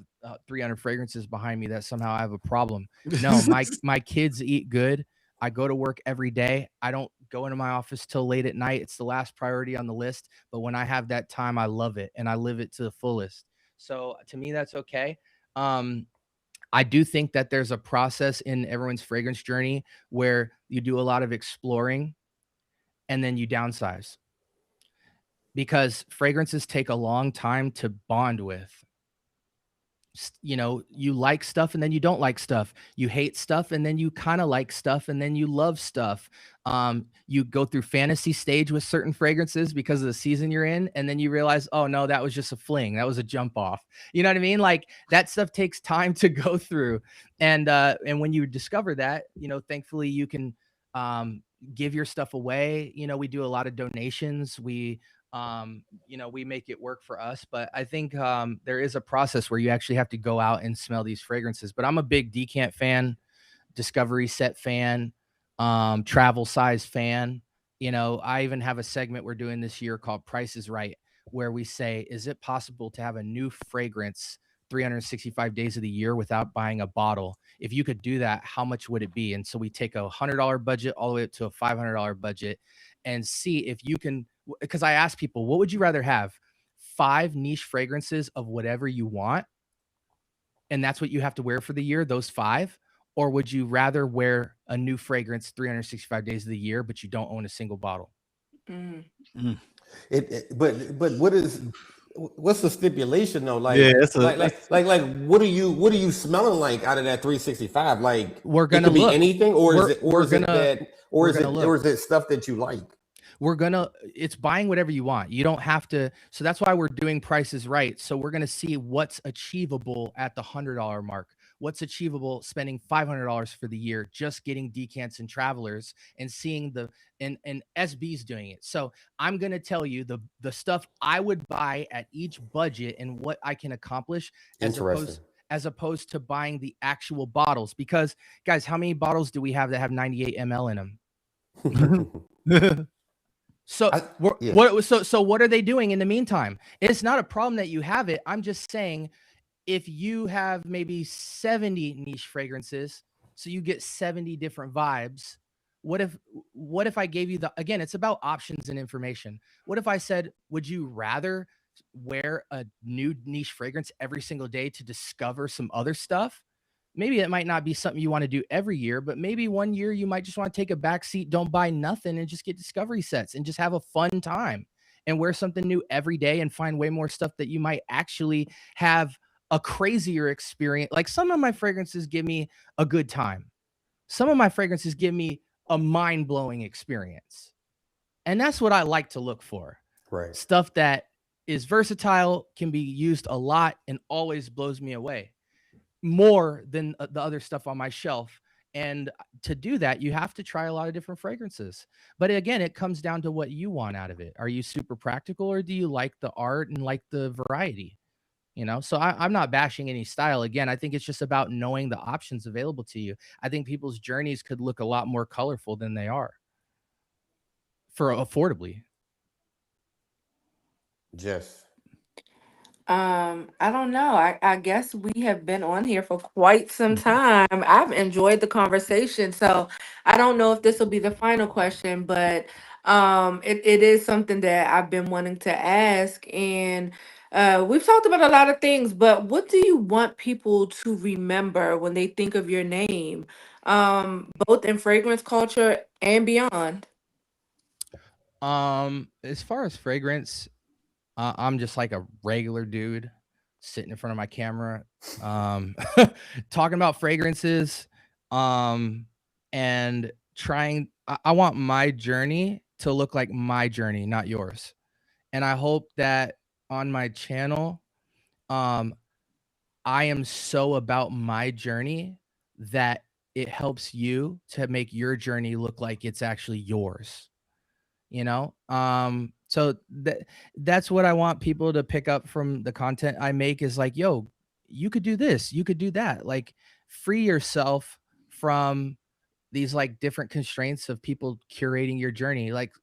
B: 300 fragrances behind me that somehow I have a problem. No, my kids eat good. I go to work every day. I don't go into my office till late at night. It's the last priority on the list. But when I have that time, I love it and I live it to the fullest. So to me, that's okay. I do think that there's a process in everyone's fragrance journey where you do a lot of exploring and then you downsize, because fragrances take a long time to bond with. You know, you like stuff and then you don't like stuff. You hate stuff and then you kind of like stuff and then you love stuff. You go through fantasy stage with certain fragrances because of the season you're in, and then you realize, oh no, that was just a fling. That was a jump off. You know what I mean? Like, that stuff takes time to go through. And when you discover that, you know, thankfully you can give your stuff away. You know, we do a lot of donations. We you know, we make it work for us. But I think there is a process where you actually have to go out and smell these fragrances. But I'm a big decant fan, discovery set fan, travel size fan. You know, I even have a segment we're doing this year called Price is Right, where we say, is it possible to have a new fragrance 365 days of the year without buying a bottle? If you could do that, how much would it be? And so we take a $100 budget all the way up to a $500 budget and see if you can, because I ask people, what would you rather have? 5 niche fragrances of whatever you want, and that's what you have to wear for the year, those 5? Or would you rather wear a new fragrance 365 days of the year, but you don't own a single bottle?
A: But what's the stipulation though? Like,
D: Yeah,
A: like what are you smelling like out of that 365? Like,
B: we're gonna
A: it could
B: look.
A: be anything, or is it stuff that you like?
B: It's buying whatever you want. You don't have to. So that's why we're doing Prices Right. So we're going to see what's achievable at the $100 mark. What's achievable spending $500 for the year, just getting decants and travelers and seeing and SB's doing it. So I'm going to tell you the stuff I would buy at each budget and what I can accomplish as opposed to buying the actual bottles. Because guys, how many bottles do we have that have 98 ml in them? So
A: Yeah.
B: what are they doing in the meantime? It's not a problem that you have it. I'm just saying, if you have maybe 70 niche fragrances, so you get 70 different vibes, what if I gave you the, again, it's about options and information. What if I said, would you rather wear a new niche fragrance every single day to discover some other stuff? Maybe it might not be something you want to do every year, but maybe one year you might just want to take a back seat, don't buy nothing, and just get discovery sets and just have a fun time and wear something new every day and find way more stuff that you might actually have a crazier experience. Like, some of my fragrances give me a good time. Some of my fragrances give me a mind-blowing experience. And that's what I like to look for.
A: Right.
B: Stuff that is versatile, can be used a lot, and always blows me away more than the other stuff on my shelf. And to do that, you have to try a lot of different fragrances. But again, it comes down to what you want out of it. Are you super practical, or do you like the art and like the variety? So I'm not bashing any style. Again, I think it's just about knowing the options available to you. I think people's journeys could look a lot more colorful than they are for affordably.
A: Jess.
C: I don't know. I guess we have been on here for quite some time. I've enjoyed the conversation. So I don't know if this will be the final question, but it is something that I've been wanting to ask. And we've talked about a lot of things, but what do you want people to remember when they think of your name? Both in fragrance culture and beyond.
B: As far as fragrance, I'm just like a regular dude sitting in front of my camera, talking about fragrances, and trying. I want my journey to look like my journey, not yours. And I hope that on my channel, um, I am so about my journey that it helps you to make your journey look like it's actually yours. So that's what I want people to pick up from the content I make, is like, yo, you could do this, you could do that. Like, free yourself from these like different constraints of people curating your journey. Like,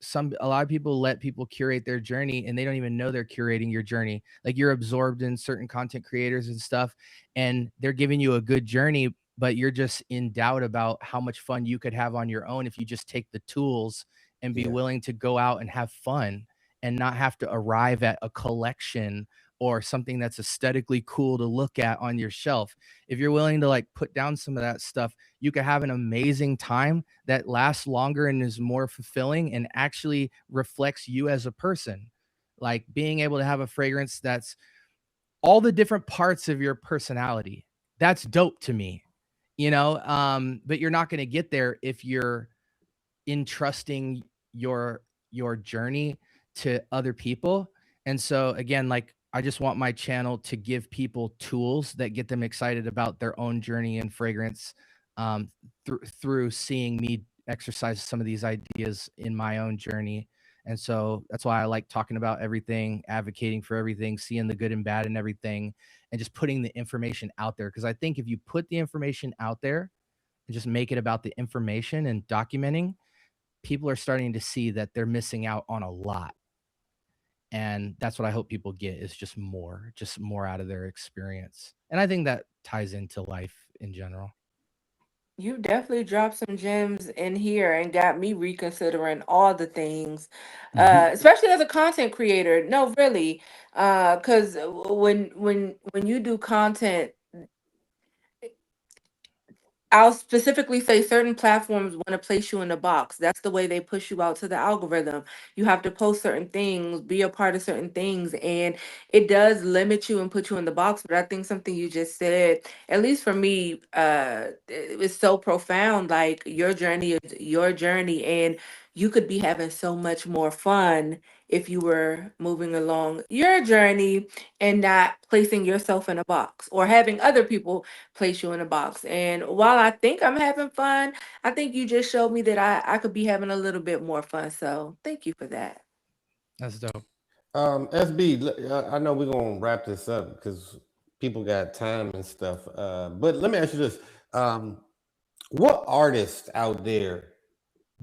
B: a lot of people let people curate their journey and they don't even know they're curating your journey. Like, you're absorbed in certain content creators and stuff, and they're giving you a good journey, but you're just in doubt about how much fun you could have on your own if you just take the tools and be
A: Yeah.
B: willing to go out and have fun and not have to arrive at a collection or something that's aesthetically cool to look at on your shelf. If you're willing to like put down some of that stuff, you could have an amazing time that lasts longer and is more fulfilling and actually reflects you as a person. Like, being able to have a fragrance that's all the different parts of your personality. That's dope to me, but you're not going to get there if you're entrusting your journey to other people. And so again, like, I just want my channel to give people tools that get them excited about their own journey in fragrance, through seeing me exercise some of these ideas in my own journey. And so that's why I like talking about everything, advocating for everything, seeing the good and bad in everything, and just putting the information out there. Because I think if you put the information out there and just make it about the information and documenting, people are starting to see that they're missing out on a lot. And that's what I hope people get, is just more out of their experience. And I think that ties into life in general.
C: You definitely dropped some gems in here and got me reconsidering all the things, especially as a content creator. No, really, because when you do content, I'll specifically say certain platforms want to place you in a box. That's the way they push you out to the algorithm. You have to post certain things, be a part of certain things, and it does limit you and put you in the box. But I think something you just said, at least for me, it was so profound. Like, your journey is your journey, and you could be having so much more fun if you were moving along your journey and not placing yourself in a box or having other people place you in a box. And while I think I'm having fun, I think you just showed me that I could be having a little bit more fun. So thank you for that.
B: That's dope.
A: SB, I know we're gonna wrap this up because people got time and stuff. But let me ask you this: what artists out there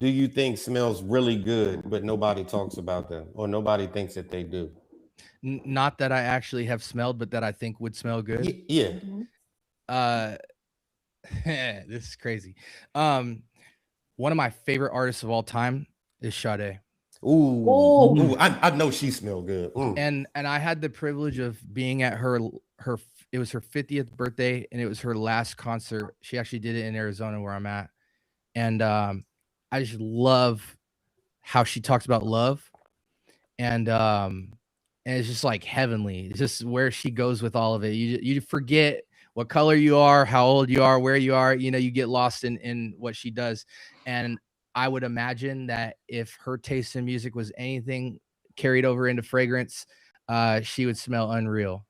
A: do you think smells really good, but nobody talks about them or nobody thinks that they do?
B: Not that I actually have smelled, but that I think would smell good.
A: Yeah.
C: Mhm.
B: Uh, this is crazy. One of my favorite artists of all time is Sade.
A: Ooh,
C: Ooh.
A: ooh, I know she smell good.
B: And I had the privilege of being at her it was her 50th birthday and it was her last concert. She actually did it in Arizona where I'm at. And I just love how she talks about love and it's just like heavenly. It's just where she goes with all of it. You forget what color you are, how old you are, where you are. You know, you get lost in what she does. And I would imagine that if her taste in music was anything carried over into fragrance, she would smell unreal.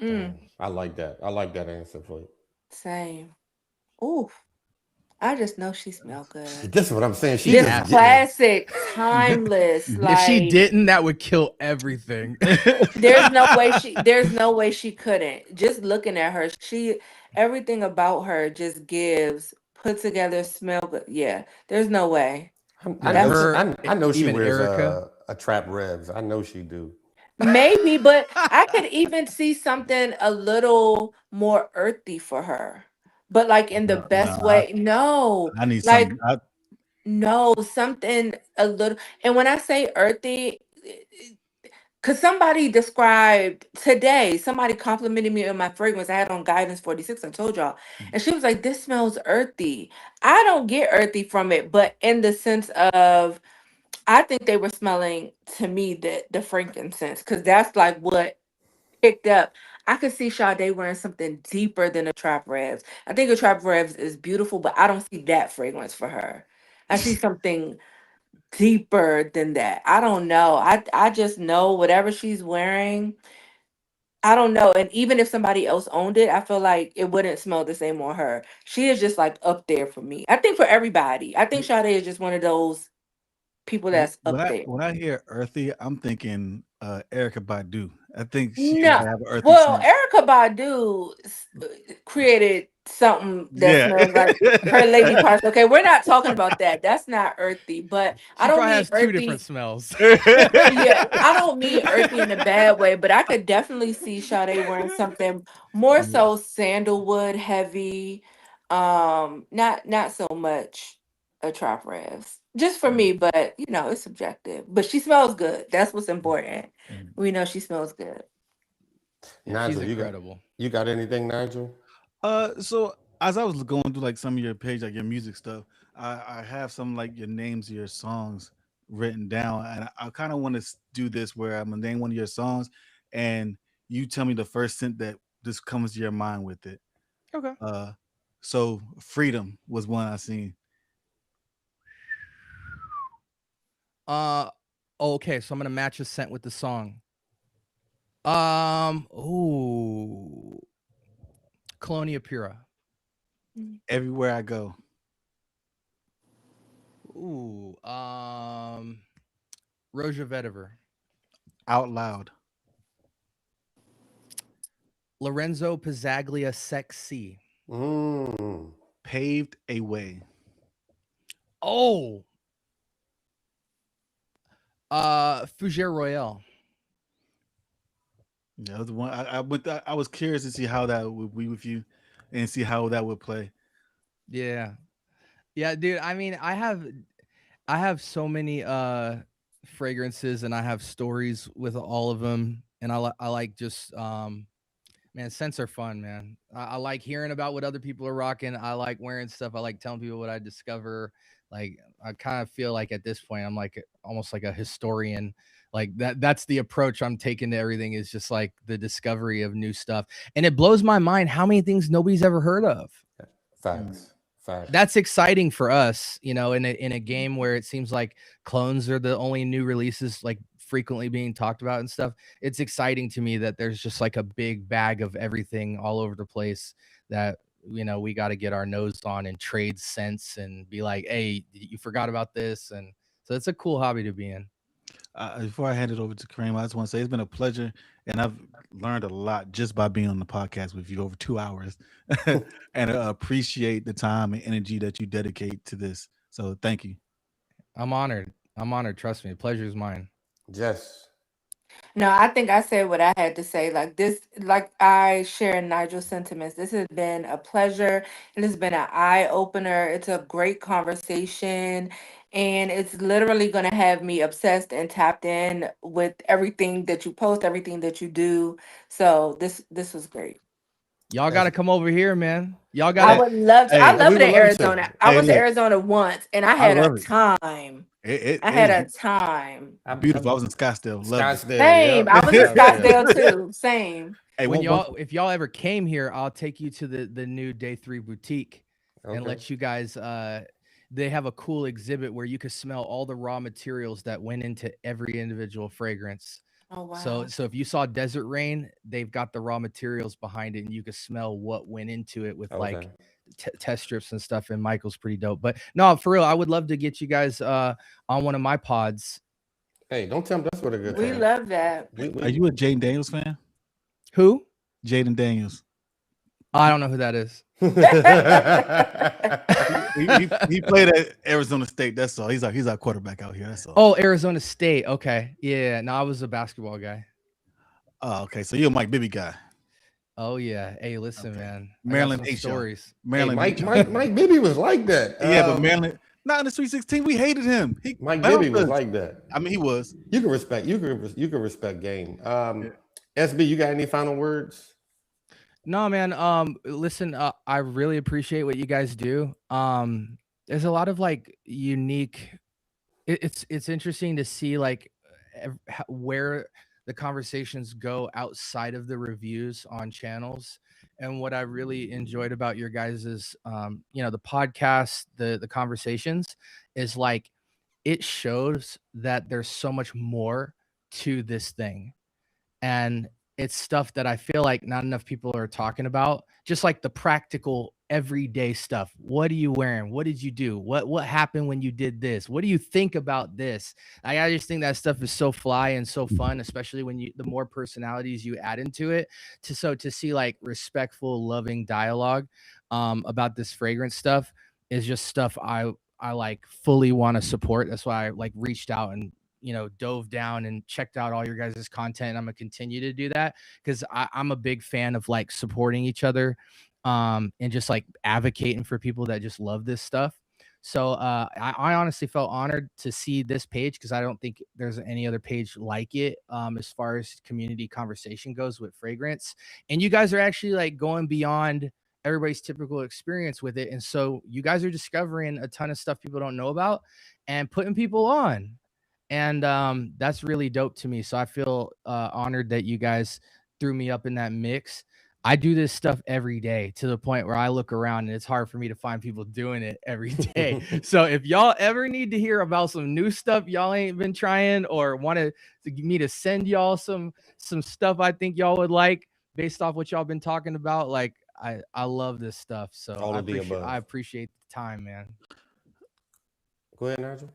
C: Mm,
A: I like that. I like that answer for you.
C: same. Ooh. I just know she smell good.
A: That's what I'm saying. She
B: She
C: Just
A: just
B: has to.
C: classic, timeless.
B: If she
C: Like
B: didn't, that would kill everything.
C: there's no way she couldn't. Just looking at her, everything about her just gives put together smell good. Yeah, there's no way.
A: I
B: Yeah,
A: know
C: That's
A: she,
B: her,
A: I know she
B: even
A: wears
B: Erica.
A: a trap revs. I know she do.
C: maybe, but I could even see something a little more earthy for her. But like in the
D: No, no,
C: best way. No.
D: I need
C: Like
D: something.
C: no, something a little. And when I say earthy, because somebody described today, somebody complimented me on my fragrance. I had on Guidance 46, I told y'all. And she was like, this smells earthy. I don't get earthy from it, but in the sense of, I think they were smelling to me the frankincense, because that's like what picked up. I could see Sade wearing something deeper than a Trap Revs. I think a Trap Revs is beautiful, but I don't see that fragrance for her. I see something deeper than that. I don't know. I just know whatever she's wearing. I don't know. And even if somebody else owned it, I feel like it wouldn't smell the same on her. She is just like up there for me. I think for everybody. I think Sade is just one of those people that's
D: When
C: up
D: I
C: there.
D: when I hear earthy, I'm thinking Erica Badu. I think she
C: No.
D: might have an earthy
C: Well,
D: scent.
C: Erica Badu created something that
D: Yeah.
C: smells like her lady parts. Okay, we're not talking about that. That's not earthy, but I
B: She
C: don't
B: probably
C: mean
B: has two different
C: earthy.
B: smells.
C: Yeah, I don't mean earthy in a bad way, but I could definitely see Sade wearing something more so sandalwood heavy. Not so much a trap revs. Just for me, but it's subjective. But she smells good. That's what's important. We know she smells good.
B: Yeah, she's
A: Nigel,
B: incredible.
A: you got anything, Nigel?
D: So as I was going through like some of your page, like your music stuff, I have some like your names of your songs written down, and I kind of want to do this where I'm gonna name one of your songs, and you tell me the first scent that just comes to your mind with it.
B: Okay.
D: Uh, so Freedom was one I seen.
B: Uh okay, so I'm gonna match a scent with the song. Ooh, Colonia Pura.
D: Everywhere I go.
B: Ooh, Roja Vetiver.
D: Out loud.
B: Lorenzo Pizzaglia Sexy.
A: Mm.
D: Paved a way.
B: Oh, Fougere Royale.
D: Yeah, that was the one I was curious to see how that would be with you, and see how that would play.
B: Yeah. Yeah, dude. I mean, I have so many fragrances and I have stories with all of them. And I like just man, scents are fun, man. I like hearing about what other people are rocking. I like wearing stuff. I like telling people what I discover. Like I kind of feel like at this point I'm like almost like a historian. Like that's the approach I'm taking to everything, is just like the discovery of new stuff. And it blows my mind how many things nobody's ever heard of.
A: Facts. Facts.
B: That's exciting for us, in a game where it seems like clones are the only new releases like frequently being talked about and stuff. It's exciting to me that there's just like a big bag of everything all over the place that we got to get our nose on and trade sense and be like, hey, you forgot about this. And so it's a cool hobby to be in.
D: Before I hand it over to Kareem, I just want to say it's been a pleasure, and I've learned a lot just by being on the podcast with you over 2 hours, and I appreciate the time and energy that you dedicate to this. So thank you.
B: I'm honored. I'm honored. Trust me. Pleasure is mine.
A: Jess.
C: No, I think I said what I had to say. Like this, like I share Nigel's sentiments. This has been a pleasure. It has been an eye opener. It's a great conversation. And it's literally going to have me obsessed and tapped in with everything that you post, everything that you do. So this was great.
B: Y'all got
A: That's,
B: to come over here, man. Y'all got
C: I
B: to.
C: would love to. I
D: Hey,
C: love
A: we
C: it
A: would
C: in
A: love to.
C: Arizona. I
D: hey,
C: went to
D: look,
C: Arizona once and I
D: I
C: had a
D: love it.
C: time.
D: It
C: I had
D: is
C: a time.
D: beautiful. I was in Scottsdale. Loved it.
A: Scottsdale.
C: Same.
A: Yep.
C: I was in
A: Scottsdale.
C: Scottsdale too. Same.
D: Hey,
B: When
D: one,
B: if y'all ever came here, I'll take you to the new Day 3 boutique and
A: Okay.
B: let you guys they have a cool exhibit where you can smell all the raw materials that went into every individual fragrance.
C: Oh wow.
B: So if you saw Desert Rain, they've got the raw materials behind it and you can smell what went into it with like
A: Okay.
B: test strips and stuff, and Michael's pretty dope. But no, for real, I would love to get you guys on one of my pods.
A: Hey, don't tell them that's what a good
C: We
A: time.
C: love that.
D: are you a Jaden Daniels fan?
B: Who?
D: Jaden Daniels.
B: I don't know who that is.
D: He played at Arizona State. That's all. He's our quarterback out here. That's all.
B: Oh, Arizona State. Okay. Yeah. No, I was a basketball guy.
D: Oh, okay. So you're a Mike Bibby guy.
B: Oh yeah. Hey, listen,
D: Okay.
B: man.
D: Maryland
B: I got some
D: H, y'all.
B: stories.
A: Hey,
D: Maryland.
A: Mike Bibby was like that.
D: Yeah, but Maryland. Not in the Sweet 16. We hated him. He
A: Mike
D: bounced
A: Bibby was
D: us.
A: like that.
D: I mean, he was.
A: You can respect. You can respect game. SB, you got any final words?
B: No, man. Listen, I really appreciate what you guys do. There's a lot of like unique. It's interesting to see like where the conversations go outside of the reviews on channels. And what I really enjoyed about your guys's, the podcast, the conversations, is like it shows that there's so much more to this thing. And it's stuff that I feel like not enough people are talking about, just like the practical everyday stuff. What are you wearing? What did you do? What happened when you did this? What do you think about this? I just think that stuff is so fly and so fun, especially when the more personalities you add into it. To see like respectful, loving dialogue about this fragrance stuff is just stuff I like fully want to support. That's why I like reached out and dove down and checked out all your guys' content. I'm gonna continue to do that because I'm a big fan of like supporting each other and just like advocating for people that just love this stuff. So I honestly felt honored to see this page because I don't think there's any other page like it as far as community conversation goes with fragrance. And you guys are actually like going beyond everybody's typical experience with it. And so you guys are discovering a ton of stuff people don't know about and putting people on. And that's really dope to me. So I feel honored that you guys threw me up in that mix. I do this stuff every day to the point where I look around and it's hard for me to find people doing it every day. So if y'all ever need to hear about some new stuff y'all ain't been trying or want me to send y'all some stuff I think y'all would like based off what y'all been talking about, like I love this stuff. So
A: All of the above.
B: I appreciate the time, man.
A: Go ahead, Nigel.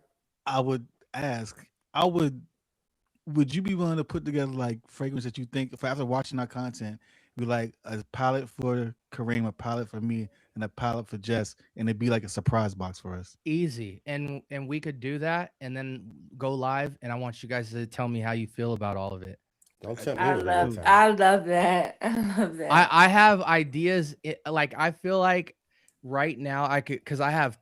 D: I would ask, would you be willing to put together like fragrance that you think, if after watching our content, be like a palette for Kareem, a palette for me, and a palette for Jess, and it'd be like a surprise box for us?
B: Easy. And we could do that and then go live. And I want you guys to tell me how you feel about all of it.
A: Don't tempt me
C: I
A: with a
C: love
A: good time.
C: I love that. I love that.
B: I have ideas. Like I feel like right now I could, because I have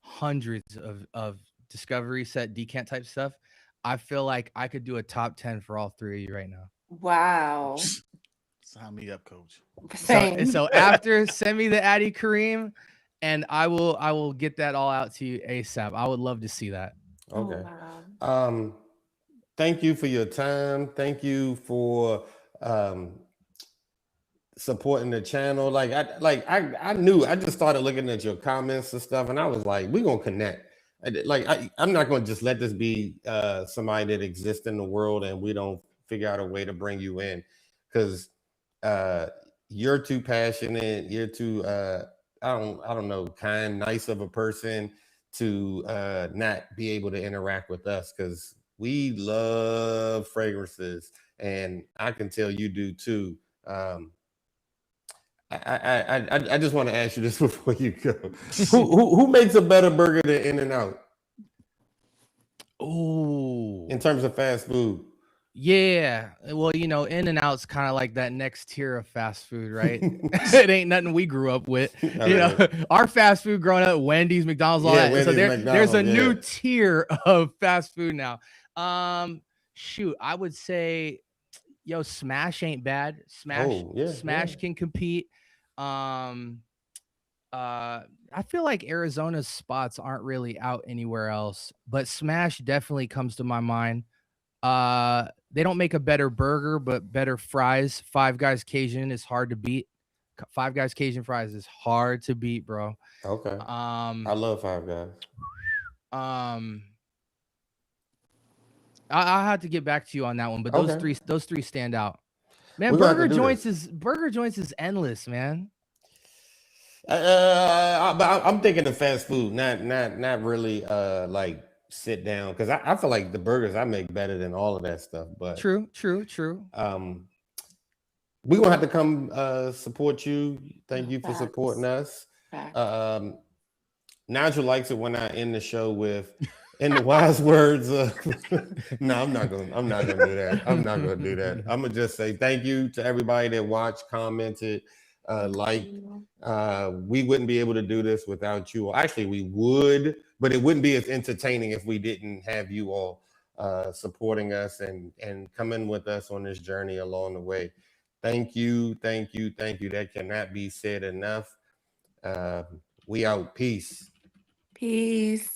B: hundreds of discovery set decant type stuff. I feel like I could do a top 10 for all three of you right now.
C: Wow.
D: Sign me up, coach.
C: Same.
B: So after, send me the Addy Kareem and I will get that all out to you ASAP. I would love to see that.
A: Okay.
C: Oh, wow.
A: Thank you for your time. Thank you for supporting the channel. I knew, I just started looking at your comments and stuff, and I was like, we're gonna connect. I'm not gonna just let this be somebody that exists in the world and we don't figure out a way to bring you in, because you're too passionate, you're too I don't know, kind, nice of a person to not be able to interact with us, because we love fragrances, and I can tell you do too. I just want to ask you this before you go. Who makes a better burger than In-N-Out?
B: Oh,
A: in terms of fast food?
B: yeah. Well, you know, In-N-Out's kind of like that next tier of fast food, right? It ain't nothing we grew up with.
A: All
B: You know,
A: right.
B: our fast food growing up, Wendy's, McDonald's, all
A: Yeah,
B: that. So
A: Wendy's,
B: there's a
A: McDonald's,
B: new
A: yeah.
B: tier of fast food now. Shoot, I would say, yo, Smash ain't bad.
A: Oh, yeah, yeah.
B: Smash can compete. Um, I feel like Arizona's spots aren't really out anywhere else, but Smash definitely comes to my mind. They don't make a better burger, but better fries. Five Guys Cajun is hard to beat. Five Guys Cajun fries is hard to beat, bro.
A: Okay. I
B: Um,
A: love Five Guys.
B: um, I'll have to get back to you on that one, but
A: Okay.
B: those three stand out. Man,
A: We're gonna have to do this.
B: Burger Joints is endless, man.
A: But I'm thinking of fast food, not really like sit down, because I feel like the burgers I make better than all of that stuff. But
B: True.
A: we're gonna have to come support you. Thank you for
C: Facts.
A: supporting us.
C: Facts.
A: Nigel likes it when I end the show with, in the wise words of no, I'm not gonna do that. I'm not gonna do that. I'm gonna just say thank you to everybody that watched, commented, liked. We wouldn't be able to do this without you all. Actually, we would, but it wouldn't be as entertaining if we didn't have you all supporting us and coming with us on this journey along the way. Thank you. That cannot be said enough. We out. Peace.
C: Peace.